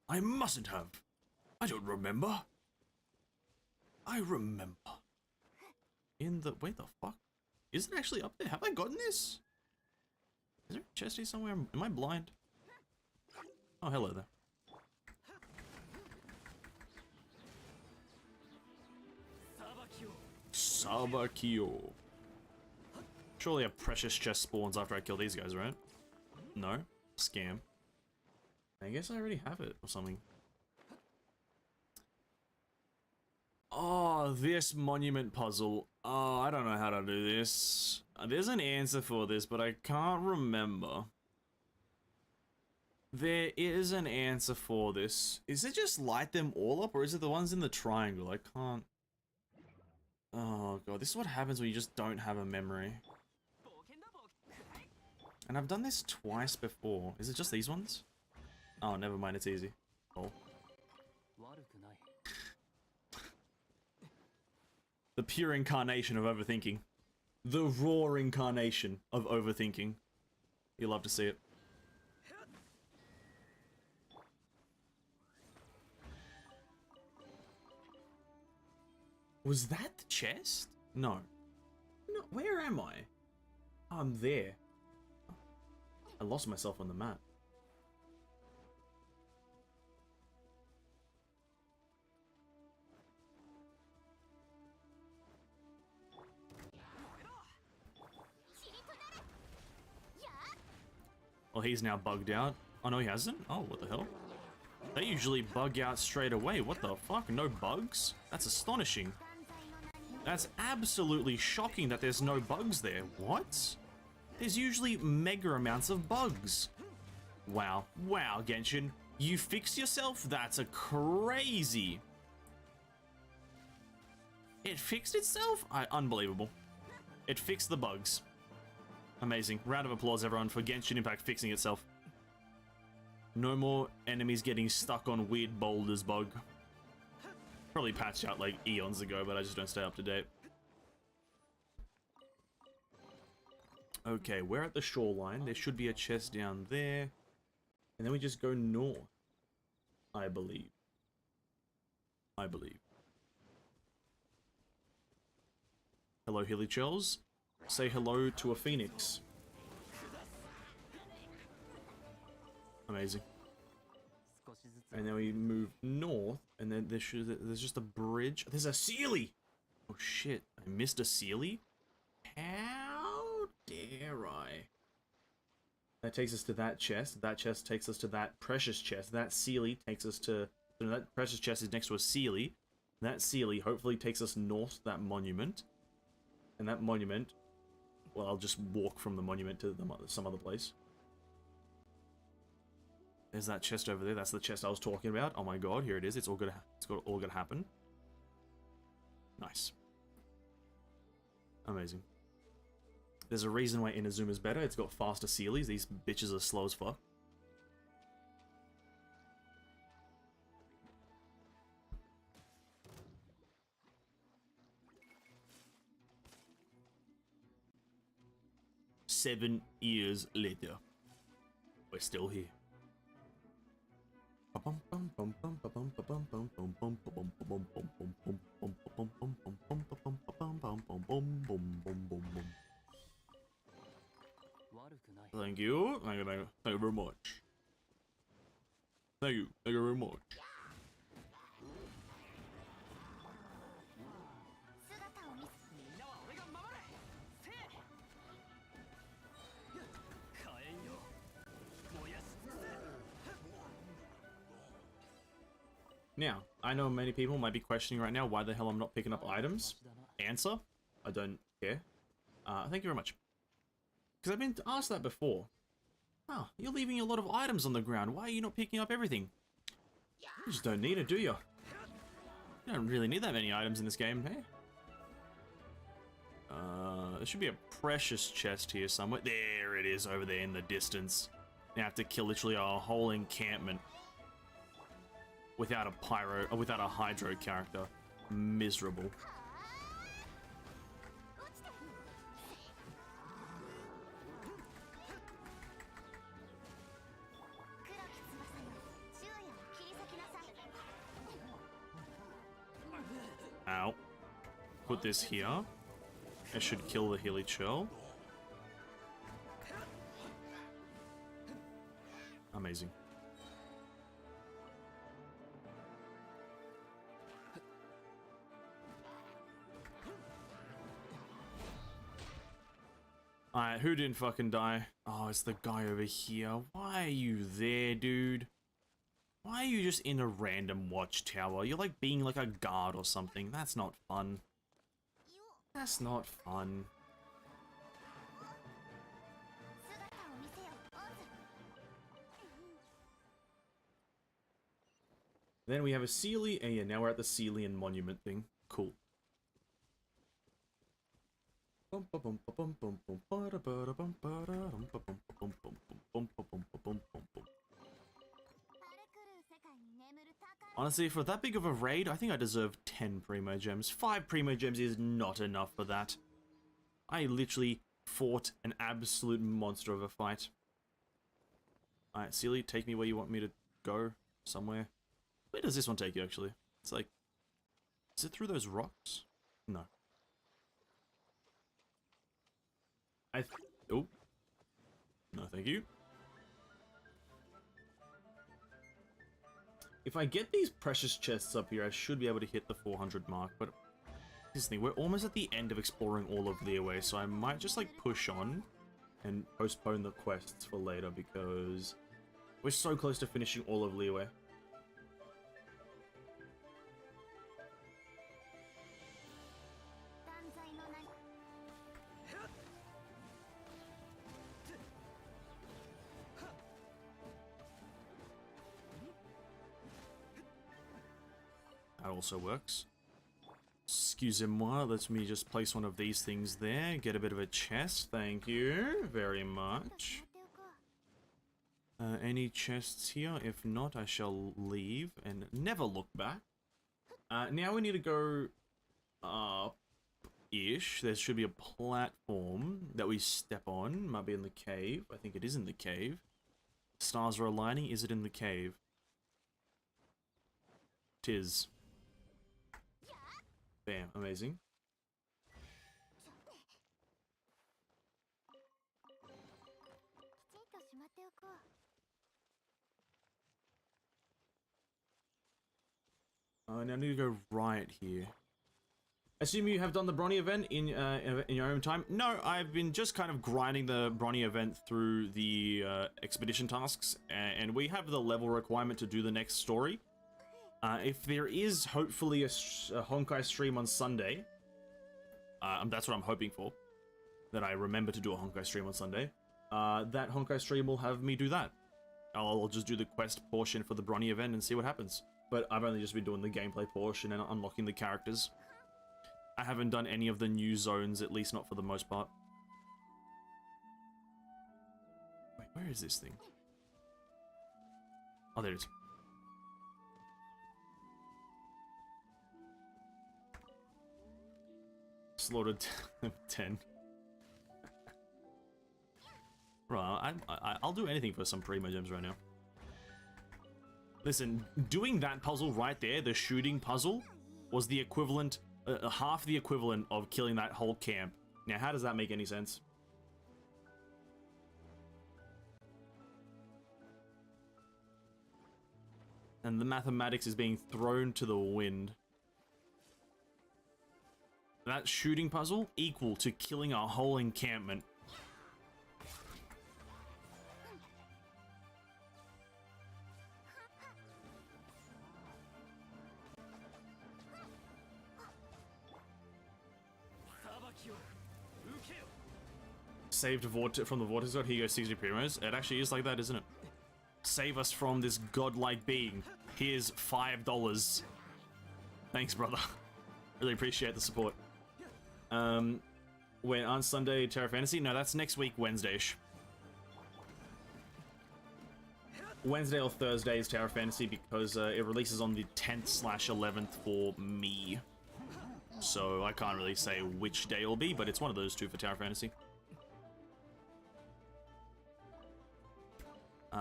I mustn't have. I don't remember. I remember. In the... Wait, the fuck? Is it actually up there? Have I gotten this? Is there a chest here somewhere? Am I blind? Oh, hello there. Sabakio. Surely a precious chest spawns after I kill these guys, right? No? Scam. I guess I already have it or something. Oh, this monument puzzle. Oh, I don't know how to do this. There's an answer for this, but I can't remember. There is an answer for this. Is it just light them all up, or is it the ones in the triangle? I can't... Oh god, this is what happens when you just don't have a memory. And I've done this twice before. Is it just these ones? Oh, never mind, it's easy. Oh. The pure incarnation of overthinking. The raw incarnation of overthinking. You'll love to see it. Was that the chest? No. No, where am I? Oh, I'm there. I lost myself on the map. Well, he's now bugged out. Oh, no, he hasn't? Oh, what the hell? They usually bug out straight away. What the fuck? No bugs? That's astonishing. That's absolutely shocking that there's no bugs there. What? There's usually mega amounts of bugs. Wow. Wow, Genshin. You fixed yourself? That's a crazy. It fixed itself? Unbelievable. It fixed the bugs. Amazing. Round of applause, everyone, for Genshin Impact fixing itself. No more enemies getting stuck on weird boulders bug. Probably patched out like eons ago, but I just don't stay up to date. Okay, we're at the shoreline. There should be a chest down there. And then we just go north. I believe. I believe. Hello, Hilly Chels. Say hello to a phoenix. Amazing. And then we move north, and then there's just a bridge. There's a Sealy! Oh shit, I missed a Sealy? How dare I? That takes us to that chest. That chest takes us to that precious chest. That Sealy takes us to... So that precious chest is next to a Sealy. That Sealy hopefully takes us north to that monument. And that monument... Well, I'll just walk from the monument to some other place. There's that chest over there. That's the chest I was talking about. Oh my god, here it is. It's all gonna happen. Nice. Amazing. There's a reason why Inazuma's better. It's got faster Sealies. These bitches are slow as fuck. "7 years later, we're still here." Thank you. Thank you very much. Thank you very much. Now, I know many people might be questioning right now why the hell I'm not picking up items. Answer: I don't care. Thank you very much. Because I've been asked that before. Oh, you're leaving a lot of items on the ground. Why are you not picking up everything? You just don't need it, do you? You don't really need that many items in this game, hey? There should be a precious chest here somewhere. There it is, over there in the distance. Now I have to kill literally a whole encampment without a pyro, or without a hydro character. Miserable. Ow. Put this here. It should kill the Hilly Churl. Amazing. Alright, who didn't fucking die? Oh, it's the guy over here. Why are you there, dude? Why are you just in a random watchtower? You're like being like a guard or something. That's not fun. That's not fun. Then we have a Sealy, and yeah, now we're at the Sealian monument thing. Cool. Honestly, for that big of a raid, I think I deserve 10 Primogems. 5 Primogems is not enough for that. I literally fought an absolute monster of a fight. Alright, Sealy, take me where you want me to go. Somewhere. Where does this one take you, actually? It's like... Is it through those rocks? No. Oh. No, thank you. If I get these precious chests up here, I should be able to hit the 400 mark, but... This thing, we're almost at the end of exploring all of Liyue, so I might just, like, push on and postpone the quests for later, because we're so close to finishing all of Liyue. That also works. Excusez-moi, let me just place one of these things there, get a bit of a chest, thank you very much. Any chests here? If not, I shall leave and never look back. Now we need to go up-ish. There should be a platform that we step on. Might be in the cave. I think it is in the cave. Stars are aligning. Is it in the cave? Tis. Bam, amazing. Now I need to go right here. Assume you have done the Bronny event in your own time. No, I've been just kind of grinding the Bronny event through the expedition tasks, and we have the level requirement to do the next story. If there is hopefully a Honkai stream on Sunday, that's what I'm hoping for, that I remember to do a Honkai stream on Sunday, that Honkai stream will have me do that. I'll just do the quest portion for the Bronny event and see what happens. But I've only just been doing the gameplay portion and unlocking the characters. I haven't done any of the new zones, at least not for the most part. Wait, where is this thing? Oh, there it is. Slaughtered 10. Right, I'll do anything for some Primogems right now. Listen, doing that puzzle right there, the shooting puzzle, was the equivalent, half the equivalent of killing that whole camp. Now, how does that make any sense? And the mathematics is being thrown to the wind. That shooting puzzle equal to killing a whole encampment. Saved from the Vortex God, here you go 60 Primos. It actually is like that, isn't it? Save us from this godlike being. Here's $5. Thanks, brother. Really appreciate the support. When on Sunday, Terra Fantasy? No, that's next week, Wednesday-ish. Wednesday or Thursday is Terra Fantasy because it releases on the 10th/11th for me. So I can't really say which day it'll be, but it's one of those two for Terra Fantasy.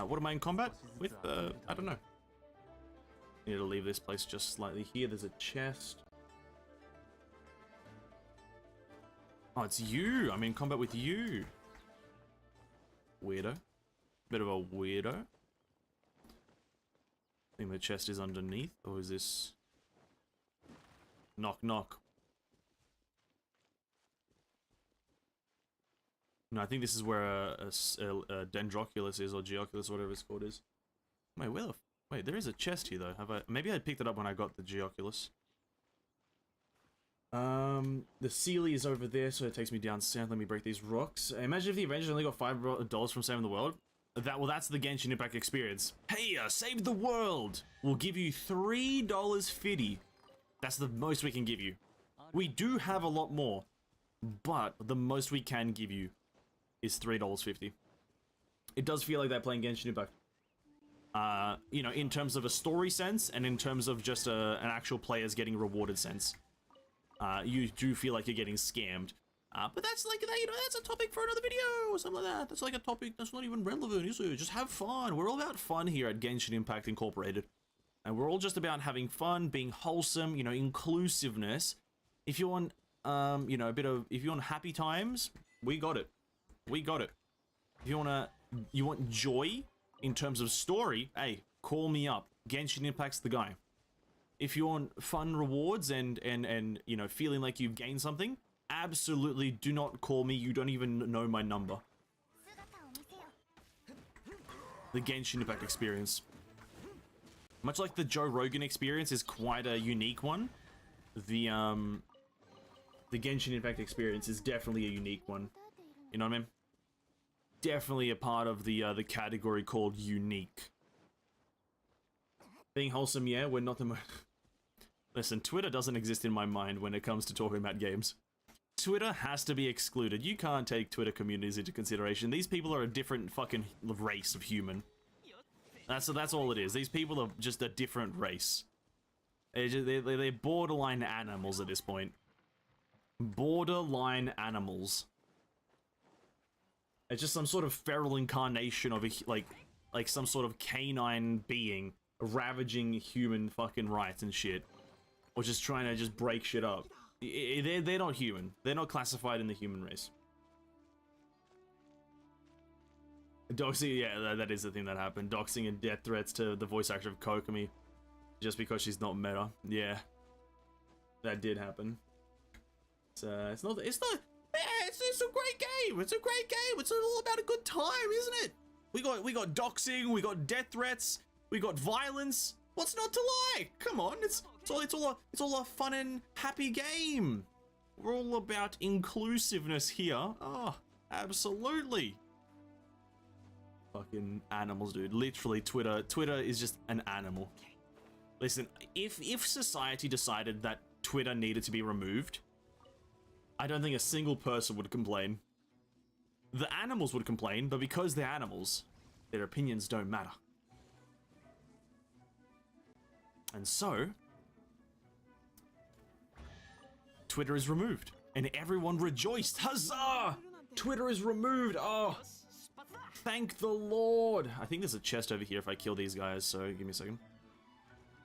What am I in combat with? I don't know. Need to leave this place just slightly here. There's a chest. Oh, it's you! I'm in combat with you! Weirdo. Bit of a weirdo. I think the chest is underneath, or is this... Knock, knock. No, I think this is where a Dendroculus is, or Geoculus, whatever it's called is. Wait, where the... Wait, there is a chest here, though. Have I... Maybe I picked it up when I got the Geoculus. The Sealy is over there, so it takes me down south. Let me break these rocks. Imagine if the Avengers only got $5 from saving the world. Well, that's the Genshin Impact experience. Hey, save the world! We'll give you $3.50. That's the most we can give you. We do have a lot more, but the most we can give you is $3.50. It does feel like they're playing Genshin Impact. You know, in terms of a story sense, and in terms of just an actual players getting rewarded sense. You do feel like you're getting scammed. But that's like, you know, that's a topic for another video or something like that. That's like a topic that's not even relevant, is it? Just have fun. We're all about fun here at Genshin Impact Incorporated. And we're all just about having fun, being wholesome, you know, inclusiveness. If you want, you know, if you want happy times, we got it. We got it. If you want joy in terms of story, hey, call me up. Genshin Impact's the guy. If you want fun rewards and you know, feeling like you've gained something, absolutely do not call me. You don't even know my number. The Genshin Impact experience. Much like the Joe Rogan experience is quite a unique one, the Genshin Impact experience is definitely a unique one. You know what I mean? Definitely a part of the category called unique. Being wholesome, yeah, we're not the most... Listen, Twitter doesn't exist in my mind when it comes to talking about games. Twitter has to be excluded. You can't take Twitter communities into consideration. These people are a different fucking race of human. That's all it is. These people are just a different race. They're borderline animals at this point. Borderline animals. It's just some sort of feral incarnation of a, like some sort of canine being ravaging human fucking rights and shit. Or just trying to just break shit up. They're not human. They're not classified in the human race. Doxing, yeah, that is the thing that happened. Doxing and death threats to the voice actor of Kokomi. Just because she's not meta. Yeah. That did happen. It's a great game. It's a great game. It's all about a good time, isn't it? We got doxing, we got death threats, we got violence. What's not to like? Come on, it's all a fun and happy game. We're all about inclusiveness here. Oh, absolutely. Fucking animals, dude. Literally, Twitter is just an animal. Listen, if society decided that Twitter needed to be removed, I don't think a single person would complain. The animals would complain, but because they're animals, their opinions don't matter. And so, Twitter is removed, and everyone rejoiced. Huzzah! Twitter is removed. Oh, thank the Lord. I think there's a chest over here if I kill these guys, so give me a second.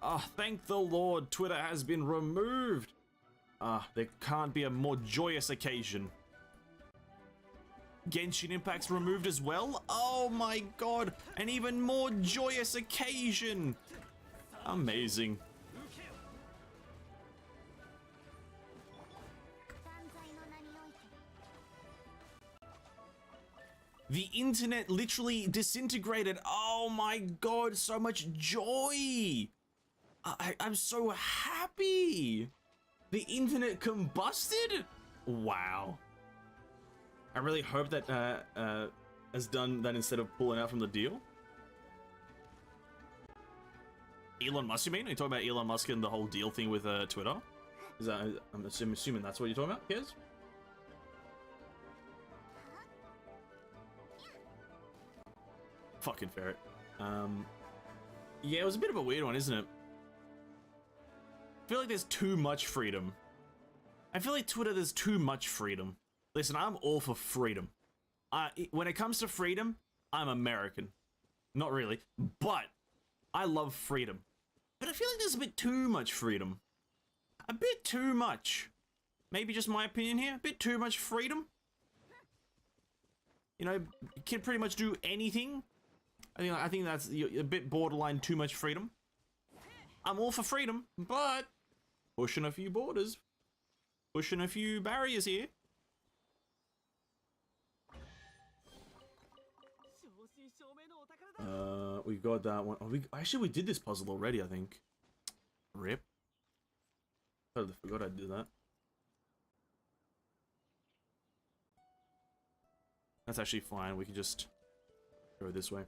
Oh, thank the Lord. Twitter has been removed. There can't be a more joyous occasion. Genshin Impact's removed as well? Oh my god, an even more joyous occasion! Amazing. The internet literally disintegrated. Oh my god, so much joy! I'm so happy! The internet combusted? Wow. I really hope that has done that instead of pulling out from the deal. Elon Musk, you mean? Are you talking about Elon Musk and the whole deal thing with Twitter? Is that, I'm assuming that's what you're talking about, Kez? Fucking ferret. Yeah, it was a bit of a weird one, isn't it? I feel like there's too much freedom. I feel like Twitter, there's too much freedom. Listen, I'm all for freedom. When it comes to freedom, I'm American. Not really, but I love freedom. But I feel like there's a bit too much freedom. A bit too much. Maybe just my opinion here. A bit too much freedom. You know, you can pretty much do anything. I think that's a bit borderline too much freedom. I'm all for freedom, but pushing a few borders, pushing a few barriers here. We've got that one. Oh, actually we did this puzzle already, I think. Rip. Totally forgot I did that. That's actually fine. We can just go this way.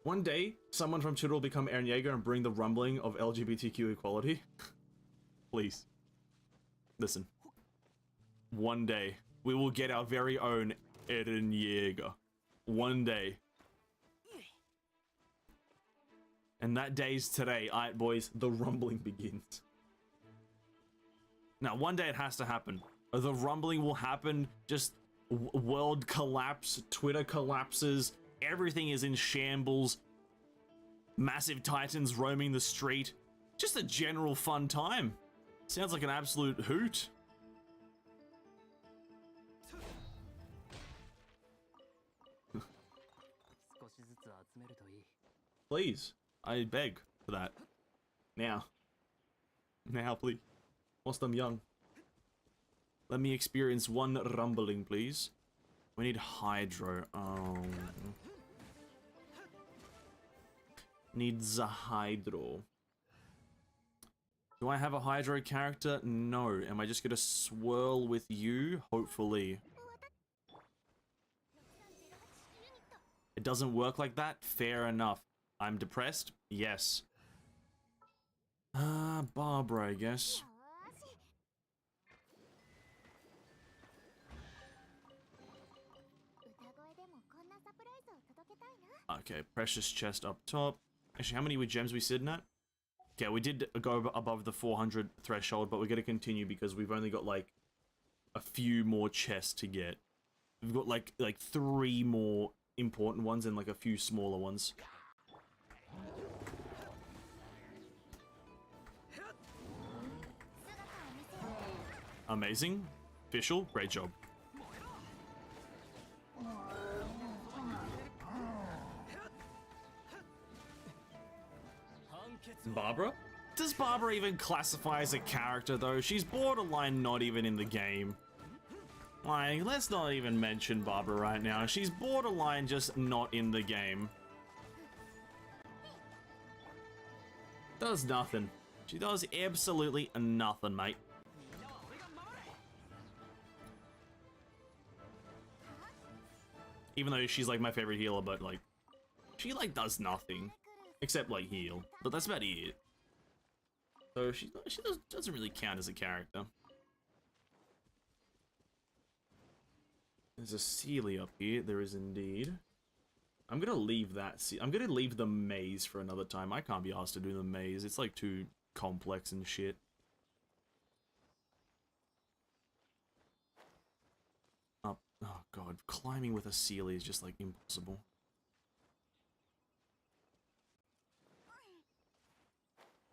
One day, someone from Twitter will become Eren Yeager and bring the rumbling of LGBTQ equality. Please. Listen. One day, we will get our very own Eren Yeager. One day. And that day's today. Alright, boys, the rumbling begins. Now, one day it has to happen. The rumbling will happen, just world collapse, Twitter collapses, everything is in shambles, massive titans roaming the street. Just a general fun time. Sounds like an absolute hoot. Please, I beg for that. Now. Now, please. Whilst I'm young. Let me experience one rumbling, please. We need Hydro. Oh. Needs a Hydro. Do I have a Hydro character? No. Am I just gonna swirl with you? Hopefully. It doesn't work like that? Fair enough. I'm depressed? Yes. Barbara, I guess. Okay, precious chest up top. Actually, how many gems we sitting at? Okay, we did go above the 400 threshold, but we're gonna continue because we've only got like a few more chests to get. We've got like 3 more important ones and like a few smaller ones. Amazing. Official, great job. Barbara? Does Barbara even classify as a character though? She's borderline not even in the game. Like, let's not even mention Barbara right now. She's borderline just not in the game. Does nothing. She does absolutely nothing, mate. Even though she's like my favorite healer, but like, she like does nothing. Except like heal. But that's about it. So she doesn't really count as a character. There's a Sealy up here. There is indeed. I'm gonna leave that. I'm gonna leave the maze for another time. I can't be asked to do the maze. It's like too complex and shit. Up. Oh god, climbing with a Sealy is just like impossible.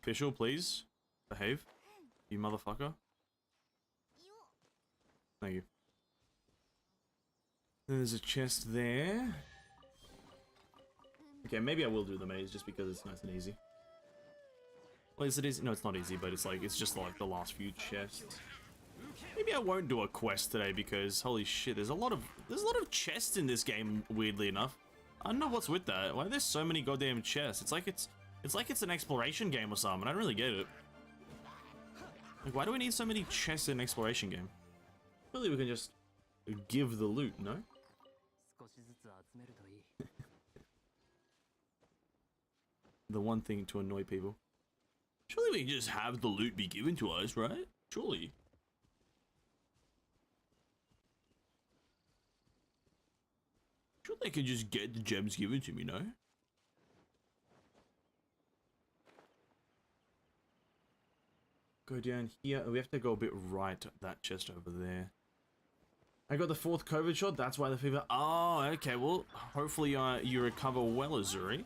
Official, please. Behave. You motherfucker. Thank you. There's a chest there. Okay, maybe I will do the maze just because it's nice and easy. Well, is it easy? No, it's not easy, but it's like, it's just like the last few chests. Maybe I won't do a quest today because, holy shit, there's a lot of chests in this game, weirdly enough. I don't know what's with that. Why are there so many goddamn chests? It's like it's an exploration game or something. I don't really get it. Like, why do we need so many chests in an exploration game? Really, we can just give the loot, no? The one thing to annoy people. Surely we can just have the loot be given to us, right? Surely. Surely I can just get the gems given to me, no? Go down here. We have to go a bit right. That chest over there. I got the 4th COVID shot. That's why the fever. Oh, okay. Well, hopefully you recover well, Azuri.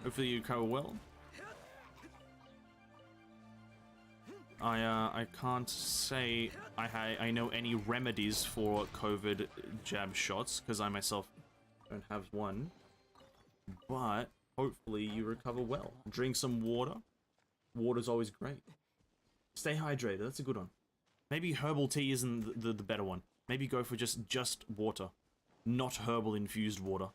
Hopefully you recover well. I can't say I know any remedies for COVID jab shots because I myself don't have one. But hopefully you recover well. Drink some water. water's always great. Stay hydrated, that's a good one. Maybe herbal tea isn't the better one. Maybe go for just water. Not herbal infused water.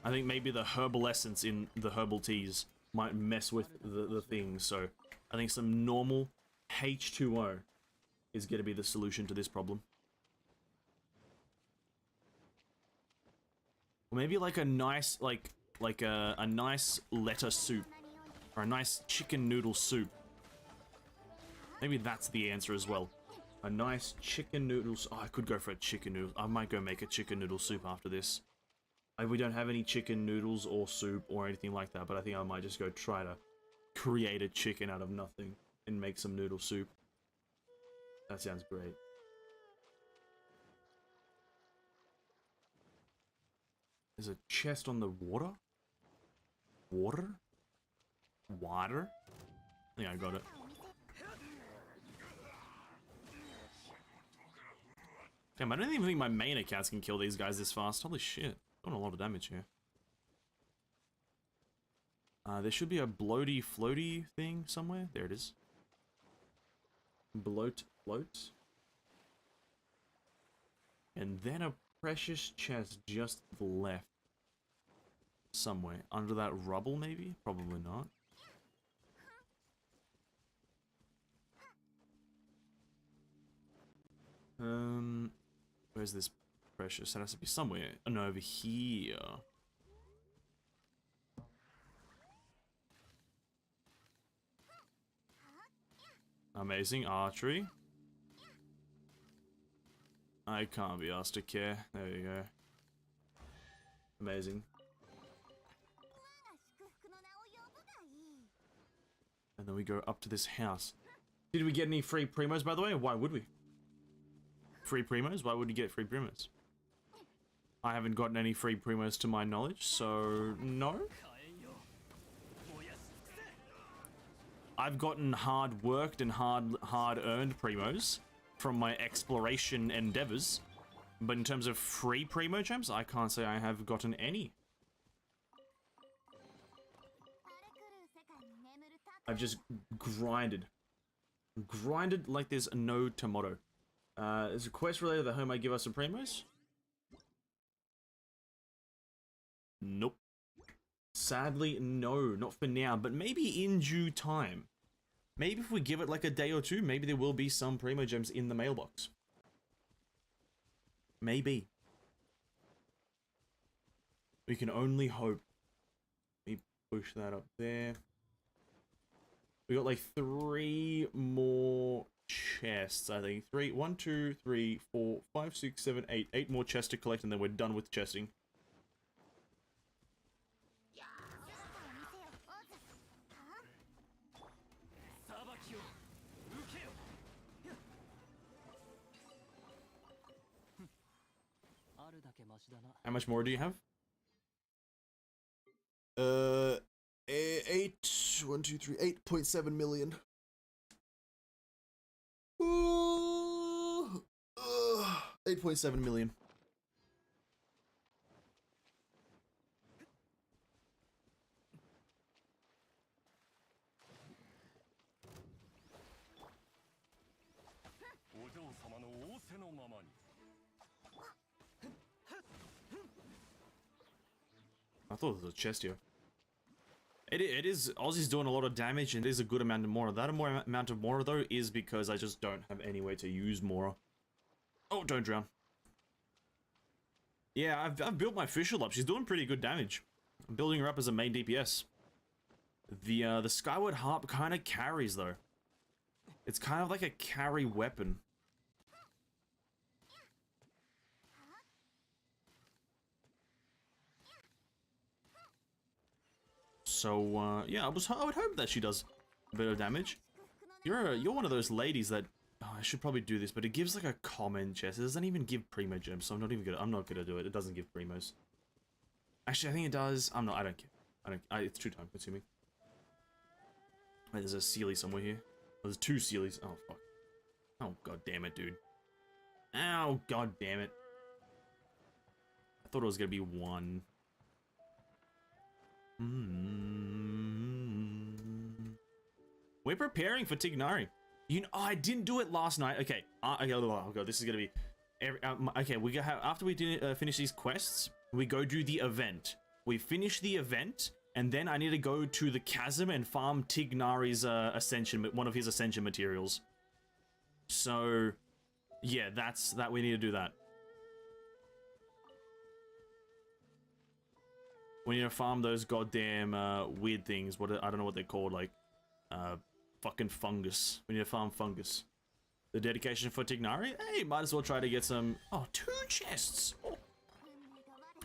I think maybe the herbal essence in the herbal teas might mess with the thing, so I think some normal H2O is going to be the solution to this problem. Or maybe like a nice, like a nice lettuce soup. Or a nice chicken noodle soup. Maybe that's the answer as well. A nice chicken noodles. Oh, I could go for a chicken noodle. I might go make a chicken noodle soup after this. We don't have any chicken noodles or soup or anything like that, but I think I might just go try to create a chicken out of nothing and make some noodle soup. That sounds great. There's a chest on the water? Water? Water? I think I got it. Damn, I don't even think my main accounts can kill these guys this fast. Holy shit. Doing a lot of damage here. There should be a bloaty floaty thing somewhere. There it is. Bloat float. And then a precious chest just left. Somewhere. Under that rubble maybe? Probably not. Where's this precious? That has to be somewhere. Oh no, over here. Amazing archery. I can't be asked to care. There you go. Amazing. And then we go up to this house. Did we get any free primos, by the way? Why would we? Free primos? Why would you get free primos? I haven't gotten any free primos to my knowledge, so no. I've gotten hard worked and hard earned primos from my exploration endeavors, but in terms of free Primogems, I can't say I have gotten any. I've just grinded like there's no tomorrow. Is a quest related that home might give us some primos? Nope. Sadly, no, not for now, but maybe in due time. Maybe if we give it like a day or two, maybe there will be some Primogems in the mailbox. Maybe. We can only hope. Let me push that up there. We got like 3 more chests, I think. 1, 2, 3, 4, 5, 6, 7, 8. 8 more chests to collect, and then we're done with chesting. How much more do you have? 8.7 million. 8.7 million. I thought it was a chest here. It is. Aussie's doing a lot of damage, and it is a good amount of Mora. That amount of Mora, though, is because I just don't have any way to use Mora. Oh, don't drown. Yeah, I've built my Fischl up. She's doing pretty good damage. I'm building her up as a main DPS. The Skyward Harp kind of carries, though. It's kind of like a carry weapon. So, yeah, I would hope that she does a bit of damage. You're one of those ladies that... Oh, I should probably do this, but it gives like a common chest. It doesn't even give Primogems, so I'm not gonna do it. It doesn't give Primos. Actually, I think it does. I don't care. It's too time consuming. Wait, there's a Sealy somewhere here. Oh, there's 2 Sealies. Oh, fuck. Oh, god damn it, dude. Ow, god damn it. thought it was gonna be 1. We're preparing for Tignari. You know, oh, I didn't do it last night. Okay, oh god, this is gonna be. Okay, we go after we finish these quests, we go do the event. We finish the event, and then I need to go to the chasm and farm Tignari's ascension, one of his ascension materials. So, yeah, that we need to do that. We need to farm those goddamn weird things. What I don't know what they're called, like fucking fungus. We need to farm fungus. The dedication for Tignari? Hey, might as well try to get some. Oh, 2 chests. Oh.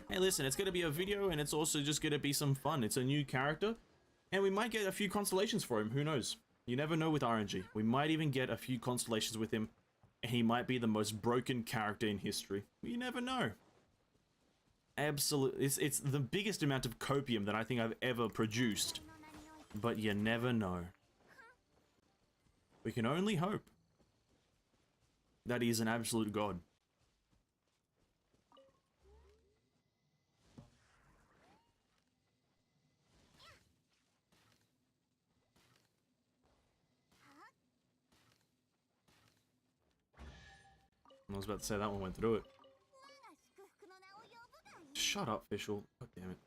Hey, listen, it's gonna be a video, and it's also just gonna be some fun. It's a new character, and we might get a few constellations for him. Who knows? You never know with RNG. We might even get a few constellations with him, and he might be the most broken character in history. You never know. Absolutely, it's the biggest amount of copium that I think I've ever produced, but you never know. We can only hope that he is an absolute god. I was about to say that one went through it. Shut up, Fischl. God damn it.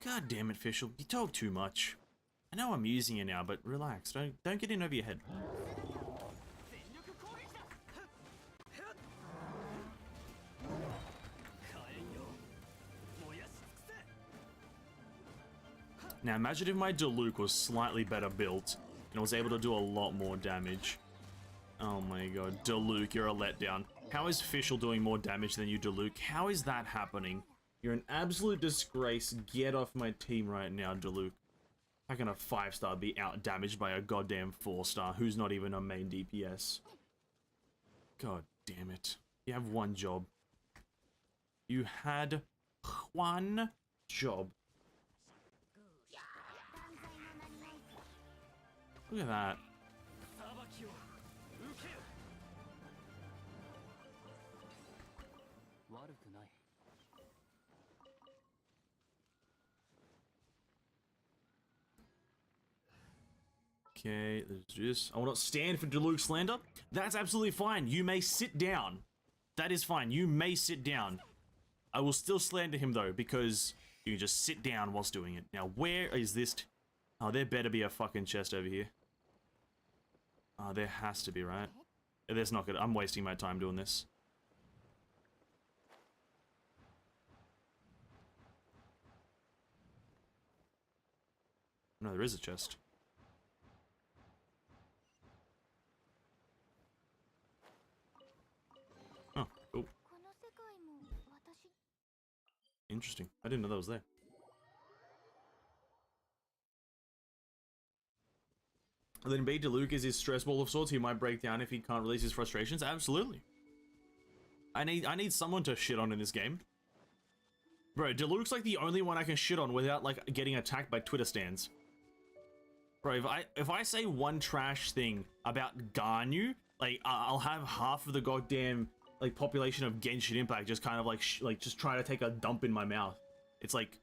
God damn it, Fischl. You talk too much. I know I'm using you now, but relax. Don't get in over your head. Now imagine if my Diluc was slightly better built and was able to do a lot more damage. Oh my god, Diluc, you're a letdown. How is Fischl doing more damage than you, Diluc? How is that happening? You're an absolute disgrace. Get off my team right now, Diluc. How can a 5-star be out-damaged by a goddamn 4-star who's not even a main DPS? God damn it. You have one job. You had one job. Look at that. Okay, let's do this. I will not stand for Diluc slander. That's absolutely fine. You may sit down. That is fine. You may sit down. I will still slander him though, because you can just sit down whilst doing it. Now, where is this? Oh, there better be a fucking chest over here. Oh, there has to be, right? There's not good. I'm wasting my time doing this. No, there is a chest. Oh, cool. Interesting. I didn't know that was there. And then B, Diluc is his stress ball of sorts. He might break down if he can't release his frustrations. Absolutely. I need someone to shit on in this game. Bro, Diluc's like the only one I can shit on without like getting attacked by Twitter stans. Bro, if I say one trash thing about Ganyu, like I'll have half of the goddamn like population of Genshin Impact just kind of like just try to take a dump in my mouth. It's like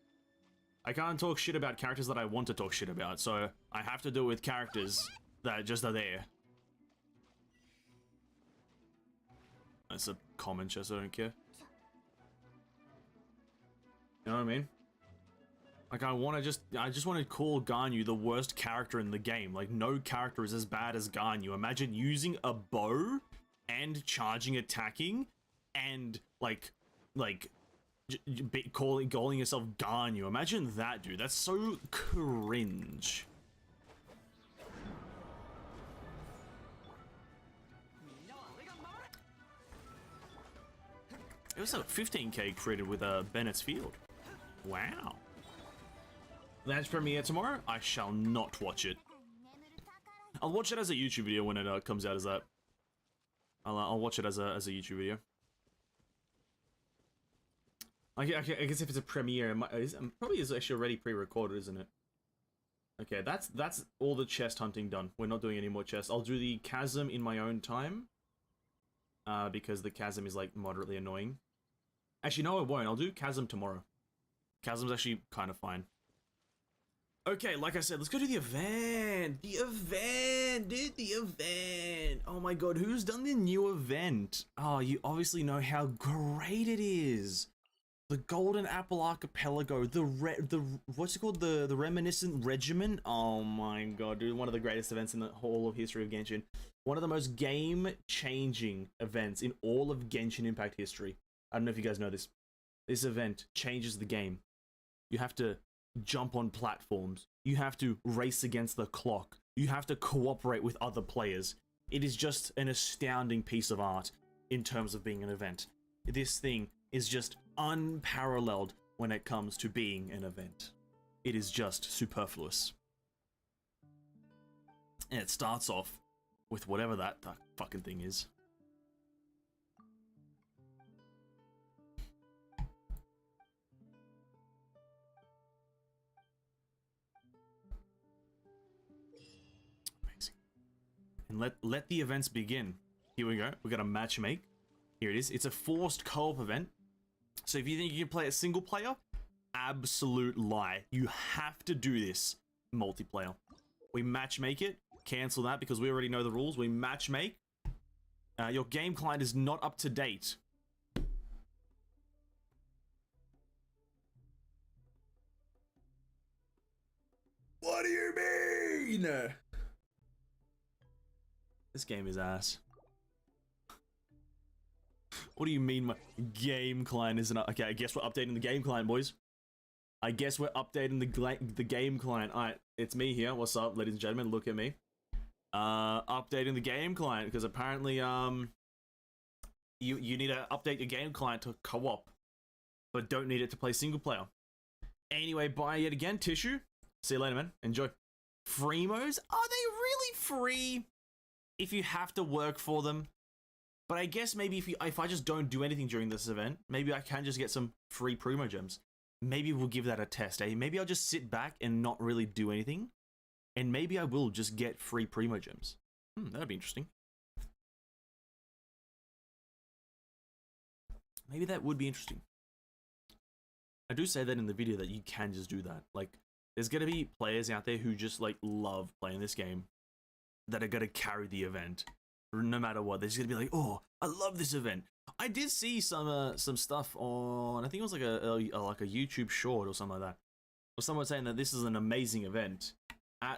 I can't talk shit about characters that I want to talk shit about, so I have to do it with characters that just are there. That's a common chest, I don't care. You know what I mean? Like I just want to call Ganyu the worst character in the game. Like no character is as bad as Ganyu. Imagine using a bow and charging, attacking, and calling yourself Ganyu. Imagine that, dude. That's so cringe. It was a 15k created with Bennett's Field. Wow. That's premiere tomorrow? I shall not watch it. I'll watch it as a YouTube video when it comes out as that. I'll watch it as a YouTube video. I guess if it's a premiere, it probably is actually already pre-recorded, isn't it? Okay, that's all the chest hunting done. We're not doing any more chests. I'll do the chasm in my own time. Because the chasm is like moderately annoying. Actually, no, I won't. I'll do Chasm tomorrow. Chasm's actually kind of fine. Okay, like I said, let's go to the event. The event, dude, the event. Oh my god, who's done the new event? Oh, you obviously know how great it is. The Golden Apple Archipelago, what's it called? The Reminiscent Regiment. Oh my god, dude, one of the greatest events in the whole of history of Genshin. One of the most game-changing events in all of Genshin Impact history. I don't know if you guys know this. This event changes the game. You have to jump on platforms. You have to race against the clock. You have to cooperate with other players. It is just an astounding piece of art in terms of being an event. This thing is just unparalleled when it comes to being an event. It is just superfluous. And it starts off with whatever that fucking thing is. Amazing. And let the events begin. Here we go. We're gonna match make. Here it is. It's a forced co-op event. So if you think you can play a single player, absolute lie. You have to do this multiplayer. We match make it. Cancel that because we already know the rules. We match make. Your game client is not up to date. What do you mean? This game is ass. What do you mean my game client isn't up? Okay, I guess we're updating the game client, boys. I guess we're updating the game client. Alright, it's me here. What's up, ladies and gentlemen? Look at me. Updating the game client, because apparently, you need to update your game client to co-op, but don't need it to play single player. Anyway, bye yet again, Tissue. See you later, man. Enjoy. Primos? Are they really free if you have to work for them? But I guess maybe if I just don't do anything during this event, maybe I can just get some free Primogems. Maybe we'll give that a test, eh? Maybe I'll just sit back and not really do anything. And maybe I will just get free Primogems. That'd be interesting. Maybe that would be interesting. I do say that in the video that you can just do that. Like, there's gonna be players out there who just, like, love playing this game that are gonna carry the event. No matter what, they're just gonna be like, oh, I love this event. I did see some stuff on, I think it was like a YouTube short or something like that, or someone saying that this is an amazing event.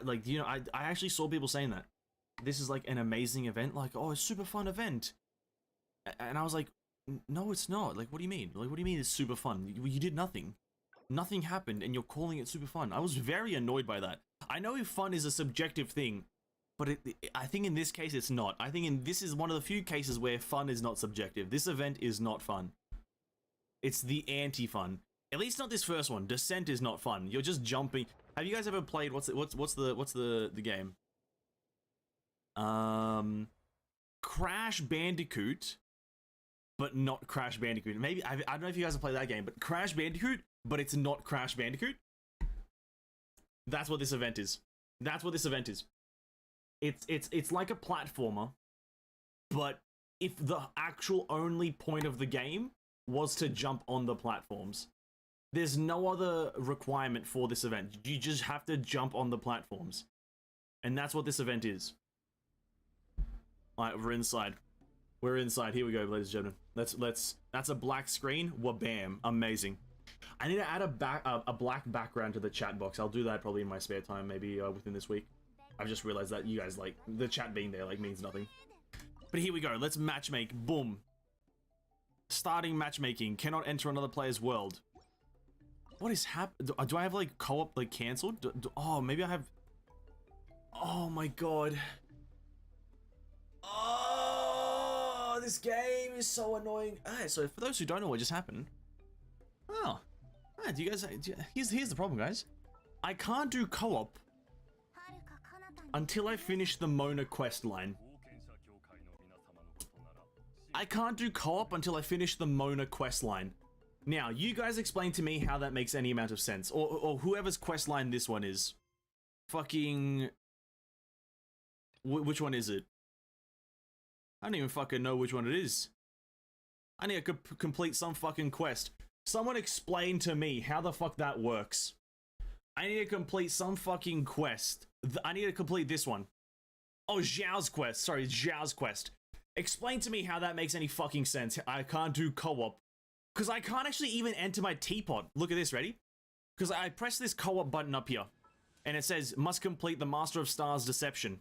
Like, you know, I actually saw people saying that this is like an amazing event, like, oh, it's a super fun event, and I was like, no, it's not. Like, what do you mean? Like, what do you mean it's super fun? You did nothing. Nothing happened, and you're calling it super fun. I was very annoyed by that. I know if fun is a subjective thing. But I think in this case it's not. I think this is one of the few cases where fun is not subjective. This event is not fun. It's the anti-fun. At least not this first one. Descent is not fun. You're just jumping. Have you guys ever played what's the game? Crash Bandicoot, but not Crash Bandicoot. Maybe I don't know if you guys have played that game, but Crash Bandicoot, but it's not Crash Bandicoot. That's what this event is. That's what this event is. It's like a platformer, but if the actual only point of the game was to jump on the platforms, there's no other requirement for this event. You just have to jump on the platforms, and that's what this event is. All right, we're inside. We're inside. Here we go, ladies and gentlemen. That's a black screen. Wabam! Amazing. I need to add a black background to the chat box. I'll do that probably in my spare time, maybe within this week. I've just realized that you guys, like, the chat being there, like, means nothing. But here we go. Let's matchmake. Boom. Starting matchmaking. Cannot enter another player's world. What is happening? Do I have, like, co-op, like, cancelled? Oh, maybe I have... Oh, my God. Oh, this game is so annoying. Alright, so for those who don't know what just happened... Oh. Alright, do you guys... Here's the problem, guys. I can't do co-op until I finish the Mona quest line. I can't do co-op until I finish the Mona quest line. Now, you guys explain to me how that makes any amount of sense. Or whoever's quest line this one is. Fucking... Which one is it? I don't even fucking know which one it is. I need to complete some fucking quest. Someone explain to me how the fuck that works. I need to complete some fucking quest. I need to complete this one. Oh, Zhao's quest. Sorry, Zhao's quest. Explain to me how that makes any fucking sense. I can't do co-op. Because I can't actually even enter my teapot. Look at this, ready? Because I press this co-op button up here. And it says, must complete the Master of Stars Deception.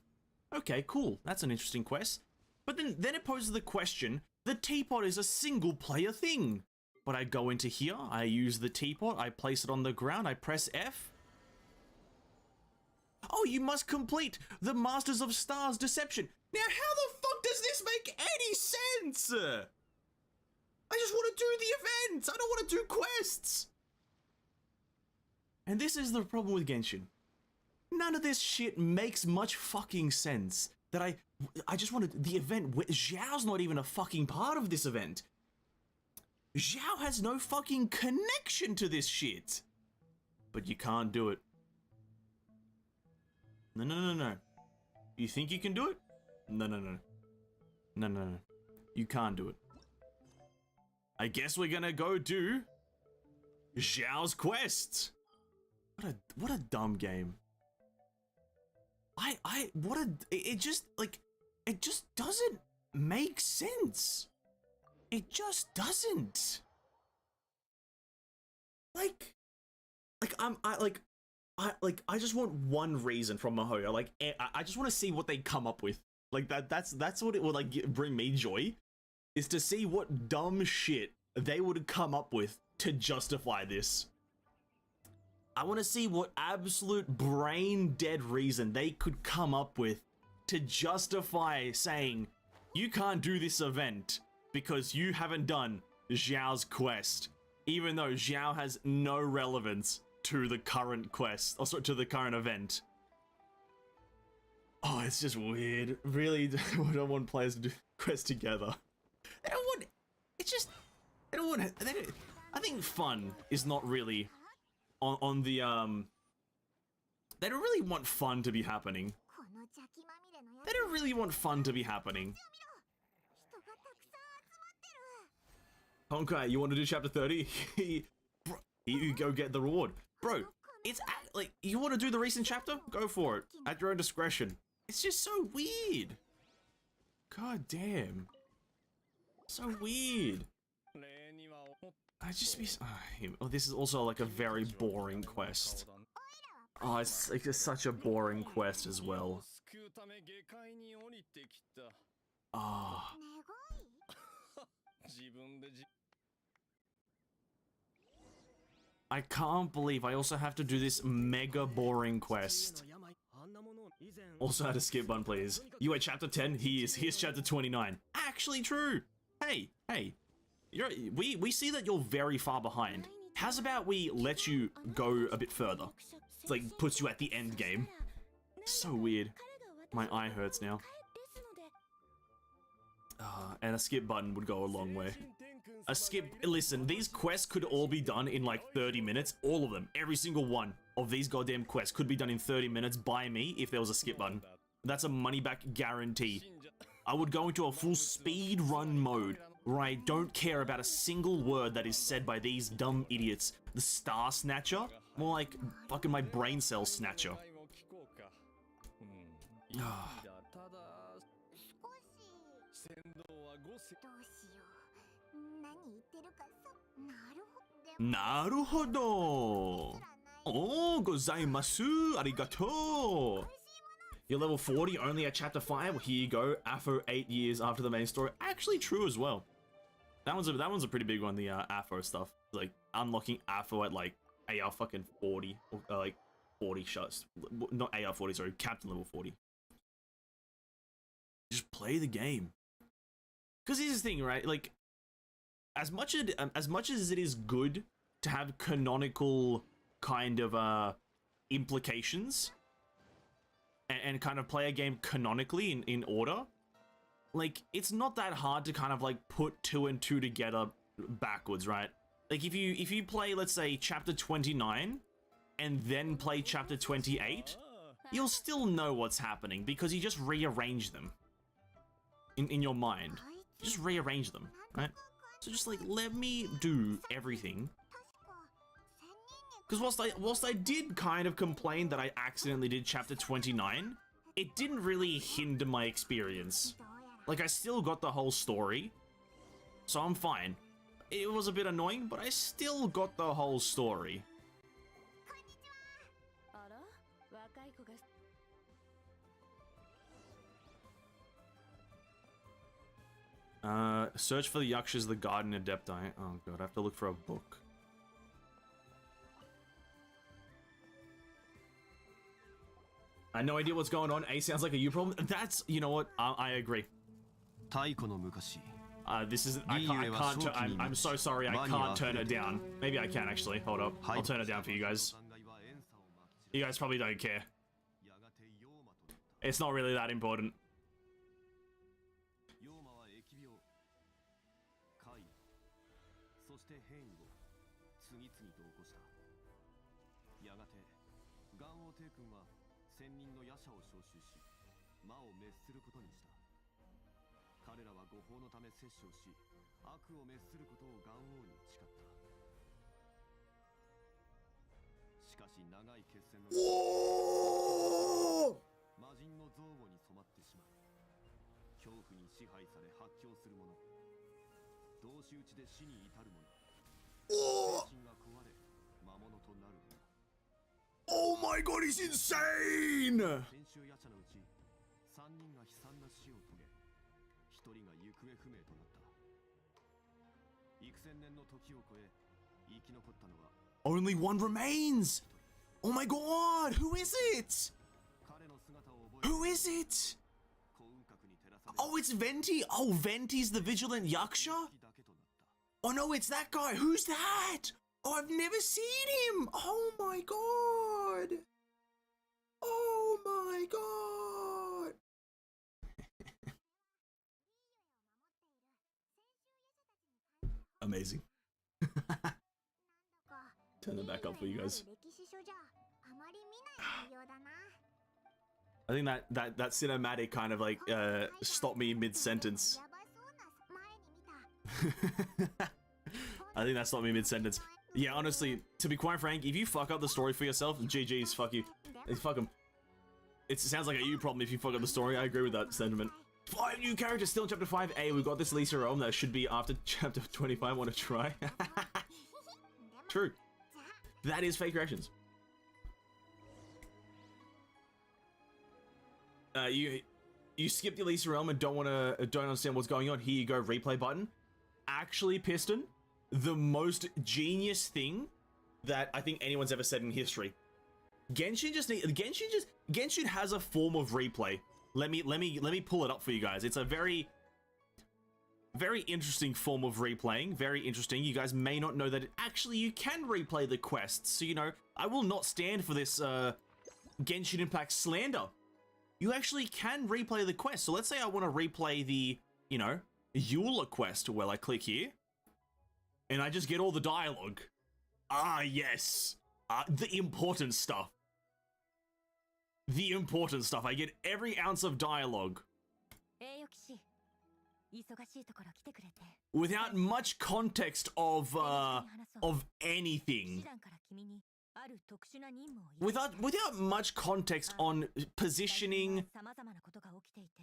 Okay, cool. That's an interesting quest. But then it poses the question, the teapot is a single player thing. But I go into here, I use the teapot, I place it on the ground, I press F. Oh, you must complete the Masters of Stars Deception. Now, how the fuck does this make any sense? I just want to do the events. I don't want to do quests. And this is the problem with Genshin. None of this shit makes much fucking sense. That I just wanted the event. Zhao's not even a fucking part of this event. Zhao has no fucking connection to this shit. But you can't do it. No. You think you can do it? No. You can't do it. I guess we're gonna go do Zhao's quest. What a dumb game. It just doesn't make sense. It just doesn't. I just want one reason from Mihoyo. Like, I just want to see what they come up with. Like that's what it would like bring me joy, is to see what dumb shit they would come up with to justify this. I want to see what absolute brain dead reason they could come up with to justify saying you can't do this event because you haven't done Zhao's quest, even though Zhao has no relevance to the current quest, or sorry, to the current event. Oh, it's just weird. Really, I don't want players to do quests together. They don't want. It's just. They don't want. I think fun is not really on the They don't really want fun to be happening. They don't really want fun to be happening. Honkai, you want to do chapter 30? Bro, you go get the reward. Bro, it's like, you want to do the recent chapter? Go for it. At your own discretion. It's just so weird. God damn. So weird. I just be... Oh, this is also like a very boring quest. Oh, it's like such a boring quest as well. Ah. I can't believe I also have to do this mega boring quest. Also had a skip button, please. You at chapter 10? Here's chapter 29. Actually true! Hey, we see that you're very far behind. How's about we let you go a bit further? It's like, puts you at the end game. So weird. My eye hurts now. And a skip button would go a long way. A skip, listen, these quests could all be done in like 30 minutes. All of them, every single one of these goddamn quests could be done in 30 minutes by me if there was a skip button. That's a money back guarantee. I would go into a full speed run mode where I don't care about a single word that is said by these dumb idiots. The Star Snatcher? More like fucking my brain cell snatcher. Naruhodo! Oh, gozaimasu! Arigato! You're level 40, only at chapter 5. Well, here you go. Afro 8 years after the main story. Actually true as well. That one's a pretty big one, the Afro stuff. Like, unlocking Afro at like AR fucking 40. Or like 40 shots. Not AR 40, sorry. Captain level 40. Just play the game. Because here's the thing, right? Like, as much as it is good to have canonical kind of implications and kind of play a game canonically in order, like, it's not that hard to kind of like put 2 and 2 together backwards, right? Like, if you play, let's say, chapter 29 and then play chapter 28, you'll still know what's happening because you just rearrange them in your mind. Just rearrange them, right? So just like, let me do everything. Because whilst I did kind of complain that I accidentally did chapter 29, it didn't really hinder my experience. Like, I still got the whole story, so I'm fine. It was a bit annoying, but I still got the whole story. Search for the Yakshas, the Garden Adepti. Oh god, I have to look for a book. I have no idea what's going on. A sounds like a you problem. That's, you know what? I agree. This is, I'm so sorry, I can't turn it down. Maybe I can actually, hold up. I'll turn it down for you guys. You guys probably don't care. It's not really that important. Whoa! Oh! Oh my god, he's insane! Only one remains! Oh my god, who is it? Who is it? Oh, it's Venti. Oh, Venti's the Vigilant Yaksha? Oh no, it's that guy. Who's that? Oh, I've never seen him. Oh my god. Oh my god. Amazing. Turn it back up for you guys. I think that cinematic kind of like stopped me mid-sentence. I think that stopped me mid-sentence. Yeah, honestly, to be quite frank, if you fuck up the story for yourself, GG's, fuck you. Fuck them. It sounds like a you problem if you fuck up the story. I agree with that sentiment. 5 new characters still in chapter 5. Hey, we've got this Lisa Rome that should be after chapter 25. Want to try? True. That is fake reactions. You skipped the Elisa Realm and don't understand what's going on. Here you go, replay button. Actually, Piston, the most genius thing that I think anyone's ever said in history. Genshin has a form of replay. Let me pull it up for you guys. It's a very interesting form of replaying. Very interesting. You guys may not know that actually you can replay the quests. So, you know, I will not stand for this Genshin Impact slander. You actually can replay the quest. So let's say I want to replay the, you know, Eula quest. Well, I click here and I just get all the dialogue. Ah, yes. The important stuff. The important stuff. I get every ounce of dialogue. Without much context of anything. Without much context on positioning,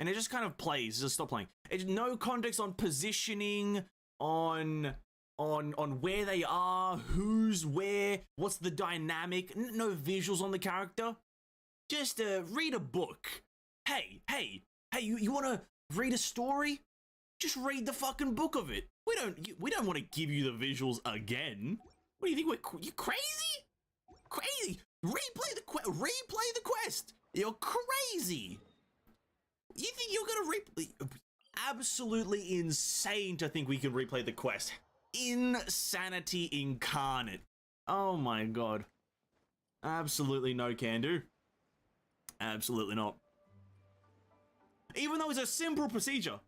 and it just kind of plays. Just stop playing. It's no context on positioning, on where they are, who's where, what's the dynamic. No visuals on the character. Just read a book. Hey, you want to read a story? Just read the fucking book of it. We don't want to give you the visuals again. What do you think? You crazy? Crazy! Replay the quest. You're crazy. You think you're gonna replay? Absolutely insane to think we can replay the quest. Insanity incarnate. Oh my god. Absolutely no can do. Absolutely not. Even though it's a simple procedure.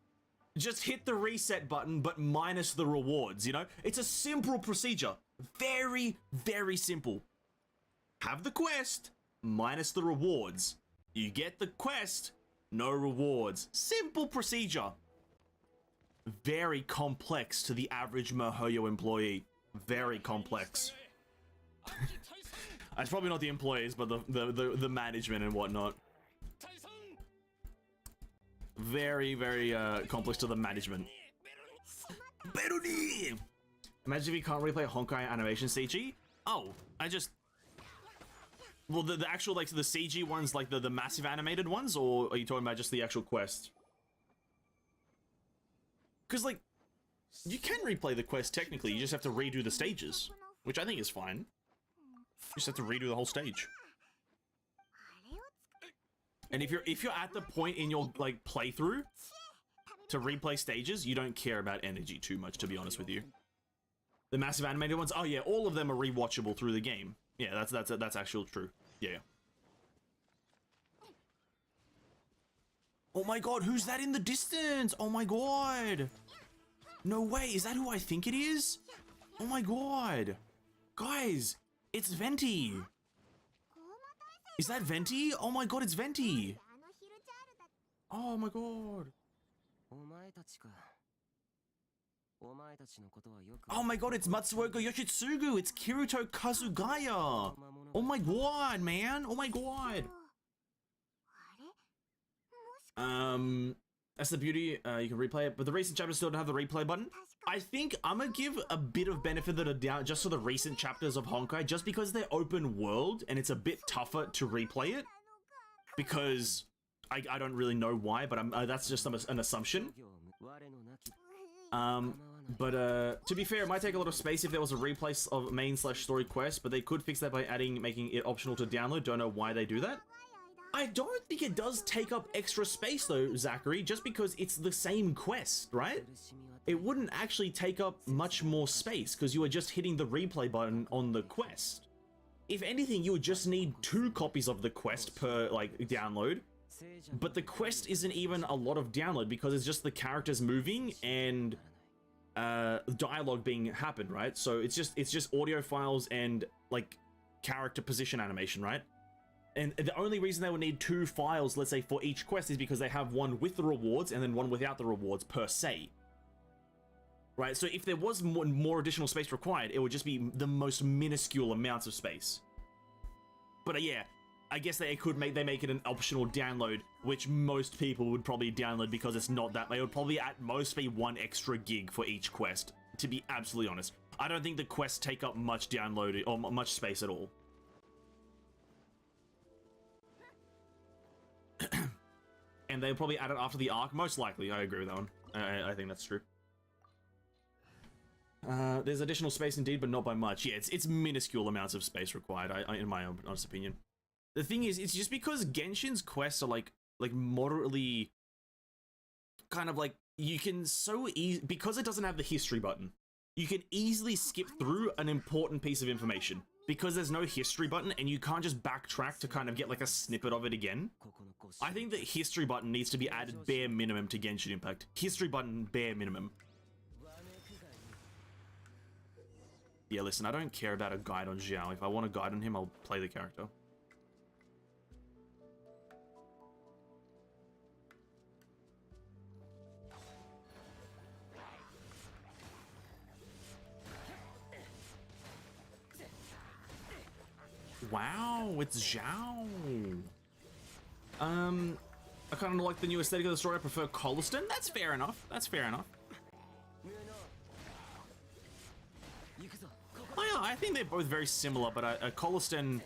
Just hit the reset button, but minus the rewards, you know? It's a simple procedure. Very, very simple. Have the quest, minus the rewards. You get the quest, no rewards. Simple procedure. very complex to the average MiHoYo employee. Very complex. It's probably not the employees, but the management and whatnot. Very, very complex to the management. Imagine if you can't replay Honkai animation CG. Oh, well, the actual, like, the CG ones, like the massive animated ones, or are you talking about just the actual quest? Because, like, you can replay the quest technically, you just have to redo the stages, which I think is fine. You just have to redo the whole stage. And if you're at the point in your, like, playthrough to replay stages, you don't care about energy too much, to be honest with you. The massive animated ones, oh yeah, all of them are rewatchable through the game. Yeah, that's actually true. Yeah. Oh my god, who's that in the distance? Oh my god. No way, is that who I think it is? Oh my god. Guys, it's Venti. Is that Venti? Oh my god, it's Venti. Oh my god. Oh my god, it's Matsuoka Yoshitsugu. It's Kirito Kazugaya. Oh my god, man. Oh my god. That's the beauty. You can replay it, but the recent chapters still don't have the replay button. I think I'm gonna give a bit of benefit of the doubt just for the recent chapters of Honkai, just because they're open world and it's a bit tougher to replay it. Because I don't really know why, but that's just an assumption. To be fair, it might take a lot of space if there was a replay of main/story quest, but they could fix that by making it optional to download. Don't know why they do that. I don't think it does take up extra space though, Zachary, just because it's the same quest, right? It wouldn't actually take up much more space because you are just hitting the replay button on the quest. If anything, you would just need 2 copies of the quest per, like, download. But the quest isn't even a lot of download because it's just the characters moving and dialogue being happened, right? So it's just audio files and, like, character position animation, right? And the only reason they would need 2 files, let's say, for each quest is because they have one with the rewards and then one without the rewards per se. Right, so if there was more additional space required, it would just be the most minuscule amounts of space. But yeah, I guess they make it an optional download, which most people would probably download because it's not that. It would probably at most be 1 extra gig for each quest, to be absolutely honest. I don't think the quests take up much download or much space at all. And they'll probably add it after the arc, most likely. I agree with that one. I think that's true. There's additional space indeed, but not by much. Yeah, it's minuscule amounts of space required, in my honest opinion. The thing is, it's just because Genshin's quests are like moderately kind of like, you can so easy, because it doesn't have the history button, you can easily skip through an important piece of information because there's no history button and you can't just backtrack to kind of get like a snippet of it again. I think the history button needs to be added bare minimum to Genshin Impact. History button bare minimum. Yeah, listen, I don't care about a guide on Xiao. If I want a guide on him, I'll play the character. Wow, it's Xiao. I kind of like the new aesthetic of the story. I prefer Colliston. That's fair enough. That's fair enough. Oh, yeah, I think they're both very similar, but Colliston,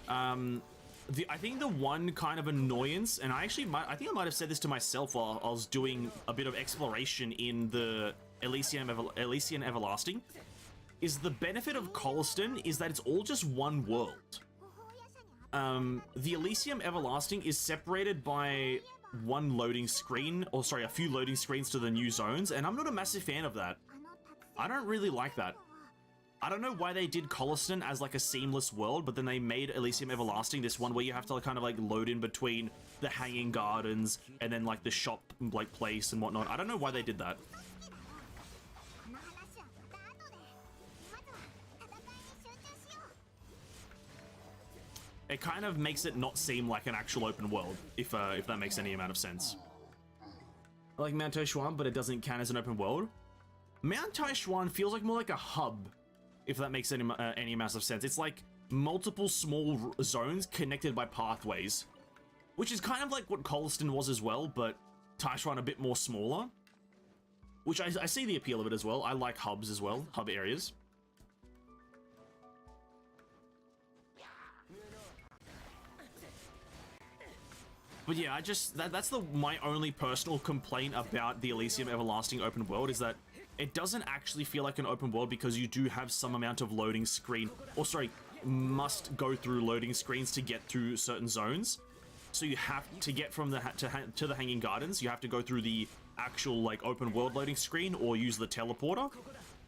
I think the one kind of annoyance, and I think I might have said this to myself while I was doing a bit of exploration in the Elysian Everlasting, is the benefit of Colliston is that it's all just one world. The Elysium Everlasting is separated by one loading screen, or sorry, a few loading screens to the new zones, and I'm not a massive fan of that. I don't really like that. I don't know why they did Colliston as like a seamless world, but then they made Elysium Everlasting this one where you have to kind of like load in between the hanging gardens and then like the shop like place and whatnot. I don't know why they did that. It kind of makes it not seem like an actual open world, if that makes any amount of sense. I like Mount Taishuan, but it doesn't count as an open world. Mount Taishuan feels like more like a hub, if that makes any massive sense. It's like multiple small zones connected by pathways, which is kind of like what Coliston was as well, but Taishuan a bit more smaller, which I see the appeal of it as well. I like hubs as well, hub areas. But yeah, that's my only personal complaint about the Elysium Everlasting open world, is that it doesn't actually feel like an open world because you do have some amount of loading screen, or sorry, must go through loading screens to get through certain zones. So you have to get from the to the Hanging Gardens, you have to go through the actual like open world loading screen or use the teleporter,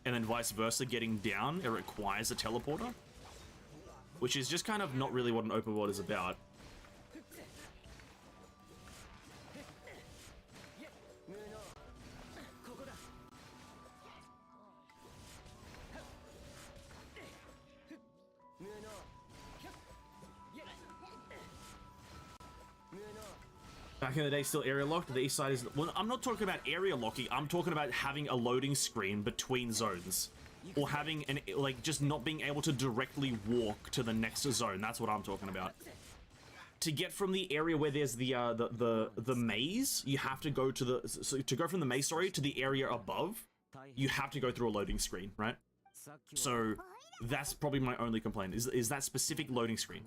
and then vice versa. Getting down, it requires a teleporter, which is just kind of not really what an open world is about. Back in the day, still area locked. The east side is... Well, I'm not talking about area locking. I'm talking about having a loading screen between zones. Or having an... Like, just not being able to directly walk to the next zone. That's what I'm talking about. To get from the area where there's the maze, you have to go to the... So to go from the maze, sorry, to the area above, you have to go through a loading screen, right? So, that's probably my only complaint, is that specific loading screen.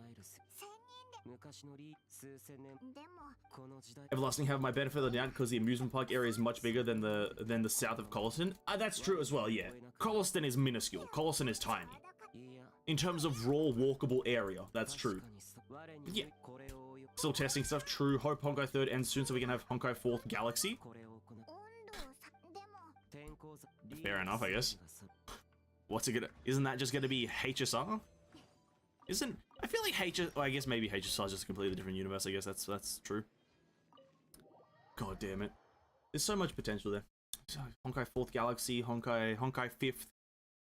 Everlasting have my benefit of the doubt because the amusement park area is much bigger than the south of Coliston. That's true as well, yeah. Coliston is minuscule. Coliston is tiny. In terms of raw walkable area, that's true. But yeah. Still testing stuff, true. Hope Honkai 3rd ends soon so we can have Honkai 4th Galaxy. Fair enough, I guess. What's it gonna... Isn't that just gonna be HSR? I feel like I guess maybe HSR is just a completely different universe. I guess that's true. God damn it. There's so much potential there. So, Honkai 4th Galaxy, Honkai 5th.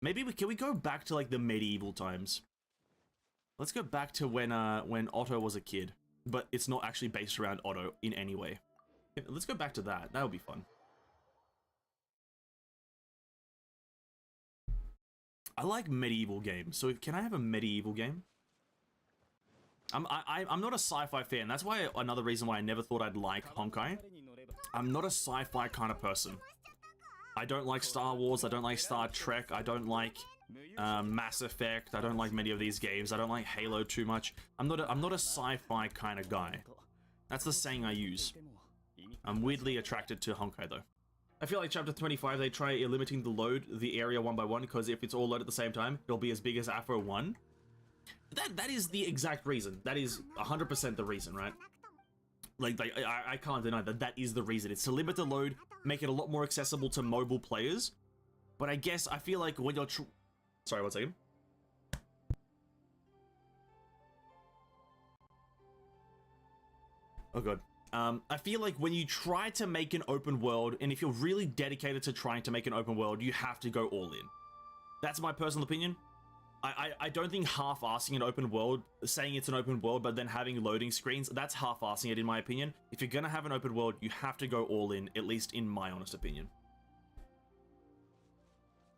Maybe can we go back to like the medieval times? Let's go back to when Otto was a kid, but it's not actually based around Otto in any way. Let's go back to that. That would be fun. I like medieval games, so can I have a medieval game? I'm not a sci-fi fan. That's why another reason why I never thought I'd like Honkai. I'm not a sci-fi kind of person. I don't like Star Wars. I don't like Star Trek. I don't like Mass Effect. I don't like many of these games. I don't like Halo too much. I'm not a sci-fi kind of guy. That's the saying I use. I'm weirdly attracted to Honkai though. I feel like chapter 25 they try limiting the area one by one, because if it's all loaded at the same time, it'll be as big as Afro 1. That is the exact reason. That is 100% the reason, right? Like I can't deny that is the reason. It's to limit the load, make it a lot more accessible to mobile players. But I guess I feel like when you're sorry, one second. Oh god. I feel like when you try to make an open world, and if you're really dedicated to trying to make an open world, you have to go all in. That's my personal opinion. I don't think half-assing an open world, saying it's an open world, but then having loading screens, that's half-assing it in my opinion. If you're gonna have an open world, you have to go all in, at least in my honest opinion.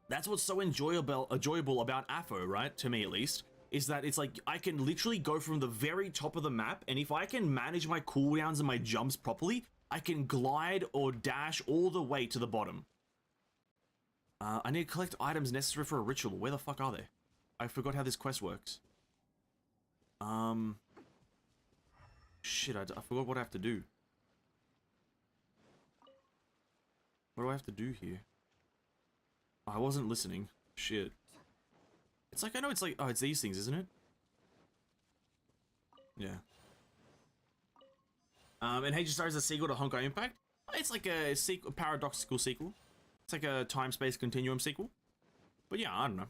That's what's so enjoyable about AFO, right? To me at least. Is that it's like, I can literally go from the very top of the map, and if I can manage my cooldowns and my jumps properly, I can glide or dash all the way to the bottom. I need to collect items necessary for a ritual. Where the fuck are they? I forgot how this quest works. Shit, I forgot what I have to do. What do I have to do here? I wasn't listening. Shit. It's like, I know it's like, oh, it's these things, isn't it? Yeah. And HSR is a sequel to Honkai Impact. It's like a paradoxical sequel. It's like a time-space continuum sequel. But yeah, I don't know.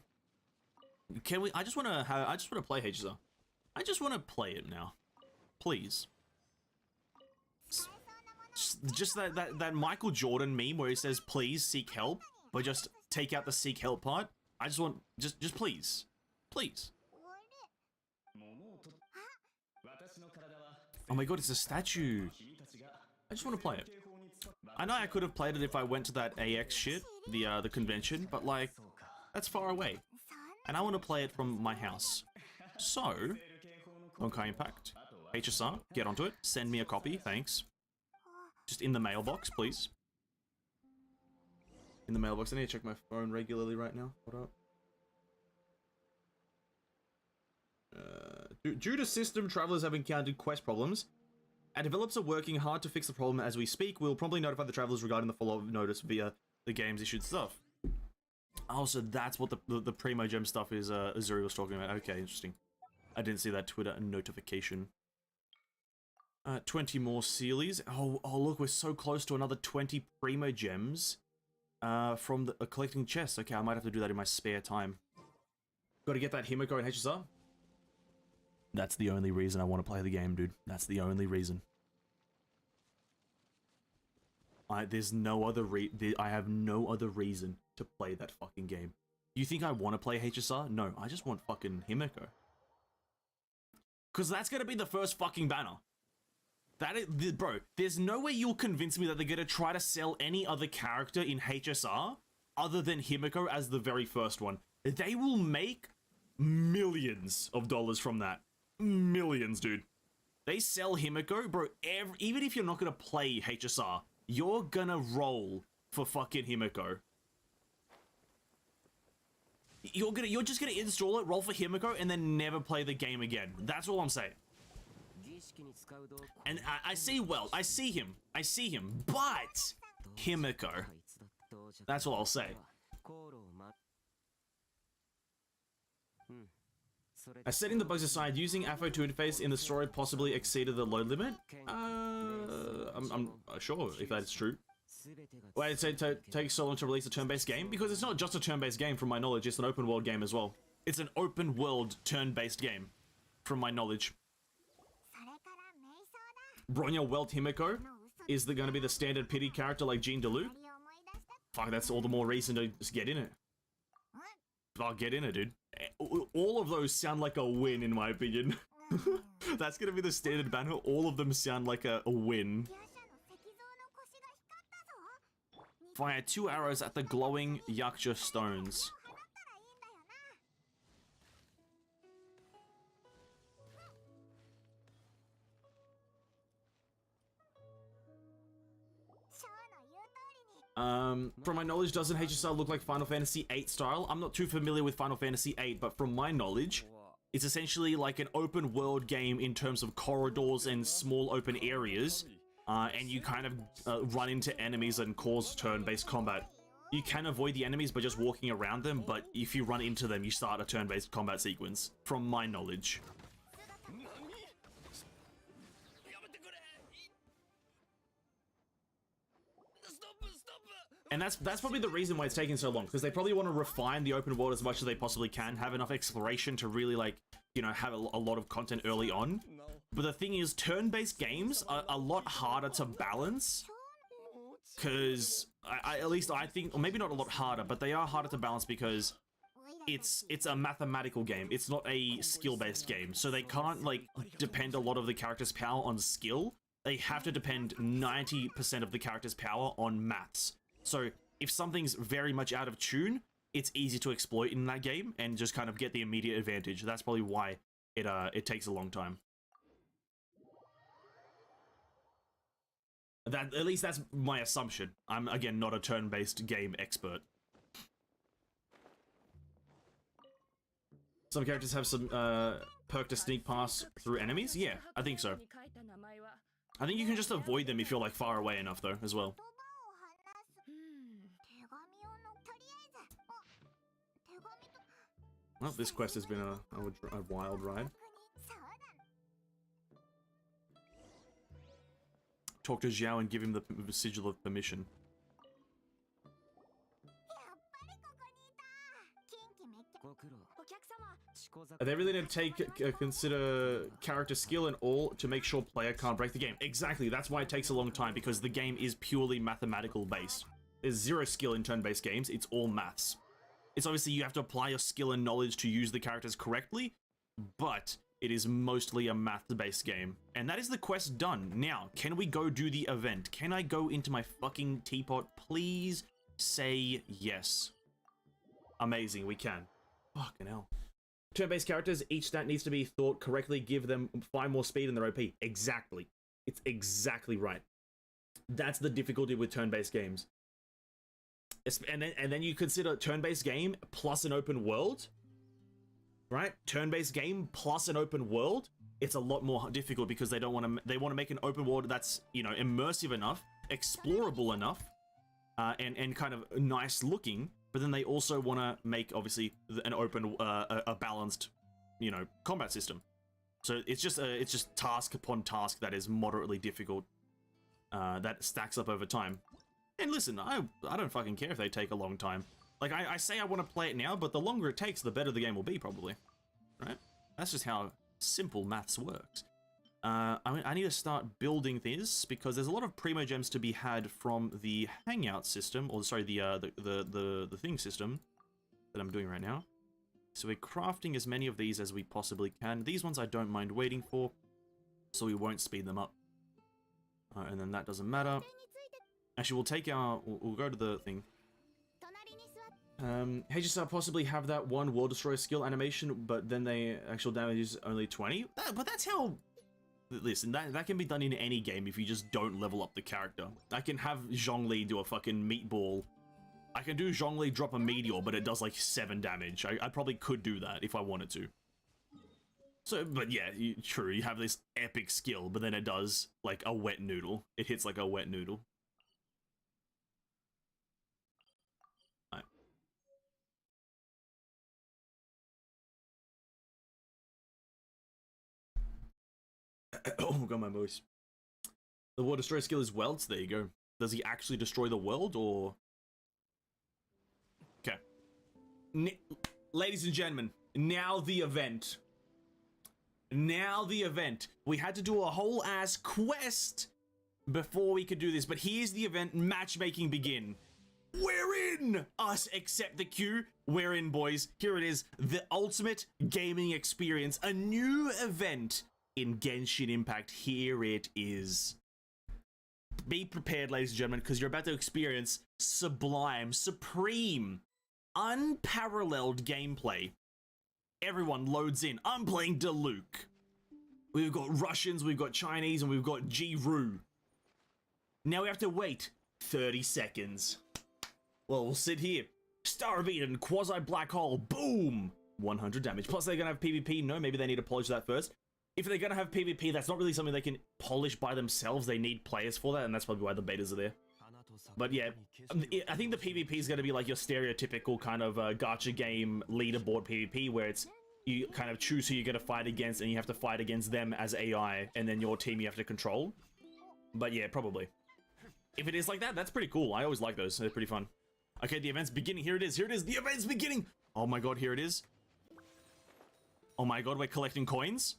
Can we? I just want to play HSR. I just want to play it now, please. Just that Michael Jordan meme where he says, "Please seek help," but just take out the seek help part. I just want, just please, please. Oh my god, it's a statue. I just want to play it. I know I could have played it if I went to that AX shit, the convention, but like, that's far away. And I want to play it from my house. So, Honkai Impact, HSR, get onto it, send me a copy, thanks. Just in the mailbox, please. In the mailbox, I need to check my phone regularly right now. What up? Due to system, travelers have encountered quest problems. Our developers are working hard to fix the problem as we speak. We'll promptly notify the travelers regarding the follow-up notice via the game's issued stuff. Oh, so that's what the Primogem stuff is Azuri was talking about. Okay, interesting. I didn't see that Twitter notification. 20 more Sealies. Oh, look, we're so close to another 20 Primogems from collecting chests. Okay, I might have to do that in my spare time. Got to get that Himiko and HSR. That's the only reason I want to play the game, dude. That's the only reason. There's no other I have no other reason to play that fucking game. You think I want to play HSR? No, I just want fucking Himiko. Because that's going to be the first fucking banner. That is, bro, there's no way you'll convince me that they're going to try to sell any other character in HSR other than Himiko as the very first one. They will make millions of dollars from that. Millions, dude. They sell Himiko, bro, even if you're not going to play HSR, you're going to roll for fucking Himiko. You're just going to install it, roll for Himiko, and then never play the game again. That's all I'm saying. And I see him, but Himiko. That's all I'll say. Setting the bugs aside, using F2 interface in the story possibly exceeded the load limit? I'm sure if that's true. Why did it take so long to release a turn-based game? Because it's not just a turn-based game, from my knowledge, it's an open-world game as well. It's an open-world turn-based game, from my knowledge. Bronya Welt Himiko is going to be the standard pity character like Jean Deluc? Fuck, that's all the more reason to just get in it. I'll get in it, dude. All of those sound like a win, in my opinion. That's gonna be the standard banner. All of them sound like a win. Fire 2 arrows at the glowing Yaksha stones. From my knowledge, doesn't HSR look like Final Fantasy VIII style? I'm not too familiar with Final Fantasy VIII, but from my knowledge, it's essentially like an open world game in terms of corridors and small open areas, and you kind of run into enemies and cause turn-based combat. You can avoid the enemies by just walking around them, but if you run into them, you start a turn-based combat sequence, from my knowledge. And that's probably the reason why it's taking so long, because they probably want to refine the open world as much as they possibly can, have enough exploration to really, like, you know, have a lot of content early on. But the thing is, turn-based games are a lot harder to balance, because at least I think, or maybe not a lot harder, but they are harder to balance because it's a mathematical game. It's not a skill-based game, so they can't, like, depend a lot of the character's power on skill. They have to depend 90% of the character's power on maths. So if something's very much out of tune, it's easy to exploit in that game and just kind of get the immediate advantage. That's probably why it takes a long time. At least that's my assumption. I'm, again, not a turn-based game expert. Some characters have some perk to sneak past through enemies? Yeah, I think so. I think you can just avoid them if you're, like, far away enough, though, as well. Well, this quest has been a wild ride. Talk to Xiao and give him the sigil of permission. They really need to consider character skill and all to make sure player can't break the game. Exactly, that's why it takes a long time, because the game is purely mathematical based. There's zero skill in turn-based games, it's all maths. It's obviously you have to apply your skill and knowledge to use the characters correctly, but it is mostly a math-based game. And that is the quest done. Now, can we go do the event? Can I go into my fucking teapot? Please say yes. Amazing, we can. Fucking hell. Turn-based characters, each stat needs to be thought correctly, give them 5 more speed and they're OP. Exactly. It's exactly right. That's the difficulty with turn-based games. And then you consider turn-based game plus an open world, right? Turn-based game plus an open world. It's a lot more difficult because they want to make an open world that's, you know, immersive enough, explorable enough, and kind of nice looking. But then they also want to make obviously an open, a balanced, you know, combat system. So it's just task upon task that is moderately difficult. That stacks up over time. And listen, I don't fucking care if they take a long time. Like, I say I want to play it now, but the longer it takes, the better the game will be, probably. Right? That's just how simple maths works. I need to start building this, because there's a lot of Primogems to be had from the Hangout system, or sorry, the thing system that I'm doing right now. So we're crafting as many of these as we possibly can. These ones I don't mind waiting for, so we won't speed them up. And then that doesn't matter. Actually, we'll take our... We'll go to the thing. Heizou possibly have that one World Destroyer skill animation, but then the actual damage is only 20? But that's how... Listen, that can be done in any game if you just don't level up the character. I can have Zhongli do a fucking meatball. I can do Zhongli drop a meteor, but it does like 7 damage. I probably could do that if I wanted to. So, but yeah, true, you have this epic skill, but then it does like a wet noodle. It hits like a wet noodle. Right. Oh, got my voice. The World Destroyer skill is welds. There you go. Does he actually destroy the world, or? Okay. Ladies and gentlemen, now the event. Now the event. We had to do a whole ass quest before we could do this, but here's the event. Matchmaking begin. We're in! Us accept the queue. We're in, boys. Here it is. The ultimate gaming experience. A new event in Genshin Impact. Here it is. Be prepared, ladies and gentlemen, because you're about to experience sublime, supreme, unparalleled gameplay. Everyone loads in. I'm playing Diluc. We've got Russians, we've got Chinese, and we've got Jiru. Now we have to wait 30 seconds. Well, we'll sit here. Star of Eden, quasi-black hole, boom! 100 damage. Plus they're gonna have PvP. No, maybe they need to polish that first. If they're gonna have PvP, that's not really something they can polish by themselves. They need players for that, and that's probably why the betas are there. But yeah, I think the PvP is going to be like your stereotypical kind of gacha game leaderboard PvP, where it's you kind of choose who you're going to fight against, and you have to fight against them as AI, and then your team you have to control. But yeah, probably. If it is like that, that's pretty cool. I always like those. They're pretty fun. Okay, the event's beginning. Here it is. Here it is. The event's beginning. Oh my god, here it is. Oh my god, we're collecting coins.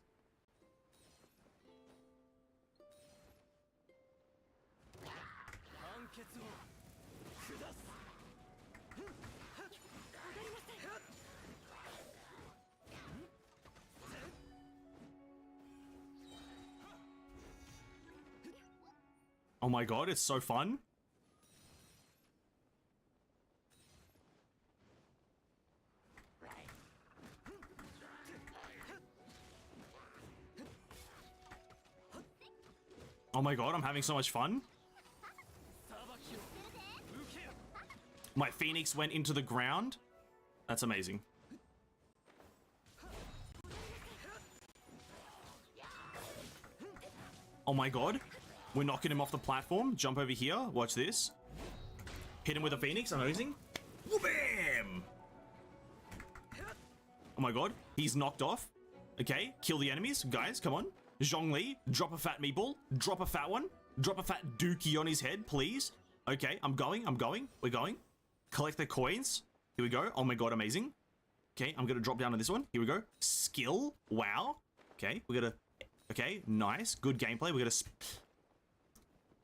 Oh my god, it's so fun. Oh my god, I'm having so much fun. My Phoenix went into the ground. That's amazing. Oh my god. We're knocking him off the platform. Jump over here. Watch this. Hit him with a Phoenix. Amazing. Bam! Oh my god. He's knocked off. Okay. Kill the enemies. Guys, come on. Zhongli. Drop a fat meatball. Drop a fat one. Drop a fat dookie on his head, please. Okay. I'm going. We're going. Collect the coins. Here we go. Oh my god. Amazing. Okay. I'm going to drop down to this one. Here we go. Skill. Wow. Okay. We're going to... Okay. Nice. Good gameplay. We're going to...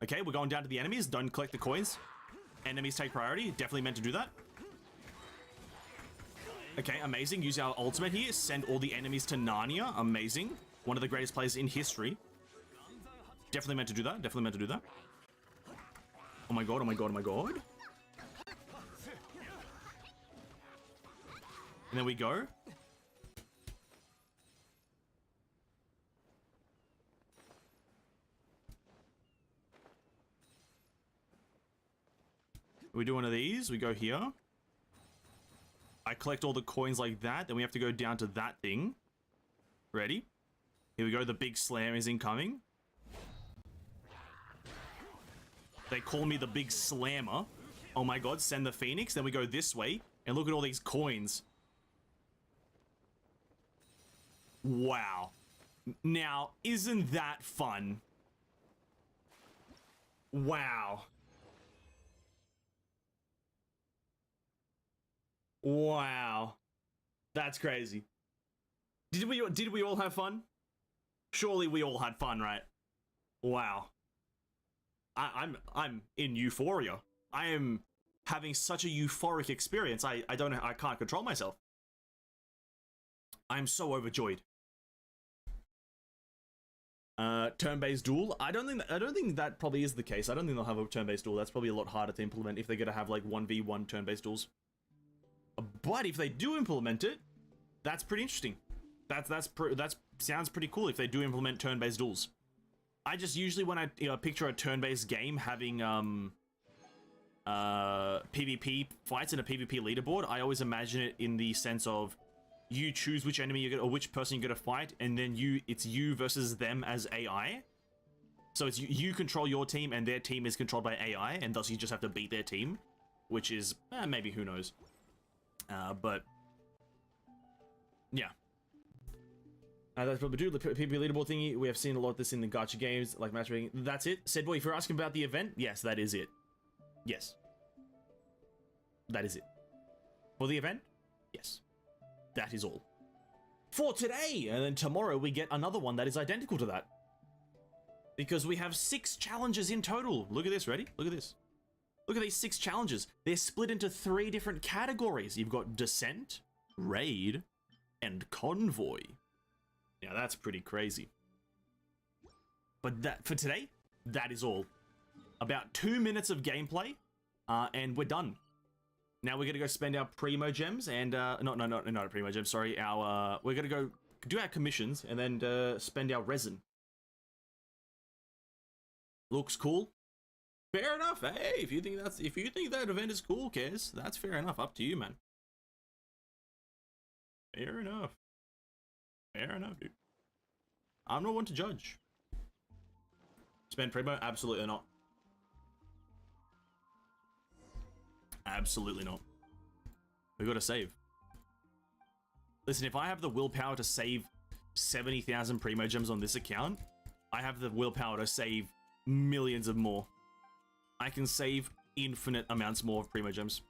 Okay, we're going down to the enemies. Don't collect the coins. Enemies take priority. Definitely meant to do that. Okay, amazing. Use our ultimate here. Send all the enemies to Narnia. Amazing. One of the greatest players in history. Definitely meant to do that. Definitely meant to do that. Oh my god, oh my god, oh my god. And there we go. We do one of these. We go here. I collect all the coins like that. Then we have to go down to that thing. Ready? Here we go. The big slam is incoming. They call me the big slammer. Oh my god, send the Phoenix. Then we go this way. And look at all these coins. Wow. Now, isn't that fun? Wow. Wow. That's crazy. Did we all have fun? Surely we all had fun, right? Wow. I'm in euphoria. I am having such a euphoric experience. I can't control myself. I'm so overjoyed. Turn-based duel. I don't think that probably is the case. I don't think they'll have a turn-based duel. That's probably a lot harder to implement if they're gonna have like 1v1 turn-based duels. But if they do implement it, that's pretty interesting. That sounds pretty cool if they do implement turn-based duels. I just usually when I picture a turn-based game having PvP fights and a PvP leaderboard, I always imagine it in the sense of you choose which enemy you're gonna, or which person you're gonna fight, and then it's you versus them as AI. So it's you control your team, and their team is controlled by AI, and thus you just have to beat their team, which is maybe, who knows. But yeah. That's probably true. The PvP leaderboard thingy, we have seen a lot of this in the gacha games, like matchmaking. That's it. Said boy, if you're asking about the event, yes, that is it. Yes. That is it. For the event? Yes. That is all. For today! And then tomorrow we get another one that is identical to that. Because we have 6 challenges in total. Look at this, ready? Look at this. Look at these 6 challenges. They're split into 3 different categories. You've got Descent, Raid, and Convoy. Now that's pretty crazy. But that for today, that is all. About 2 minutes of gameplay, and we're done. Now we're gonna go spend our Primogems and not a Primogem, sorry. We're gonna go do our commissions and then spend our resin. Looks cool. Fair enough. Hey, if you think that event is cool, Kez, that's fair enough. Up to you, man. Fair enough. Fair enough, dude. I'm not one to judge. Spend Primo? Absolutely not. Absolutely not. We gotta save. Listen, if I have the willpower to save 70,000 Primogems on this account, I have the willpower to save millions of more. I can save infinite amounts more of Primogems.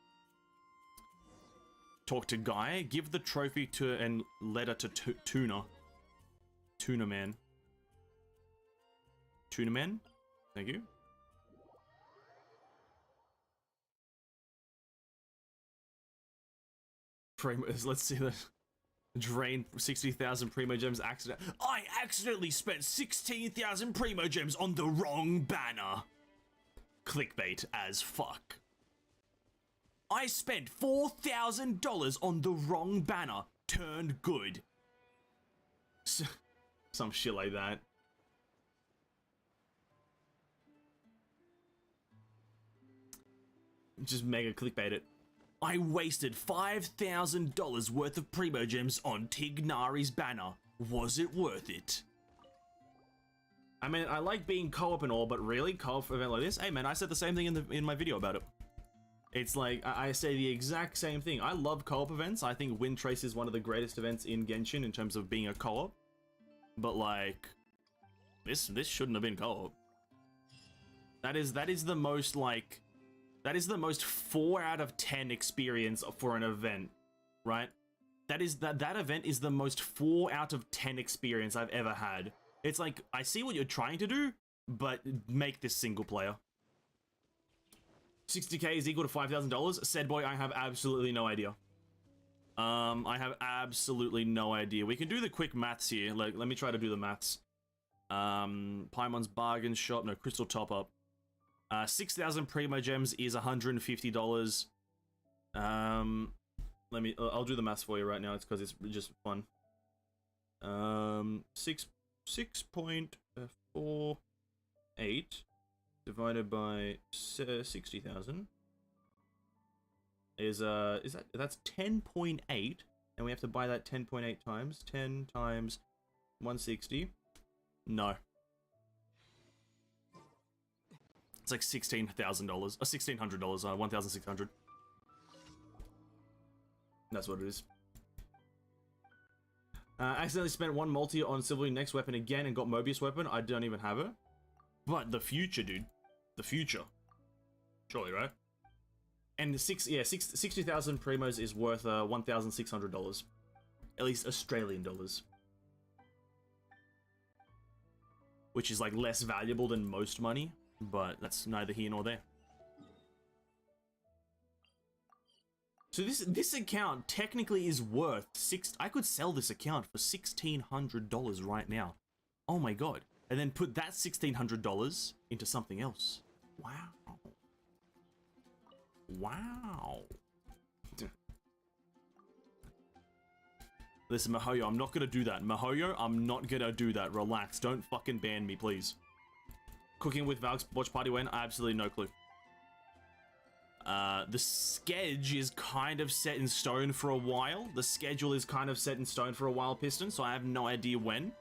Talk to Guy. Give the trophy to and letter to Tuna. Tuna Man. Tuna Man? Thank you. Let's see the drain 60,000 Primogems accident. I accidentally spent 16,000 Primogems on the wrong banner. Clickbait as fuck. I spent $4,000 on the wrong banner. Turned good. Some shit like that. Just mega clickbait it. I wasted $5,000 worth of Primogems on Tignari's banner. Was it worth it? I mean, I like being co-op and all, but really? Co-op event like this? Hey man, I said the same thing in my video about it. It's like, I say the exact same thing. I love co-op events. I think Wind Trace is one of the greatest events in Genshin in terms of being a co-op. But like, this shouldn't have been co-op. That is the most like, that is the most 4 out of 10 experience for an event, right? That event is the most 4 out of 10 experience I've ever had. It's like, I see what you're trying to do, but make this single player. 60k is equal to $5,000. Said boy, I have absolutely no idea. I have absolutely no idea. We can do the quick maths here. Like, let me try to do the maths. Paimon's bargain shop. No, crystal top up. 6,000 Primogems is $150. I'll do the maths for you right now. It's because it's just fun. 6.48 divided by 60,000 is that's 10.8, and we have to buy that 10.8 times 10 times 160. No, it's like $16,000 or $1,600. 1,600. That's what it is. Accidentally spent one multi on Silverly next weapon again and got Mobius weapon. I don't even have it. But the future, dude. The future. Surely, right? And 60,000 Primos is worth $1,600. At least Australian dollars. Which is like less valuable than most money, but that's neither here nor there. So this account technically is worth I could sell this account for $1,600 right now. Oh my god. And then put that $1,600 into something else. Wow. Wow. Listen, Mihoyo, I'm not gonna do that. Mihoyo, I'm not gonna do that. Relax. Don't fucking ban me, please. Cooking with Valk's watch party when? Absolutely no clue. The schedule is kind of set in stone for a while. The schedule is kind of set in stone for a while, Piston, so I have no idea when.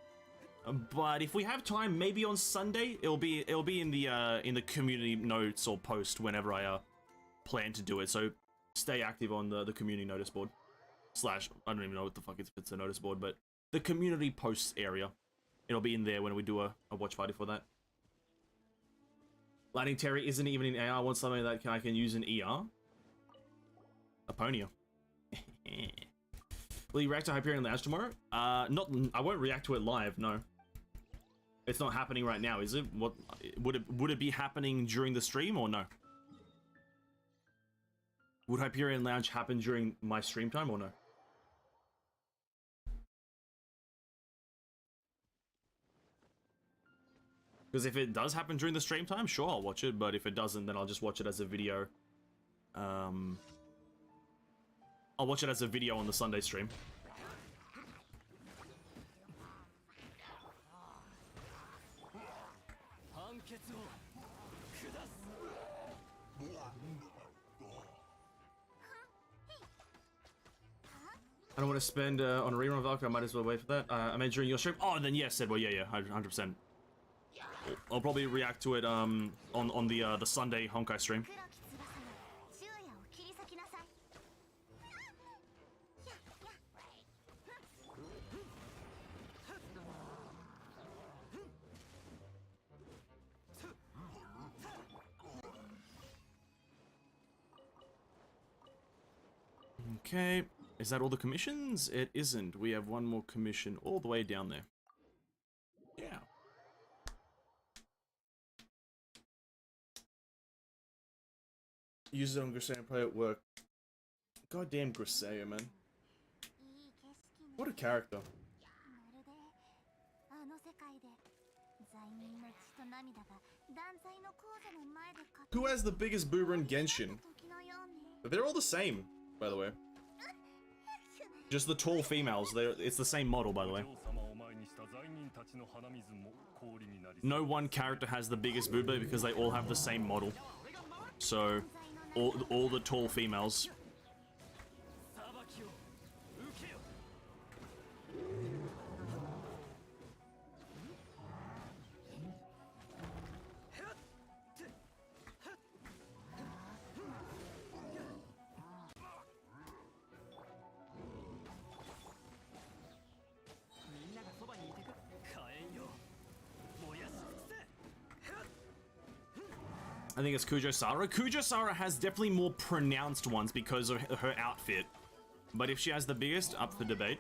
But if we have time, maybe on Sunday, it'll be in the community notes or post whenever I plan to do it. So stay active on the community notice board. Slash, I don't even know what the fuck it's a notice board, but the community posts area. It'll be in there when we do a watch party for that. Lightning Terry isn't even in AR. I want something that I can use in ER. Aponia. Will you react to Hyperion Lounge tomorrow? I won't react to it live, no. It's not happening right now, is it? What would it be happening during the stream or no? Would Hyperion Lounge happen during my stream time or no? Because if it does happen during the stream time, sure, I'll watch it. But if it doesn't, then I'll just watch it as a video. I'll watch it as a video on the Sunday stream. I don't want to spend on a rerun of Valkyrie. I might as well wait for that. I mean, during your stream. Oh, then yes, said, well, yeah, 100%. I'll probably react to it on the Sunday Honkai stream. Okay, is that all the commissions? It isn't. We have one more commission all the way down there. Yeah. Use it on Grisaia and play at work. Goddamn Grisaia, man. What a character. Who has the biggest boober in Genshin? They're all the same, by the way. Just the tall females. It's the same model, by the way. No one character has the biggest boober because they all have the same model. So, all the tall females. I think it's Kujo-Sara. Kujo-Sara has definitely more pronounced ones because of her outfit. But if she has the biggest, up for debate.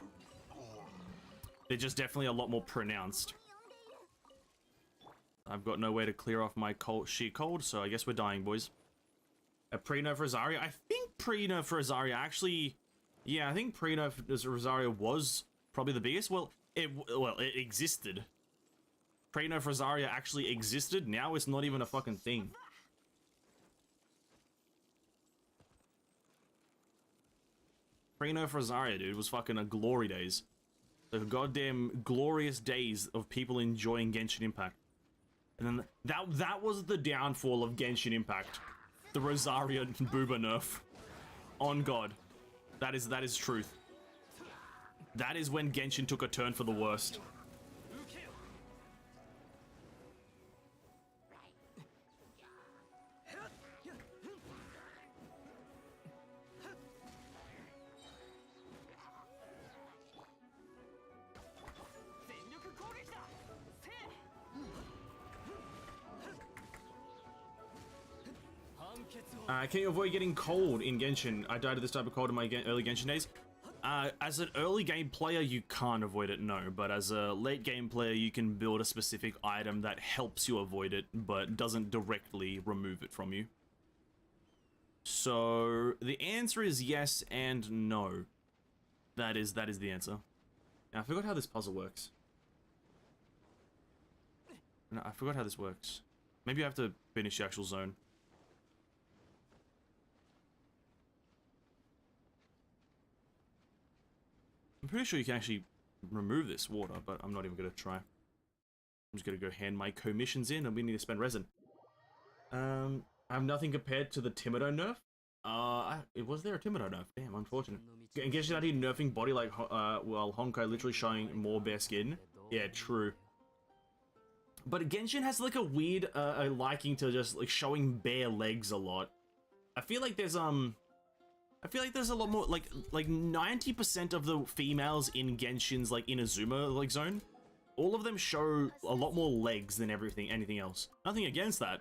They're just definitely a lot more pronounced. I've got nowhere to clear off my sheer cold, so I guess we're dying, boys. A pre-nerf for Azaria? I think pre-nerf for Azaria actually Yeah, I think pre-nerf Rosario was probably the biggest. Well, it existed. Pre-nerf Rosario actually existed. Now it's not even a fucking thing. Pre-nerf Rosario, dude, was fucking a glory days. The goddamn glorious days of people enjoying Genshin Impact. And then that was the downfall of Genshin Impact. The Rosario Booba nerf. On God. That is truth. That is when Genshin took a turn for the worst. Can you avoid getting cold in Genshin? I died of this type of cold in my early Genshin days. As an early game player, you can't avoid it, no. But as a late game player, you can build a specific item that helps you avoid it, but doesn't directly remove it from you. So, the answer is yes and no. That is the answer. Now, I forgot how this puzzle works. No, I forgot how this works. Maybe I have to finish the actual zone. I'm pretty sure you can actually remove this water, but I'm not even going to try. I'm just going to go hand my commissions in, and we need to spend resin. I have nothing compared to the Timido nerf. Was there a Timido nerf? Damn, unfortunate. Genshin already nerfing body like, well, Honkai literally showing more bare skin. Yeah, true. But Genshin has like a weird liking to just like showing bare legs a lot. I feel like there's a lot more, like 90% of the females in Genshin's, like, Inazuma, like, zone, all of them show a lot more legs than anything else. Nothing against that,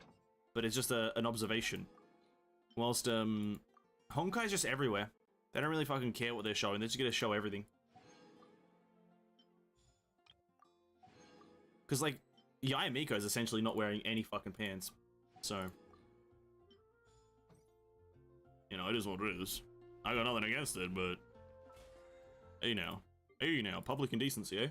but it's just an observation. Whilst, Honkai's just everywhere. They don't really fucking care what they're showing, they're just gonna show everything. Because, like, Yae Miko is essentially not wearing any fucking pants, so... You know, it is what it is. I got nothing against it, but... Hey now, public indecency, eh?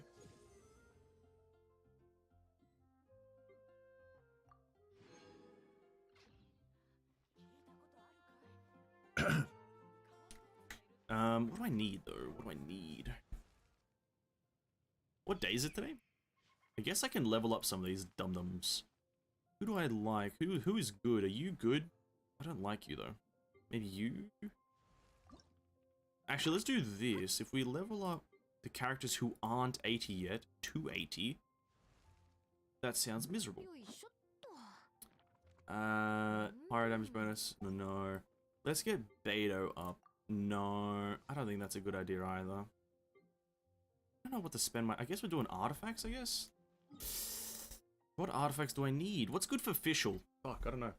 What do I need, though? What do I need? What day is it today? I guess I can level up some of these dum-dums. Who do I like? Who is good? Are you good? I don't like you, though. Maybe you? Actually, let's do this. If we level up the characters who aren't 80 yet to 80, that sounds miserable. Pyro damage bonus? No. Let's get Beto up. No. I don't think that's a good idea either. I don't know what to spend my... I guess we're doing artifacts, I guess? What artifacts do I need? What's good for Fischl? Fuck, I don't know.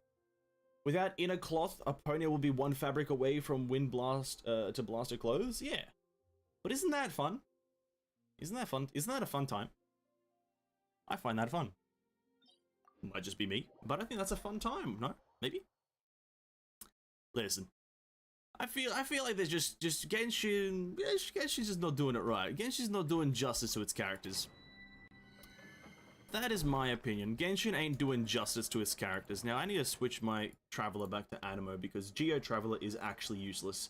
Without inner cloth, a pony will be one fabric away from wind blast to blasted clothes? Yeah. But isn't that fun? Isn't that fun? Isn't that a fun time? I find that fun. Might just be me, but I think that's a fun time, no? Maybe? Listen. I feel like there's just Genshin... Genshin's just not doing it right. Genshin's not doing justice to its characters. That is my opinion. Genshin ain't doing justice to its characters. Now, I need to switch my Traveler back to Animo because Geo Traveler is actually useless.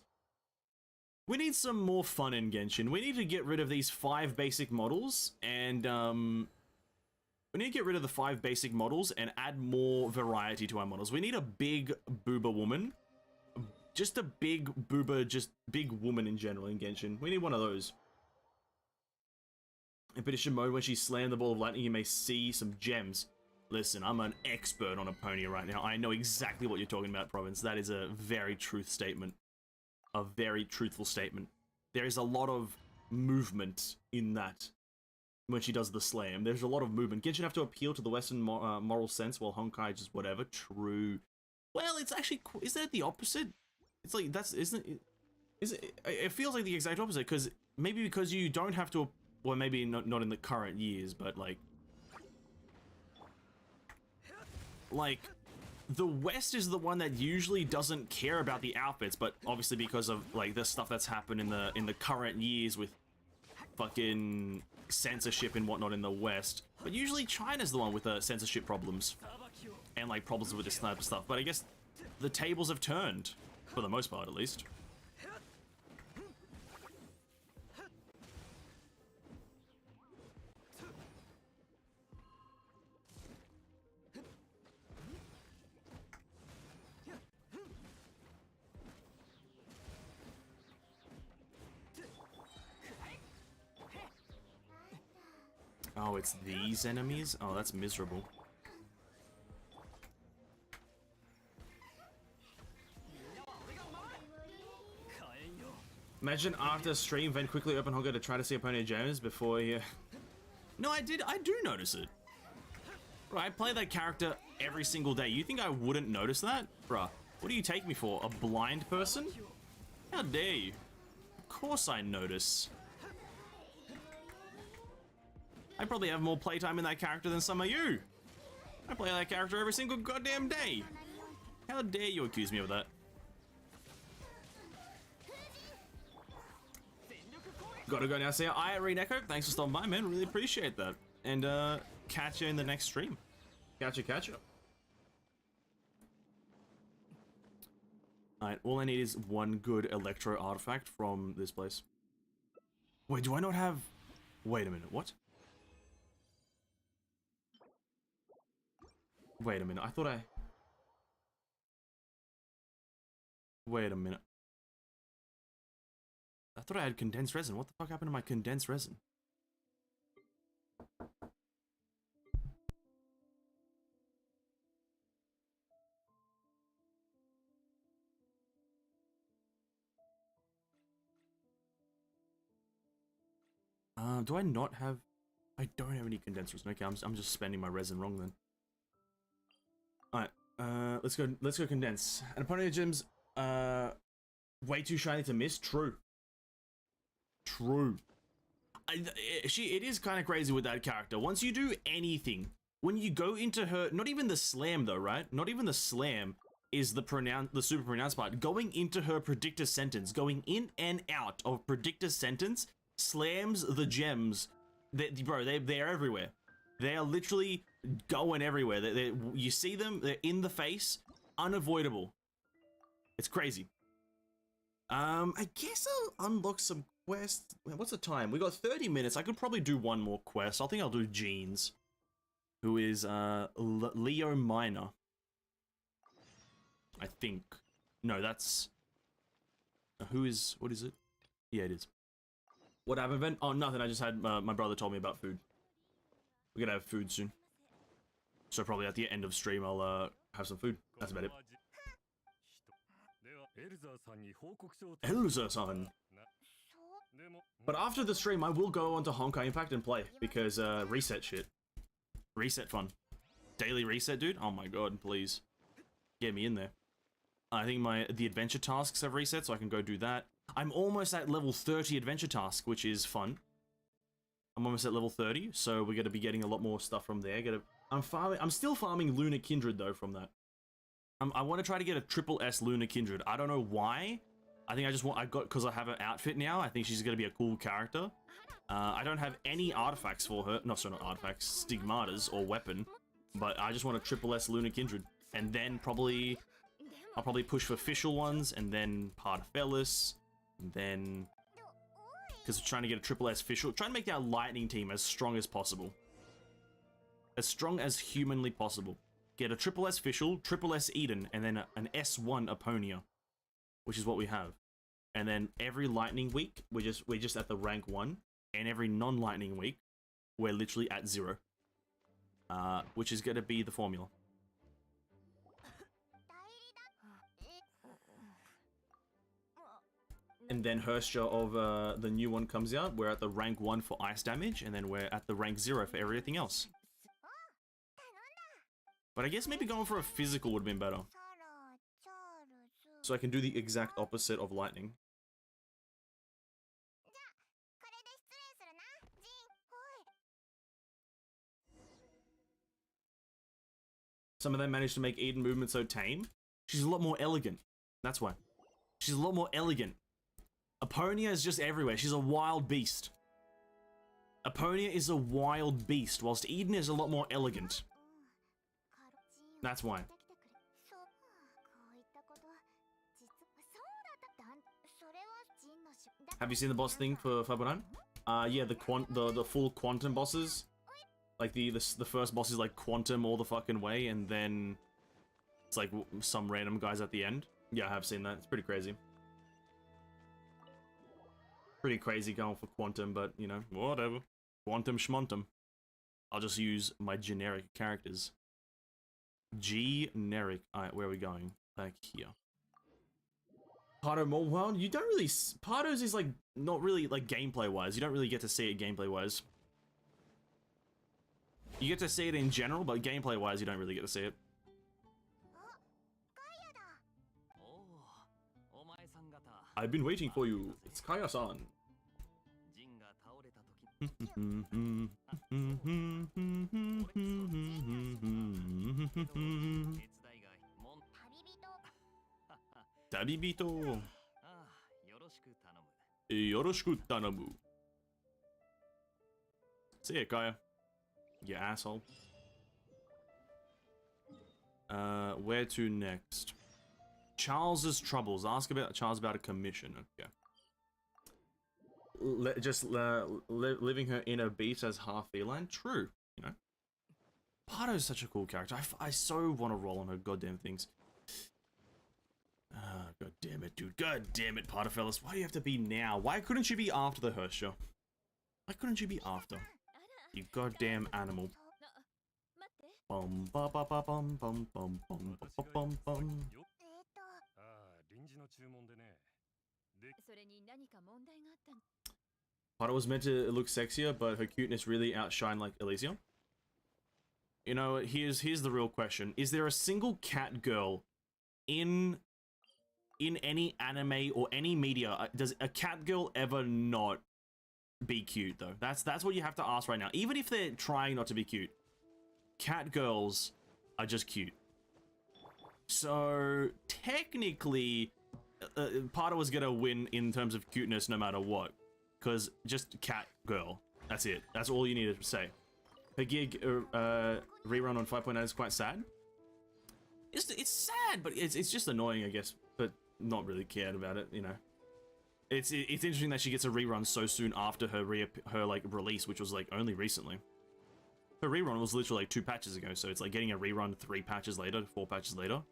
We need some more fun in Genshin. We need to get rid of these 5 basic models and, we need to get rid of the 5 basic models and add more variety to our models. We need a big booba woman. Just a big booba, just big woman in general in Genshin. We need one of those. In Petition mode, when she slammed the ball of lightning, you may see some gems. Listen, I'm an expert on a pony right now. I know exactly what you're talking about, Province. That is a very truth statement. A very truthful statement. There is a lot of movement in that when she does the slam. There's a lot of movement. Genshin have to appeal to the Western moral sense, while Honkai just whatever. True. Well, it's actually... Isn't it the opposite? It's like, that's... Isn't it... It feels like the exact opposite, because... Maybe because you don't have to... Well, maybe not in the current years, but like, the West is the one that usually doesn't care about the outfits, but obviously because of like the stuff that's happened in the current years with fucking censorship and whatnot in the West. But usually China's the one with the censorship problems and like problems with this type of stuff. But I guess the tables have turned for the most part, at least. Oh, it's these enemies? Oh, that's miserable. Imagine after stream, Ven quickly open Honka to try to see opponent James before you... No, I do notice it. Bro, I play that character every single day. You think I wouldn't notice that? Bruh, what do you take me for? A blind person? How dare you? Of course I notice. I probably have more playtime in that character than some of you. I play that character every single goddamn day. How dare you accuse me of that? Gotta go now. See ya. I read Echo. Thanks for stopping by, man. Really appreciate that. And catch you in the next stream. Catch you. Alright, all I need is one good electro artifact from this place. Wait, do I not have... Wait a minute, what? Wait a minute, I thought I... Wait a minute. I thought I had condensed resin. What the fuck happened to my condensed resin? Do I not have... I don't have any condensed resin. Okay, I'm just spending my resin wrong then. Alright, let's go condense. An opponent of Jim's, way too shiny to miss? True. It is kind of crazy with that character. Once you do anything, when you go into her, not even the slam though, right? Not even the slam is the super pronounced part. Going into her predictor sentence, going in and out of predictor sentence, slams the gems. Bro, they're everywhere. They are literally going everywhere. You see them, they're in the face, unavoidable. It's crazy. I guess I'll unlock some quests. What's the time? We got 30 minutes. I could probably do one more quest. I think I'll do Jeans, who is Leo Minor. I think. No, that's... What is it? Yeah, it is. What happened, Ben? Oh, nothing. I just had, my brother told me about food. We're gonna have food soon. So probably at the end of stream, I'll have some food. That's about it. Elza-san. But after the stream, I will go onto Honkai Impact and play, because reset shit. Reset fun. Daily reset, dude? Oh my god, please. Get me in there. I think the adventure tasks have reset, so I can go do that. I'm almost at level 30 adventure task, which is fun. I'm almost at level 30, so we're gonna be getting a lot more stuff from there. I'm still farming Lunar Kindred though from that. I want to try to get a triple S Lunar Kindred. I don't know why. I think because I have an outfit now. I think she's gonna be a cool character. I don't have any artifacts for her. No, sorry, not artifacts, stigmatas or weapon. But I just want a triple S Lunar Kindred, and then I'll probably push for official ones, and then Pardafellis, and then. Because we're trying to get a triple S official, trying to make our lightning team as strong as possible. As strong as humanly possible. Get a triple S official, triple S Eden, and then an S1 Aponia. Which is what we have. And then every lightning week, we're just at the rank 1. And every non-lightning week, we're literally at 0. Which is going to be the formula. And then Hersture of the new one comes out. We're at the rank 1 for ice damage, and then we're at the rank 0 for everything else. But I guess maybe going for a physical would have been better. So I can do the exact opposite of lightning. Some of them managed to make Eden movement so tame. She's a lot more elegant. That's why. She's a lot more elegant. Apponia is just everywhere. She's a wild beast. Apponia is a wild beast, whilst Eden is a lot more elegant. That's why. Have you seen the boss thing for 5.9? Yeah, the full quantum bosses. Like the first boss is like quantum all the fucking way, and then it's like some random guys at the end. Yeah, I have seen that. It's pretty crazy. Pretty crazy going for quantum, but you know, whatever. Quantum schmontum. I'll just use my generic characters. Generic. Alright, where are we going? Back here. Pardo more, well, you don't really, Pardo's is like, not really, like, gameplay-wise. You don't really get to see it gameplay-wise. You get to see it in general, but gameplay-wise, you don't really get to see it. I've been waiting for you. It's Kaya-san. Tabibito. Yoroshiku tanamu. See ya, Kaya. You asshole. Where to next? Charles's troubles. Ask about Charles about a commission. Okay. Living her inner beast as half feline. True. You know. Pardo's such a cool character. I so want to roll on her goddamn things. God damn it, dude. God damn it, Pardo fellas. Why do you have to be now? Why couldn't you be after the Hersha? Why couldn't you be after? You goddamn animal. Bum ba ba ba bum bum bum bum bum bum bum. Pardo was meant to look sexier, but her cuteness really outshined like Elysia. You know, here's the real question. Is there a single cat girl in any anime or any media? Does a cat girl ever not be cute though? That's what you have to ask right now. Even if they're trying not to be cute, cat girls are just cute. So technically, Pardo was gonna win in terms of cuteness no matter what, because just cat girl. That's it. That's all you needed to say. Her gig rerun on 5.9 is quite sad. It's sad, but it's just annoying, I guess. But not really cared about it, you know. It's interesting that she gets a rerun so soon after her like release, which was like only recently. Her rerun was literally like 2 patches ago, so it's like getting a rerun 3 patches later, 4 patches later.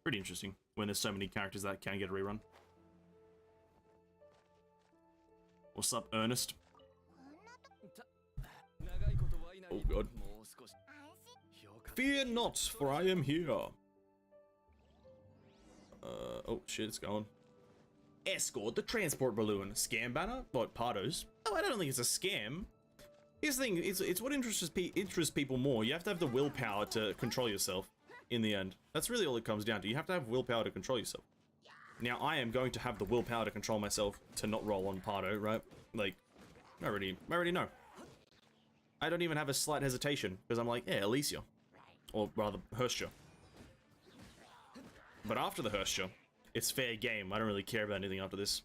Pretty interesting when there's so many characters that can get a rerun. What's up, Ernest? Oh god. Fear not, for I am here. Oh shit, it's going. Escort the transport balloon. Scam banner? What, Pardo's? Oh, I don't think it's a scam. Here's the thing, it's what interests people more. You have to have the willpower to control yourself in the end. That's really all it comes down to. You have to have willpower to control yourself. Now, I am going to have the willpower to control myself to not roll on Pardo, right? Like, I already know. I don't even have a slight hesitation, because I'm like, yeah, Elysia. Or rather, Hersha. But after the Hersha, it's fair game. I don't really care about anything after this.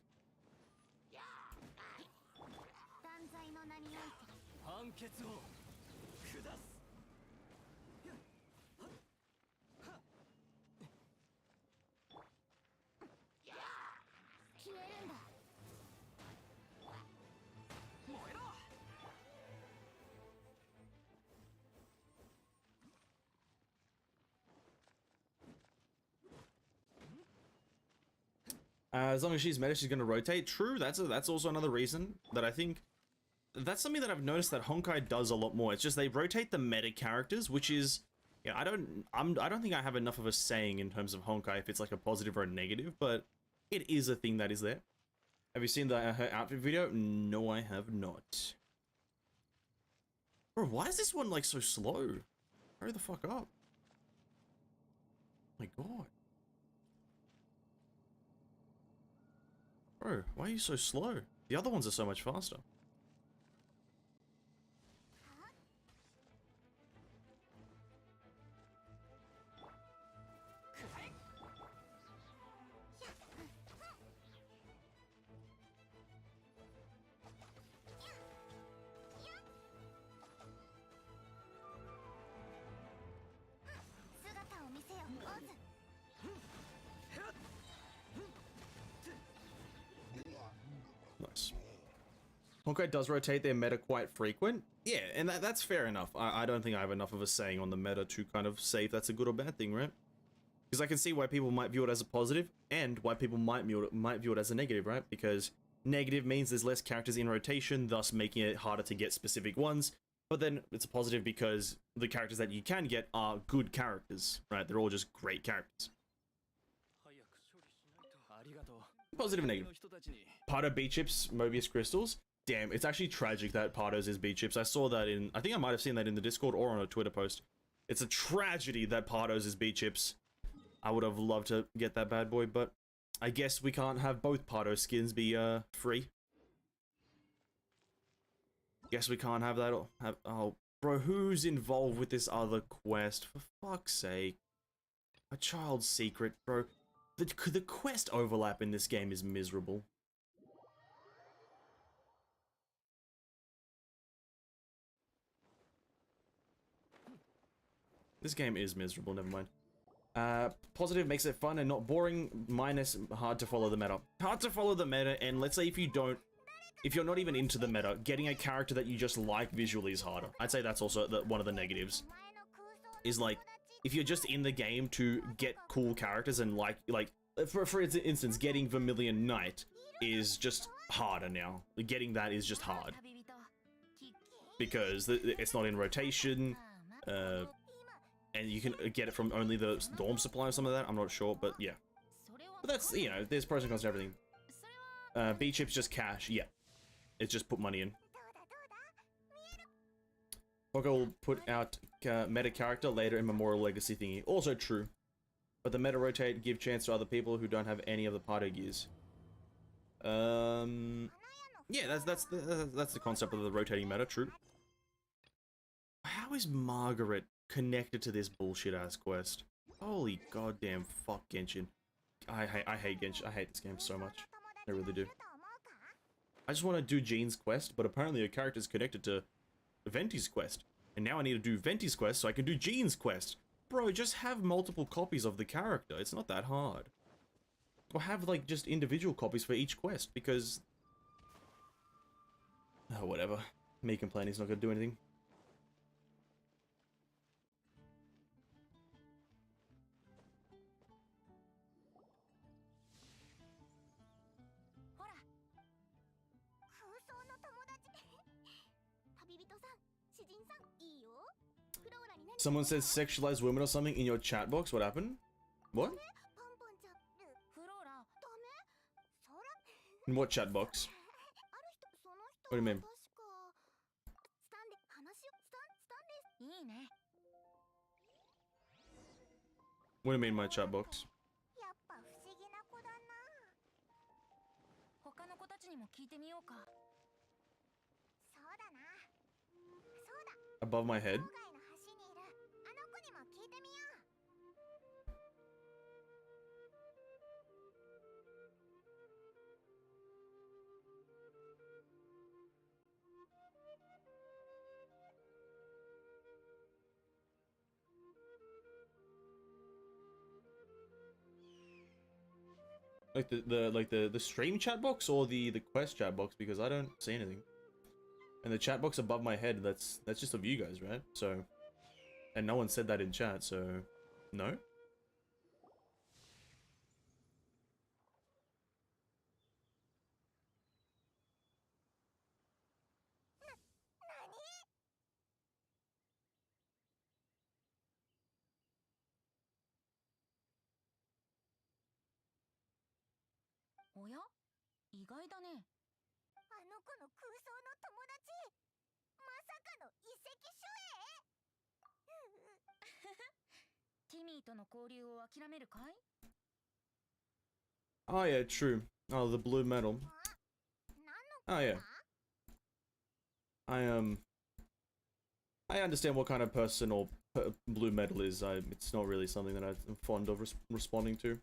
As long as she's meta, she's going to rotate. True, that's also another reason that I think... That's something that I've noticed that Honkai does a lot more. It's just they rotate the meta characters, which is... Yeah, I don't think I have enough of a saying in terms of Honkai if it's like a positive or a negative, but it is a thing that is there. Have you seen her outfit video? No, I have not. Bro, why is this one like so slow? Hurry the fuck up. Oh my god. Bro, why are you so slow? The other ones are so much faster. Honkai does rotate their meta quite frequent. Yeah, and that's fair enough. I don't think I have enough of a saying on the meta to kind of say if that's a good or bad thing, right? Because I can see why people might view it as a positive and why people might view it as a negative, right? Because negative means there's less characters in rotation, thus making it harder to get specific ones. But then it's a positive because the characters that you can get are good characters, right? They're all just great characters. Positive and negative. Pardo B-chips, Mobius crystals. Damn, it's actually tragic that Pardo's is B-chips. I saw that in, I think I might have seen that in the Discord or on a Twitter post. It's a tragedy that Pardo's is B-chips. I would have loved to get that bad boy, but I guess we can't have both Pardo skins be free. Guess we can't have that. Oh, bro, who's involved with this other quest? For fuck's sake. A child's secret, bro. The quest overlap in this game is miserable. This game is miserable, never mind. Positive makes it fun and not boring, minus hard to follow the meta. Hard to follow the meta, and let's say if you're not even into the meta, getting a character that you just like visually is harder. I'd say that's also one of the negatives. Is like, if you're just in the game to get cool characters and like for instance, getting Vermilion Knight is just harder now. Getting that is just hard. Because it's not in rotation, and you can get it from only the dorm supply or some of that, I'm not sure, but yeah. But that's, you know, there's pros and cons to everything. B-chips just cash, yeah. It's just put money in. Poker will put out meta character later in Memorial Legacy thingy. Also true. But the meta rotate give chance to other people who don't have any of the Pardo gears. Yeah, that's the concept of the rotating meta, true. How is Margaret connected to this bullshit ass quest? Holy goddamn fuck Genshin. I hate Genshin. I hate this game so much. I really do. I just want to do Jean's quest, but apparently her character's connected to Venti's quest. And now I need to do Venti's quest so I can do Jean's quest. Bro, just have multiple copies of the character. It's not that hard. Or have, like, just individual copies for each quest, because... oh, whatever. Me complaining is not gonna do anything. Someone says sexualized women or something in your chat box. What happened? What? In what chat box? What do you mean? What do you mean my chat box? Above my head? Like the stream chat box or the quest chat box, because I don't see anything. And the chat box above my head, that's just of you guys, right? So, and no one said that in chat, so no. Oh yeah, true. Oh, the blue metal. Oh yeah. I understand what kind of person or blue metal is. It's not really something that I'm fond of responding to.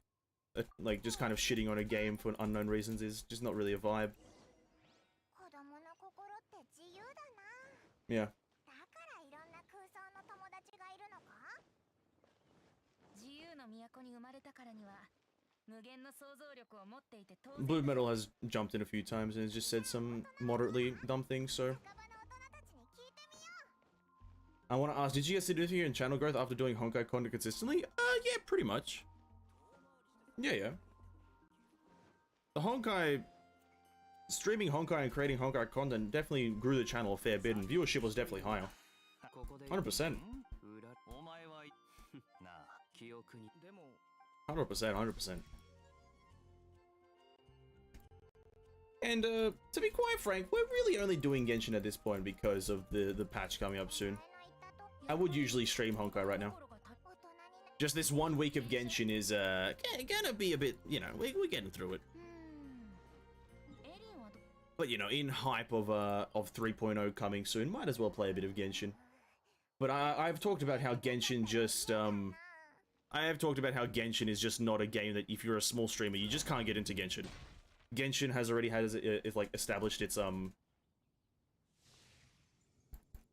Like, just kind of shitting on a game for unknown reasons is just not really a vibe. Yeah. Blue Metal has jumped in a few times and has just said some moderately dumb things, so... I want to ask, did you get significant in channel growth after doing Honkai content consistently? Yeah, pretty much. Yeah. The Honkai... Streaming Honkai and creating Honkai content definitely grew the channel a fair bit, and viewership was definitely higher. 100%. 100%. And, to be quite frank, we're really only doing Genshin at this point because of the patch coming up soon. I would usually stream Honkai right now. Just this 1 week of Genshin is, gonna be a bit, you know, we're getting through it. But, you know, in hype of 3.0 coming soon, might as well play a bit of Genshin. But I've talked about how Genshin just, I have talked about how Genshin is just not a game that if you're a small streamer, you just can't get into Genshin. Genshin has already had, like, established its,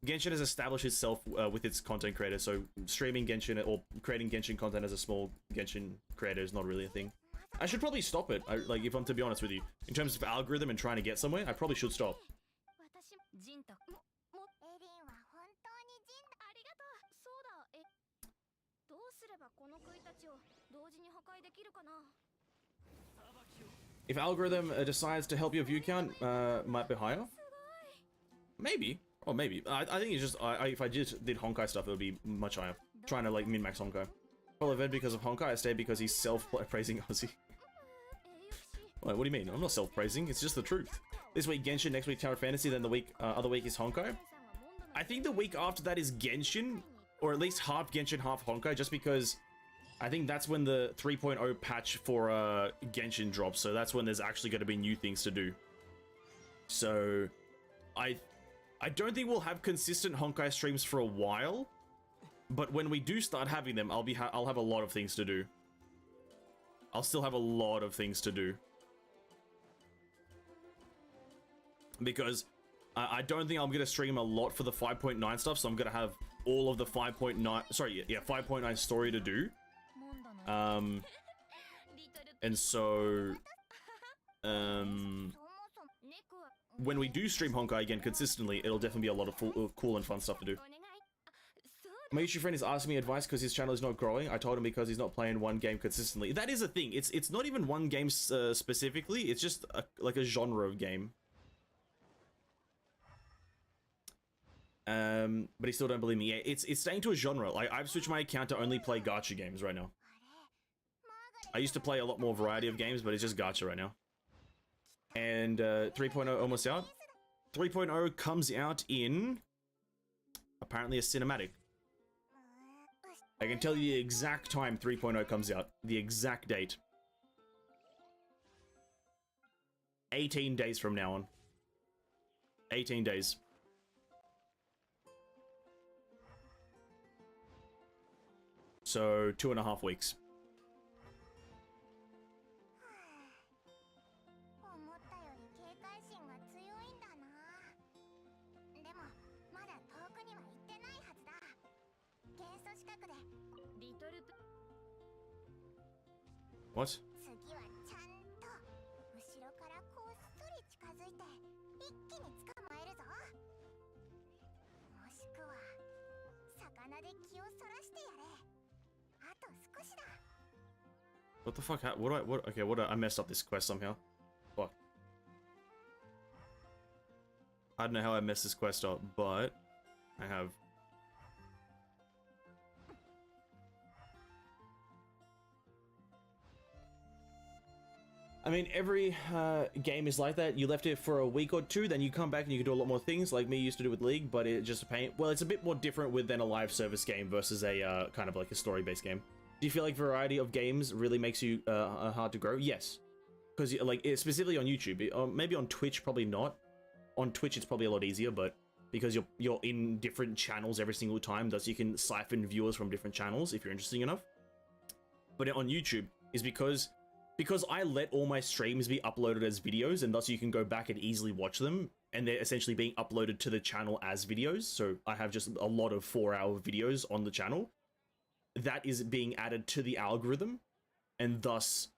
Genshin has established itself with its content creator, so streaming Genshin or creating Genshin content as a small Genshin creator is not really a thing. I should probably stop it, like, if I'm to be honest with you. In terms of algorithm and trying to get somewhere, I probably should stop. If algorithm decides to help your view count, might be higher. Maybe. Or maybe. I think it's just, if I just did Honkai stuff, it would be much higher. Trying to, like, min-max Honkai. Follow Ved because of Honkai, I stayed because he's self-praising Ozzy. Wait, what do you mean? I'm not self-praising, it's just the truth. This week Genshin, next week Tower Fantasy, then the week, other week is Honkai. I think the week after that is Genshin, or at least half Genshin, half Honkai, just because I think that's when the 3.0 patch for Genshin drops, so that's when there's actually going to be new things to do. So, I don't think we'll have consistent Honkai streams for a while, but when we do start having them, I'll have a lot of things to do. I'll still have a lot of things to do. Because I don't think I'm going to stream a lot for the 5.9 stuff, so I'm going to have all of the 5.9, sorry, yeah, 5.9 story to do. And so, when we do stream Honkai again consistently, it'll definitely be a lot of cool and fun stuff to do. My YouTube friend is asking me advice because his channel is not growing. I told him because he's not playing one game consistently. That is a thing. It's not even one game specifically. It's just like a genre of game. But he still don't believe me. Yeah, it's staying to a genre. Like, I've switched my account to only play gacha games right now. I used to play a lot more variety of games, but it's just gacha right now. And 3.0 almost out. 3.0 comes out in apparently a cinematic. I can tell you the exact time 3.0 comes out. The exact date. 18 days from now on. 18 days. So, 2.5 weeks. What? What the fuck? I messed up this quest somehow. Fuck. I don't know how I messed this quest up, but I have. I mean, every game is like that. You left it for a week or two, then you come back and you can do a lot more things, like me used to do with League, but it's just a pain. Well, it's a bit more different than a live service game versus a kind of like a story-based game. Do you feel like variety of games really makes you hard to grow? Yes. Because, like, specifically on YouTube. Maybe on Twitch, probably not. On Twitch, it's probably a lot easier, but because you're in different channels every single time, thus you can siphon viewers from different channels if you're interesting enough. But on YouTube is because I let all my streams be uploaded as videos, and thus you can go back and easily watch them, and they're essentially being uploaded to the channel as videos, so I have just a lot of 4-hour videos on the channel. That is being added to the algorithm, and thus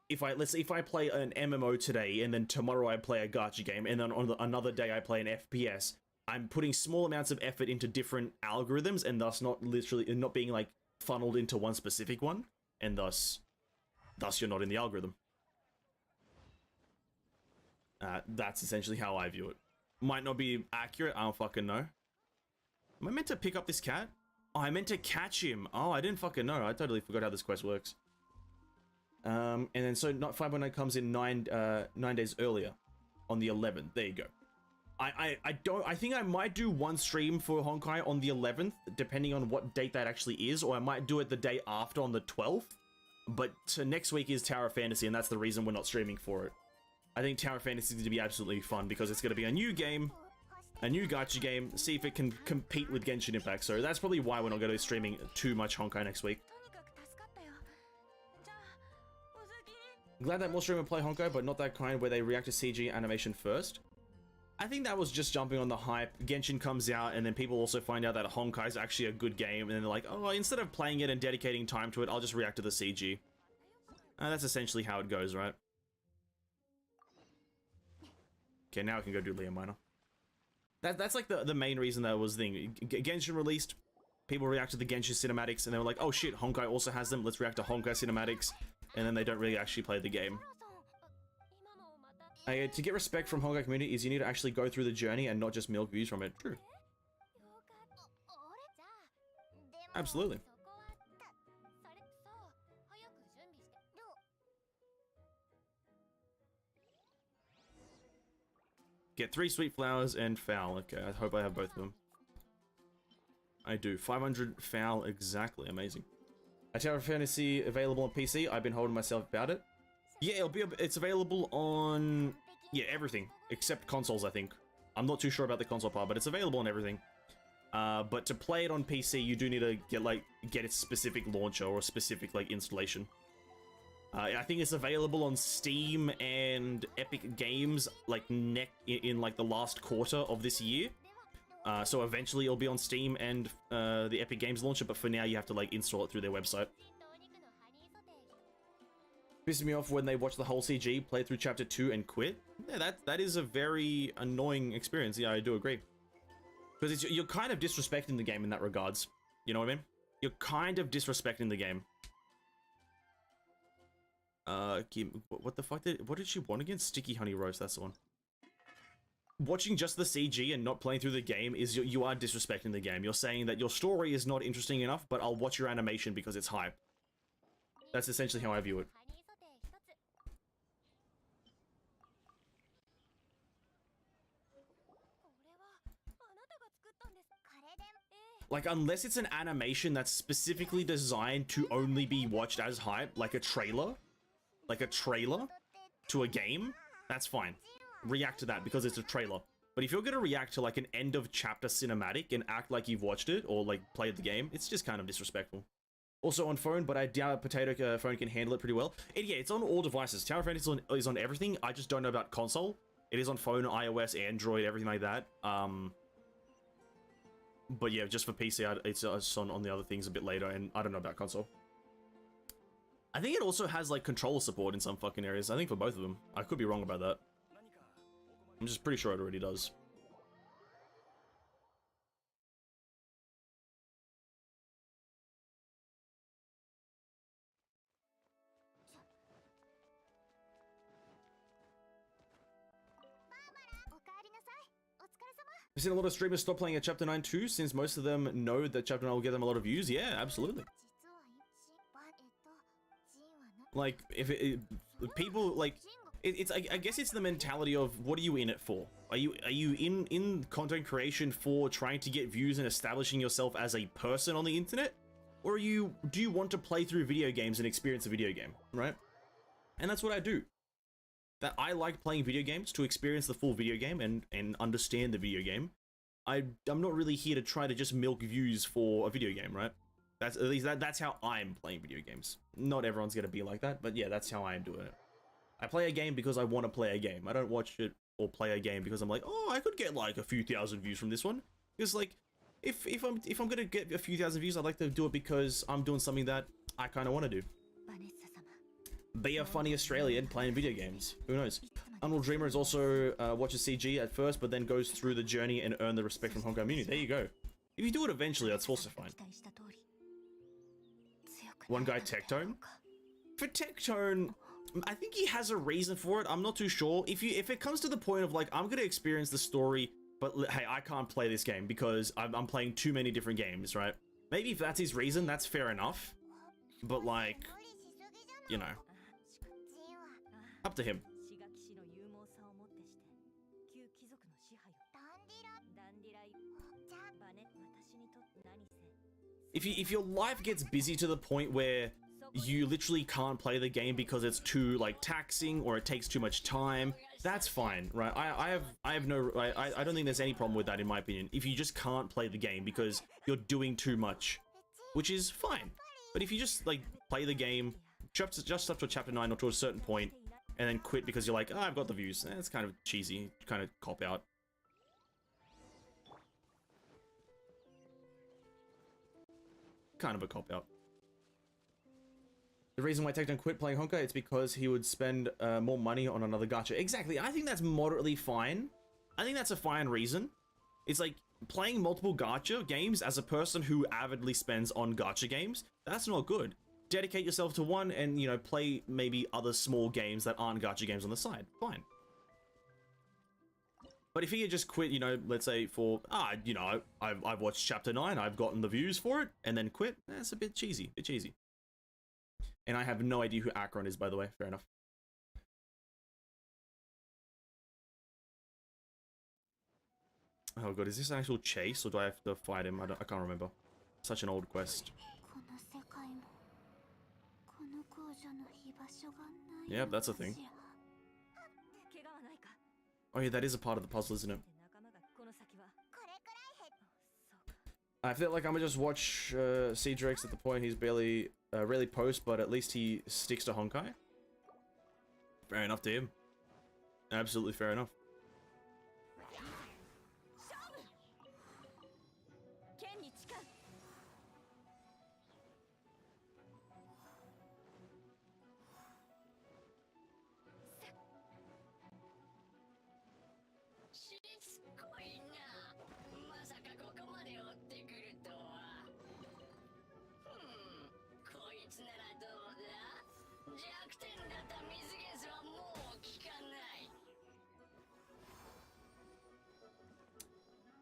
if I play an MMO today and then tomorrow I play a gacha game and then on another day I play an FPS, I'm putting small amounts of effort into different algorithms and thus not being like funneled into one specific one, and thus you're not in the algorithm. That's essentially how I view it. Might not be accurate, I don't fucking know. Am I meant to pick up this cat? Oh, I meant to catch him. Oh, I didn't fucking know. I totally forgot how this quest works. And then so not 5.9 comes in 9 days earlier on the 11th. There you go. I think I might do one stream for Honkai on the 11th, depending on what date that actually is, or I might do it the day after on the 12th. But next week is Tower of Fantasy, and that's the reason we're not streaming for it. I think Tower of Fantasy is going to be absolutely fun because it's going to be a new game, a new gacha game, see if it can compete with Genshin Impact. So that's probably why we're not going to be streaming too much Honkai next week. Glad that more streamers play Honkai, but not that kind where they react to CG animation first. I think that was just jumping on the hype. Genshin comes out, and then people also find out that Honkai is actually a good game, and then they're like, oh, instead of playing it and dedicating time to it, I'll just react to the CG. That's essentially how it goes, right? Okay, now I can go do Leo Minor. That's like the main reason that was the thing. Genshin released, people react to the Genshin cinematics, and they were like, oh shit, Honkai also has them, let's react to Honkai cinematics, and then they don't really actually play the game. To get respect from Honkai community is you need to actually go through the journey and not just milk views from it. True. Absolutely. Get 3 sweet flowers and foul. Okay, I hope I have both of them. I do. 500 foul exactly. Amazing. A Tower of Fantasy available on PC. I've been holding myself about it. Yeah, it's available on everything except consoles, I think. I'm not too sure about the console part, but it's available on everything. But to play it on PC, you do need to get its specific launcher or a specific installation. I think it's available on Steam and Epic Games in the last quarter of this year. So eventually it'll be on Steam and the Epic Games launcher, but for now you have to install it through their website. Pisses me off when they watch the whole CG, play through chapter 2 and quit. Yeah, that is a very annoying experience. Yeah, I do agree. Because you're kind of disrespecting the game in that regards. You know what I mean? You're kind of disrespecting the game. What the fuck what did she want again? Sticky Honey Roast, that's the one. Watching just the CG and not playing through the game is you are disrespecting the game. You're saying that your story is not interesting enough, but I'll watch your animation because it's hype. That's essentially how I view it. Unless it's an animation that's specifically designed to only be watched as hype, like a trailer to a game, that's fine. React to that because it's a trailer. But if you're gonna react to an end of chapter cinematic and act like you've watched it or played the game, it's just kind of disrespectful. Also on phone, but I doubt Potato phone can handle it pretty well. Yeah, it's on all devices. Tower of Fantasy is on everything. I just don't know about console. It is on phone, iOS, Android, everything like that. But yeah, just for PC, it's on the other things a bit later, and I don't know about console. I think it also has controller support in some fucking areas. I think for both of them. I could be wrong about that. I'm just pretty sure it already does. I've seen a lot of streamers stop playing at Chapter 9 too, since most of them know that Chapter 9 will get them a lot of views. Yeah, absolutely. People I guess it's the mentality of what are you in it for? Are you in content creation for trying to get views and establishing yourself as a person on the internet, or do you want to play through video games and experience a video game, right? And that's what I do. That I like playing video games to experience the full video game and understand the video game. I'm not really here to try to just milk views for a video game, right? That's at least that's how I'm playing video games. Not everyone's gonna be like that, but yeah, that's how I'm doing it. I play a game because I want to play a game. I don't watch it or play a game because I'm like, oh, I could get a few thousand views from this one. Because if I'm gonna get a few thousand views, I'd like to do it because I'm doing something that I kind of want to do. be a funny Australian playing video games. Who knows? Unreal Dreamer is also watches CG at first, but then goes through the journey and earn the respect from Honkai community. There you go. If you do it eventually, that's also fine. One guy, Tectone. For Tectone, I think he has a reason for it. I'm not too sure. If it comes to the point of like, I'm gonna experience the story, but hey, I can't play this game because I'm playing too many different games, right? Maybe if that's his reason, that's fair enough. But like, you know, up to him. If your life gets busy to the point where you literally can't play the game because it's too like taxing or it takes too much time, that's fine, right? I don't think there's any problem with that in my opinion. If you just can't play the game because you're doing too much, which is fine. But if you just like play the game just up to chapter 9 or to a certain point and then quit because you're like, oh, I've got the views, it's kind of cheesy, kind of cop out. Kind of a cop-out. The reason why Tecton quit playing Honkai, it's because he would spend more money on another gacha. Exactly, I think that's moderately fine. I think that's a fine reason. It's like, playing multiple gacha games as a person who avidly spends on gacha games, that's not good. Dedicate yourself to one and, you know, play maybe other small games that aren't gacha games on the side. Fine. But if he had just quit, you know, let's say for, you know, I've watched chapter 9, I've gotten the views for it, and then quit, that's a bit cheesy, And I have no idea who Akron is, by the way, fair enough. Oh god, is this an actual chase, or do I have to fight him? I can't remember. Such an old quest. Yep, that's a thing. Oh yeah, that is a part of the puzzle, isn't it? I feel like I'm gonna just watch Cedrix at the point he's barely rarely posts, but at least he sticks to Honkai. Fair enough to him. Absolutely fair enough.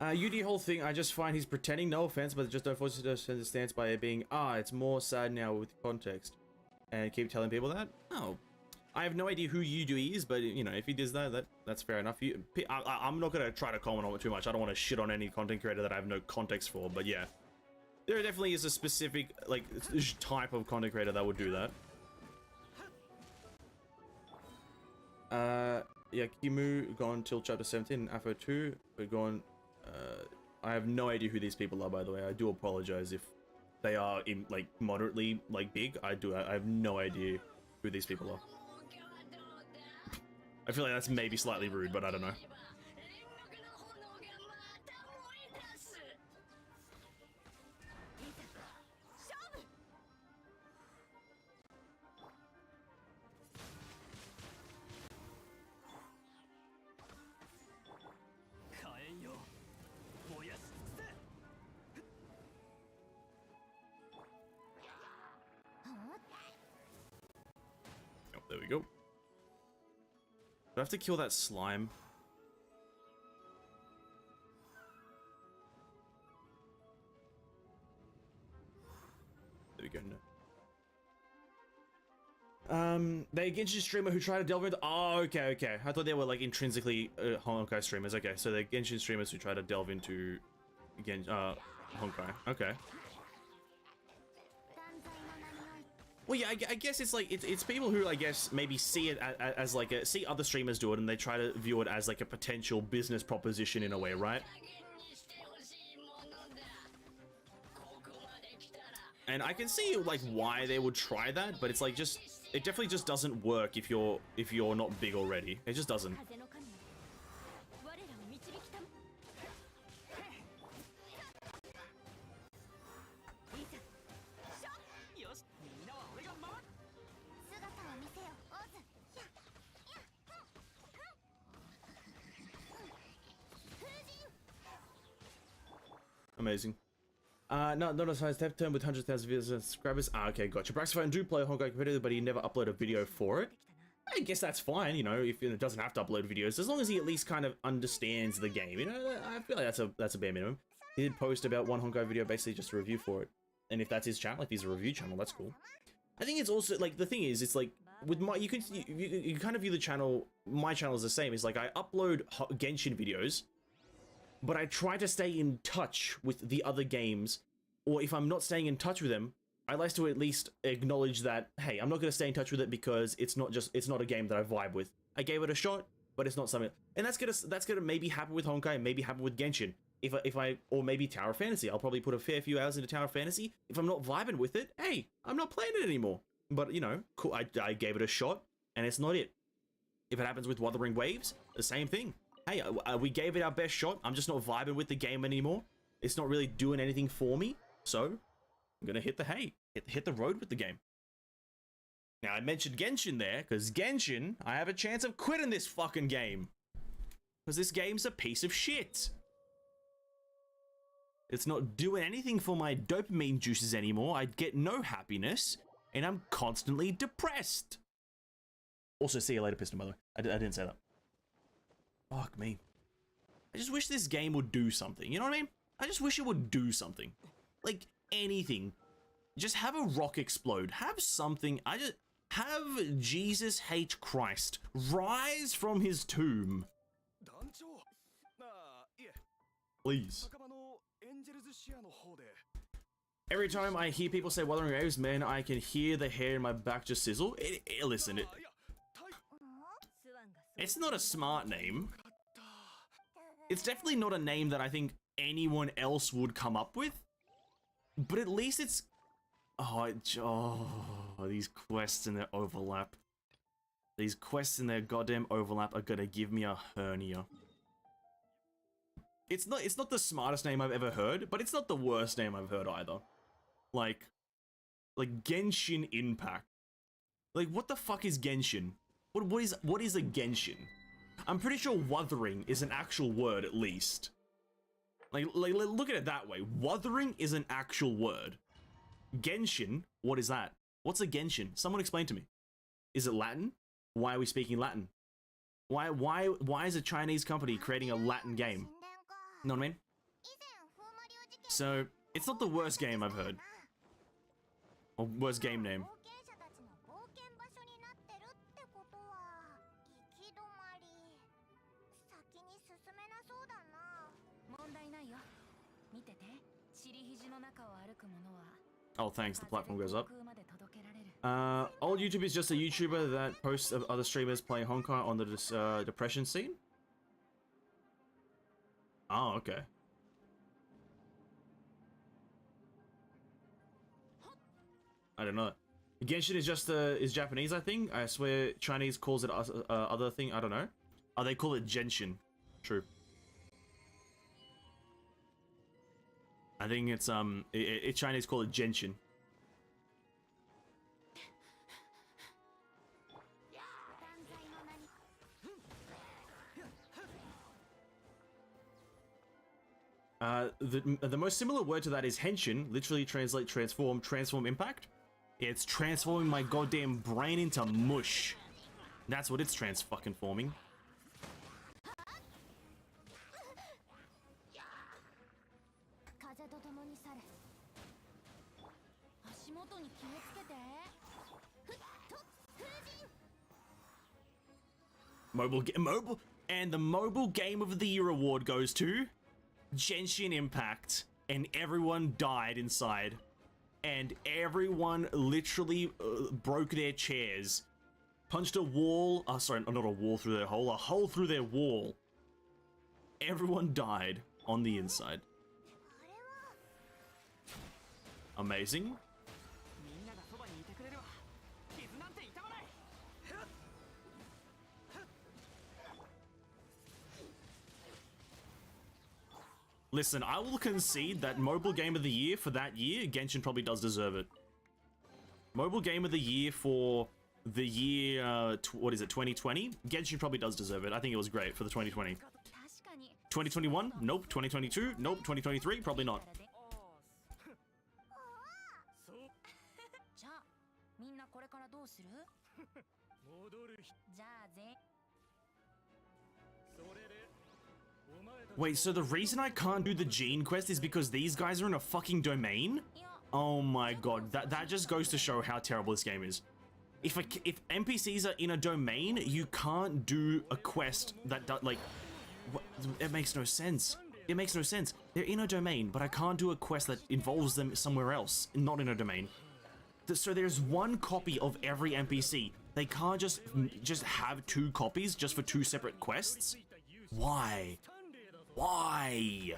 UD whole thing, I just find he's pretending, no offense, but just don't force you to understand by it being, it's more sad now with context. And keep telling people that? Oh. I have no idea who UD is, but, you know, if he does that, that's fair enough. I'm not going to try to comment on it too much. I don't want to shit on any content creator that I have no context for, but yeah. There definitely is a specific, like, type of content creator that would do that. Yeah, Kimu gone till chapter 17, Afro 2, but gone... I have no idea who these people are, by the way. I do apologize if they are in, like, moderately, like, big. I have no idea who these people are. I feel like that's maybe slightly rude, but I don't know. There we go. Do I have to kill that slime? There we go. No. They Genshin streamer who tried to delve into. Oh, okay. I thought they were like intrinsically Honkai streamers. Okay, so they're Genshin streamers who try to delve into Honkai. Okay. Well, yeah, I guess it's like it's people who I guess maybe see it as like see other streamers do it and they try to view it as like a potential business proposition in a way, right? And I can see like why they would try that, but it's like just it definitely just doesn't work if you're not big already. It just doesn't. Amazing. Not a size step term with hundreds of thousands of viewers and subscribers. Okay, gotcha. Braxify do play Honkai competitive, but he never uploaded a video for it. I guess that's fine, you know, if it doesn't have to upload videos, as long as he at least kind of understands the game, you know. I feel like that's a bare minimum. He did post about one Honkai video, basically just a review for it, and if that's his channel, if he's a review channel, that's cool. I think it's also like the thing is, it's like with my you kind of view the channel. My channel is the same. It's like I upload Genshin videos, but I try to stay in touch with the other games, or if I'm not staying in touch with them, I like to at least acknowledge that, hey, I'm not going to stay in touch with it because it's not a game that I vibe with. I gave it a shot, but it's not something, and that's gonna maybe happen with Honkai, maybe happen with Genshin. Or maybe Tower of Fantasy. I'll probably put a fair few hours into Tower of Fantasy. If I'm not vibing with it, hey, I'm not playing it anymore. But, you know, cool. I gave it a shot, and it's not it. If it happens with Wuthering Waves, the same thing. Hey, we gave it our best shot. I'm just not vibing with the game anymore. It's not really doing anything for me. So, I'm gonna hit the road with the game. Now, I mentioned Genshin there, because Genshin, I have a chance of quitting this fucking game. Because this game's a piece of shit. It's not doing anything for my dopamine juices anymore. I get no happiness, and I'm constantly depressed. Also, see you later, Piston, by the way. I didn't say that. Fuck me. I just wish this game would do something, you know what I mean? I just wish it would do something. Like, anything. Just have a rock explode. Have something. Have Jesus H. Christ rise from his tomb. Please. Every time I hear people say Wuthering Waves, man, I can hear the hair in my back just sizzle. Listen, it's not a smart name. It's definitely not a name that I think anyone else would come up with. But at least it's... Oh, these quests and their overlap. These quests and their goddamn overlap are gonna give me a hernia. It's not the smartest name I've ever heard, but it's not the worst name I've heard either. Like Genshin Impact. Like, what the fuck is Genshin? What is a Genshin? I'm pretty sure wuthering is an actual word, at least. Like look at it that way. Wuthering is an actual word. Genshin, what is that? What's a Genshin? Someone explain to me. Is it Latin? Why are we speaking Latin? Why is a Chinese company creating a Latin game? You know what I mean? So, it's not the worst game I've heard. Or worst game name. Oh, thanks, the platform goes up. Old YouTube is just a YouTuber that posts of other streamers playing Honkai on the depression scene? Oh, okay. I don't know. Genshin is just is Japanese, I think. I swear Chinese calls it other thing. I don't know. Oh, they call it Genshin. True. I think it's Chinese call it Genshin. The most similar word to that is henshin, literally translate transform impact. It's transforming my goddamn brain into mush. That's what it's trans-fucking-forming. Mobile, and the Mobile Game of the Year award goes to Genshin Impact, and everyone died inside, and everyone literally broke their chairs, punched a wall. Sorry, not a wall through their hole, a hole through their wall. Everyone died on the inside. Amazing. Listen, I will concede that Mobile Game of the Year for that year, Genshin probably does deserve it. Mobile Game of the Year for the year, what is it, 2020? Genshin probably does deserve it. I think it was great for the 2020. 2021? Nope. 2022? Nope. 2023? Probably not. Wait, so the reason I can't do the Gene quest is because these guys are in a fucking domain? Oh my god, that just goes to show how terrible this game is. If NPCs are in a domain, you can't do a quest that like... It makes no sense. It makes no sense. They're in a domain, but I can't do a quest that involves them somewhere else, not in a domain. So there's one copy of every NPC. They can't just have two copies just for two separate quests? Why? Why?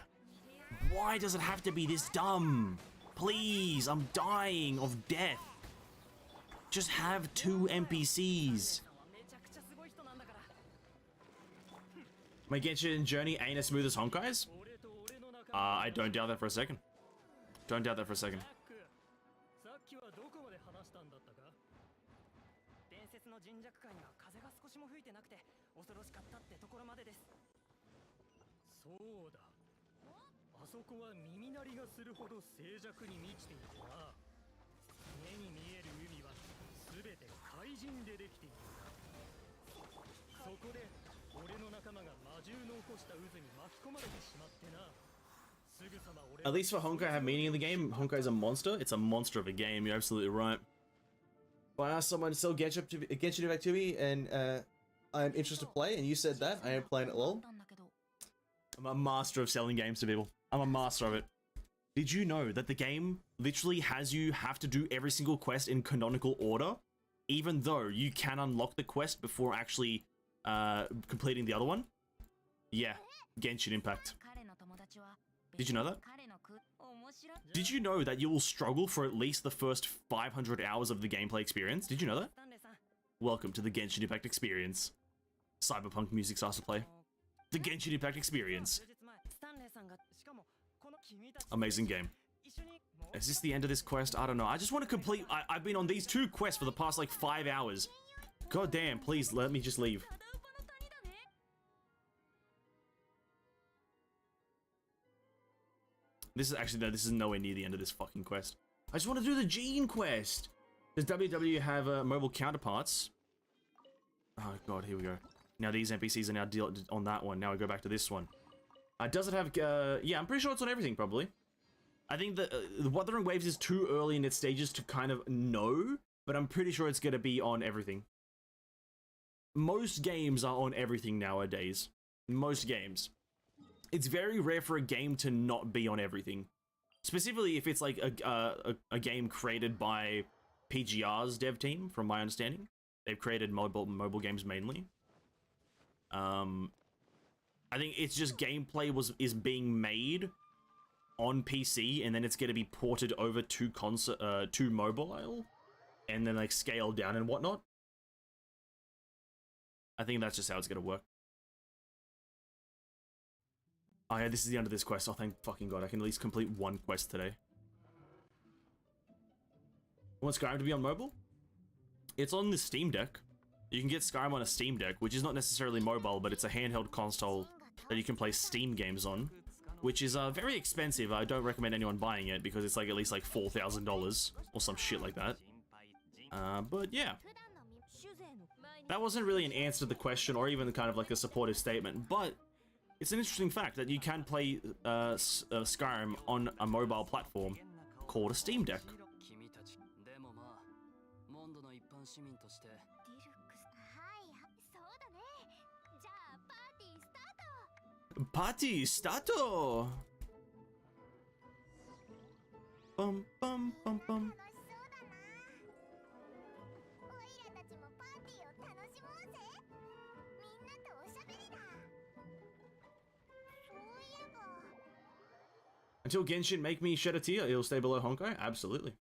Why does it have to be this dumb? Please, I'm dying of death. Just have two NPCs. My Genshin journey ain't as smooth as Honkai's? I don't doubt that for a second. Don't doubt that for a second. At least for Honkai have meaning in the game. Honkai's a monster. It's a monster of a game. You're absolutely right. Well, I asked someone to sell Genshin Impact to me, and I'm interested to play, and you said that. I am playing it lol. I'm a master of selling games to people. I'm a master of it. Did you know that the game literally has you have to do every single quest in canonical order, even though you can unlock the quest before actually completing the other one? Yeah, Genshin Impact. Did you know that? Did you know that you will struggle for at least the first 500 hours of the gameplay experience? Did you know that? Welcome to the Genshin Impact experience. Cyberpunk music starts to play. The Genshin Impact experience. Amazing game. Is this the end of this quest? I don't know. I just want to complete... I've been on these two quests for the past like 5 hours. God damn, please let me just leave. This is actually, no, this is nowhere near the end of this fucking quest. I just want to do the Gene quest. Does WW have mobile counterparts? Oh god, here we go. Now these NPCs are now on that one. Now I go back to this one. Does it have, yeah, I'm pretty sure it's on everything, probably. I think the Wuthering Waves is too early in its stages to kind of know, but I'm pretty sure it's going to be on everything. Most games are on everything nowadays. Most games. It's very rare for a game to not be on everything. Specifically if it's like a game created by PGR's dev team, from my understanding. They've created mobile games mainly. I think it's just gameplay is being made on PC, and then it's going to be ported over to mobile, and then like scaled down and whatnot. I think that's just how it's going to work. Oh yeah, this is the end of this quest. Oh, thank fucking god. I can at least complete one quest today. Want Skyrim to be on mobile? It's on the Steam Deck. You can get Skyrim on a Steam Deck, which is not necessarily mobile, but it's a handheld console that you can play Steam games on, which is very expensive. I don't recommend anyone buying it because it's like at least like $4,000 or some shit like that. But yeah. That wasn't really an answer to the question or even kind of like a supportive statement, but it's an interesting fact that you can play Skyrim on a mobile platform called a Steam Deck. Party starto! Bum bum bum bum. Until Genshin make me shed a tear, it'll stay below Honkai? Absolutely.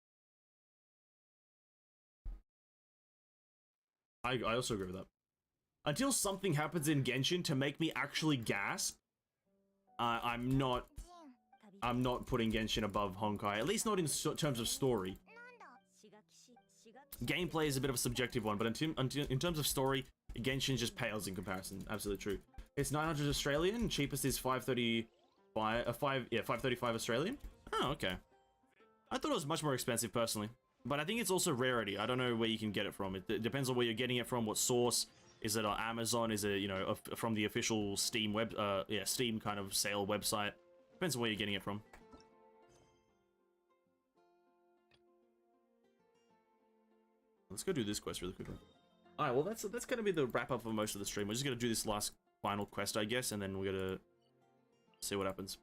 I also agree with that. Until something happens in Genshin to make me actually gasp, I'm not putting Genshin above Honkai, at least not in terms of story. Gameplay is a bit of a subjective one, but in terms of story, Genshin just pales in comparison. Absolutely true. It's 900 Australian. Cheapest is 535. 535 Australian. Oh, okay. I thought it was much more expensive personally, but I think it's also rarity. I don't know where you can get it from. It depends on where you're getting it from. What source? Is it on Amazon? Is it, you know, from the official Steam Steam kind of sale website? Depends on where you're getting it from. Let's go do this quest really quickly. All right, well that's gonna be the wrap up of most of the stream. We're just gonna do this last final quest, I guess, and then we're gonna see what happens.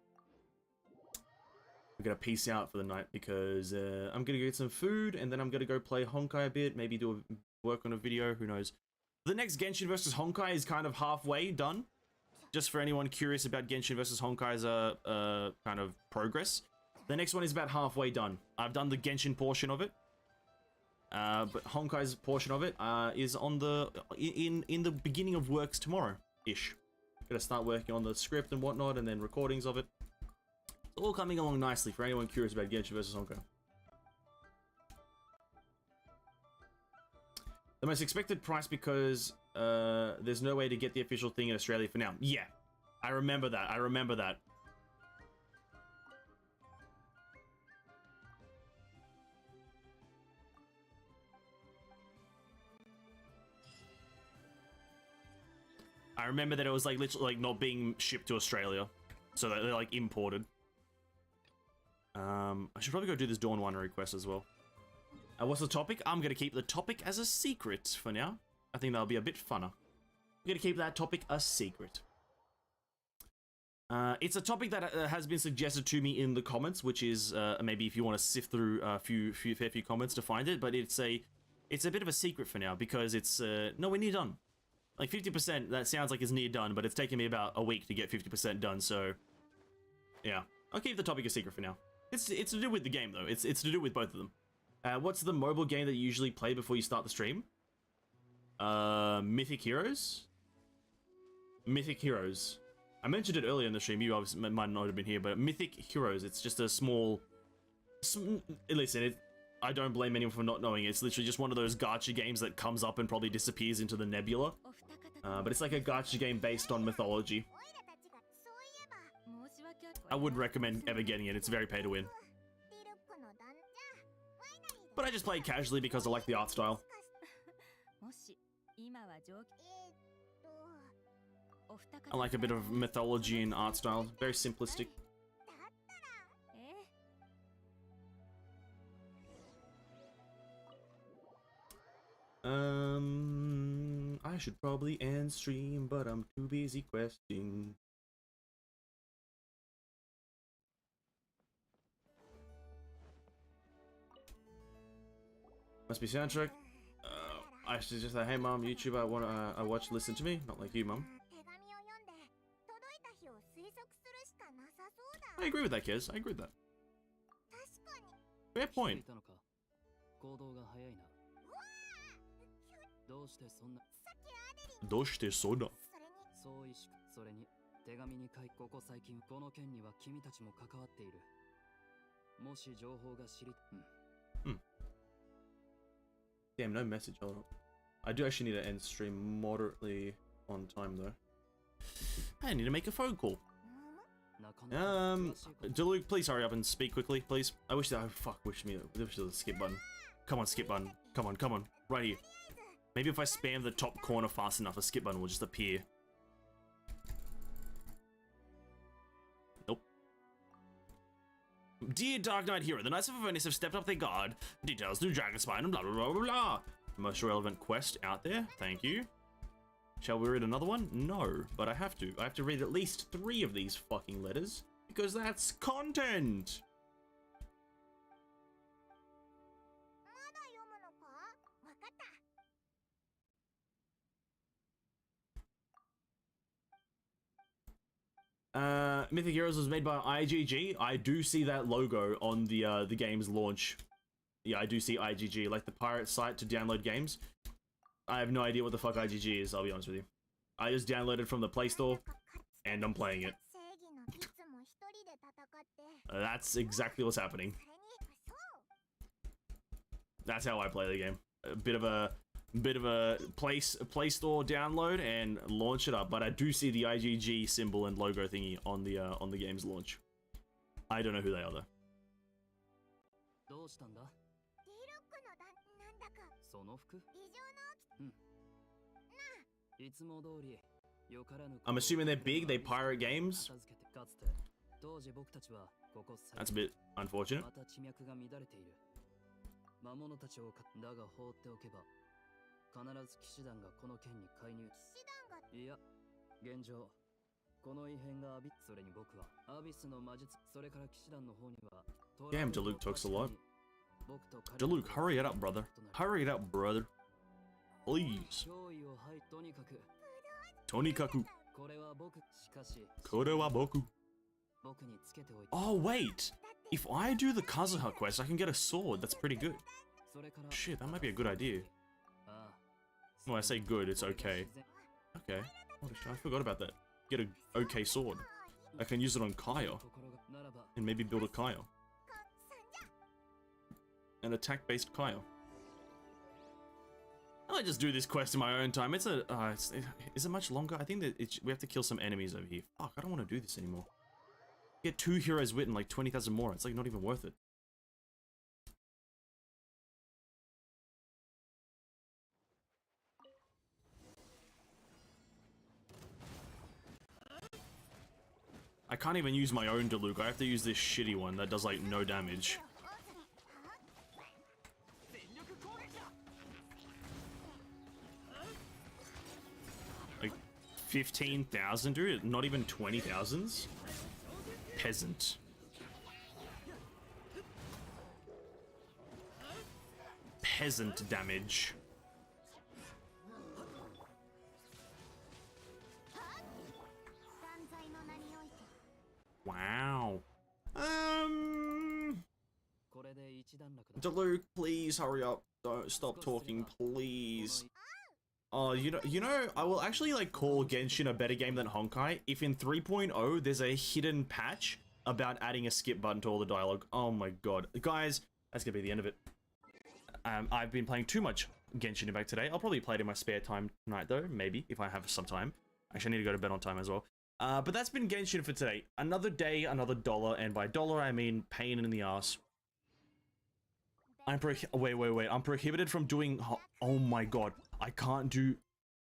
We're gonna peace out for the night because I'm gonna get some food, and then I'm gonna go play Honkai a bit. Maybe do work on a video. Who knows? The next Genshin versus Honkai is kind of halfway done. Just for anyone curious about Genshin versus Honkai's kind of progress, the next one is about halfway done. I've done the Genshin portion of it. But Honkai's portion of it is on the in the beginning of works tomorrow-ish. Gonna start working on the script and whatnot, and then recordings of it. It's all coming along nicely for anyone curious about Genshin vs Honkai. The most expected price because there's no way to get the official thing in Australia for now. Yeah, I remember that. I remember that. I remember that it was like literally like not being shipped to Australia, so that they're like imported. I should probably go do this Dawn Winery quest as well. What's the topic? I'm gonna keep the topic as a secret for now. I think that'll be a bit funner. I'm gonna keep that topic a secret. It's a topic that has been suggested to me in the comments, which is maybe if you want to sift through a fair few comments to find it, but it's a bit of a secret for now because it's nowhere near done. Like 50%, that sounds like it's near done, but it's taken me about a week to get 50% done, so yeah. I'll keep the topic a secret for now. It's to do with the game though. It's to do with both of them. What's the mobile game that you usually play before you start the stream? Mythic Heroes? Mythic Heroes. I mentioned it earlier in the stream, you obviously might not have been here, but Mythic Heroes, it's just a small... Listen, I don't blame anyone for not knowing. It's literally just one of those gacha games that comes up and probably disappears into the nebula. But it's like a gacha game based on mythology. I would recommend ever getting it. It's very pay to win. But I just play it casually because I like the art style. I like a bit of mythology and art style. Very simplistic. I should probably end stream, but I'm too busy questing. Must be soundtrack. I should just say, hey mom, YouTube, I watch, listen to me. Not like you, mom. I agree with that, Kez. I agree with that. Fair point. Damn, no message. Hold on. I do actually need to end stream moderately on time though. I need to make a phone call. Deluke, please hurry up and speak quickly, please. I wish that. Oh, fuck, wish me there was a skip button. Come on, skip button. Come on, come on. Right here. Maybe if I spam the top corner fast enough, a skip button will just appear. Nope. Dear Dark Knight Hero, the Knights of Avernus have stepped up their guard. Details through Dragonspine and blah blah blah blah blah. Most relevant quest out there. Thank you. Shall we read another one? No, but I have to. I have to read at least 3 of these fucking letters because that's content. Mythic Heroes was made by IGG. I do see that logo on the game's launch. Yeah, I do see IGG, like the pirate site to download games. I have no idea what the fuck IGG is, I'll be honest with you. I just downloaded from the Play Store, and I'm playing it. That's exactly what's happening. That's how I play the game. A bit of a bit of a Play Store download and launch it up. But I do see the IGG symbol and logo thingy on the game's launch. I don't know who they are though. I'm assuming they're big. They pirate games. That's a bit unfortunate. Damn, Diluc talks a lot. Diluc, hurry it up, brother. Hurry it up, brother. Please. Tonikaku. Kore wa boku. Oh, wait. If I do the Kazuha quest, I can get a sword. That's pretty good. Shit, that might be a good idea. Well, I say good, it's okay. Okay. Holy shit, I forgot about that. Get a okay sword. I can use it on Kaio. And maybe build a Kaio. An attack-based Kaio. I might just do this quest in my own time. It's a... is it much longer? I think that we have to kill some enemies over here. Fuck, I don't want to do this anymore. Get 2 heroes wit and like 20,000 more. It's like not even worth it. I can't even use my own Diluc. I have to use this shitty one that does like no damage. Like 15,000, dude? Not even 20,000s? Peasant. Peasant damage. Wow. Diluc, please hurry up. Don't stop talking, please. Oh, you know, I will actually like call Genshin a better game than Honkai if in 3.0 there's a hidden patch about adding a skip button to all the dialogue. Oh my god. Guys, that's gonna be the end of it. I've been playing too much Genshin Impact today. I'll probably play it in my spare time tonight though, maybe, if I have some time. Actually, I need to go to bed on time as well. But that's been Genshin for today. Another day, another dollar, and by dollar I mean pain in the ass. Wait. I'm prohibited from doing... Oh my god. I can't do...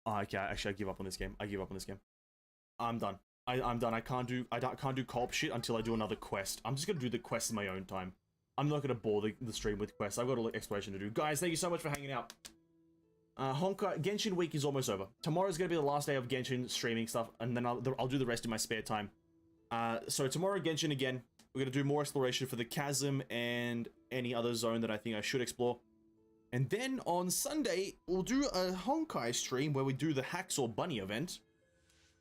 Oh, okay, actually I give up on this game. I'm done. I'm done. I can't do co-op shit until I do another quest. I'm just gonna do the quest in my own time. I'm not gonna bore the stream with quests. I've got a little exploration to do. Guys, thank you so much for hanging out. Honkai Genshin week is almost over. Tomorrow's gonna be the last day of Genshin streaming stuff, and then I'll do the rest in my spare time. So tomorrow Genshin again. We're gonna do more exploration for the chasm and any other zone that I think I should explore. And then on Sunday we'll do a Honkai stream where we do the Hacksaw Bunny event.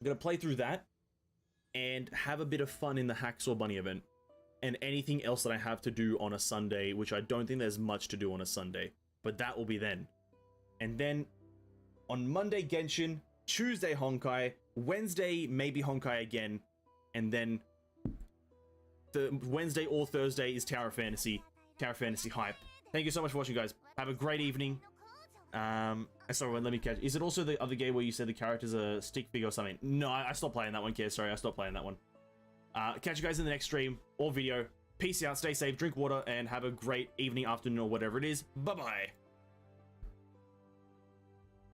I'm gonna play through that and have a bit of fun in the Hacksaw Bunny event. And anything else that I have to do on a Sunday, which I don't think there's much to do on a Sunday, but that will be then. And then on Monday, Genshin, Tuesday, Honkai, Wednesday, maybe Honkai again, and then the Wednesday or Thursday is Tower Fantasy hype. Thank you so much for watching, guys. Have a great evening. Sorry, let me catch. Is it also the other game where you said the character's a stick figure or something? No, I stopped playing that one, Kier. Sorry, I stopped playing that one. Catch you guys in the next stream or video. Peace out, stay safe, drink water, and have a great evening, afternoon, or whatever it is. Bye-bye.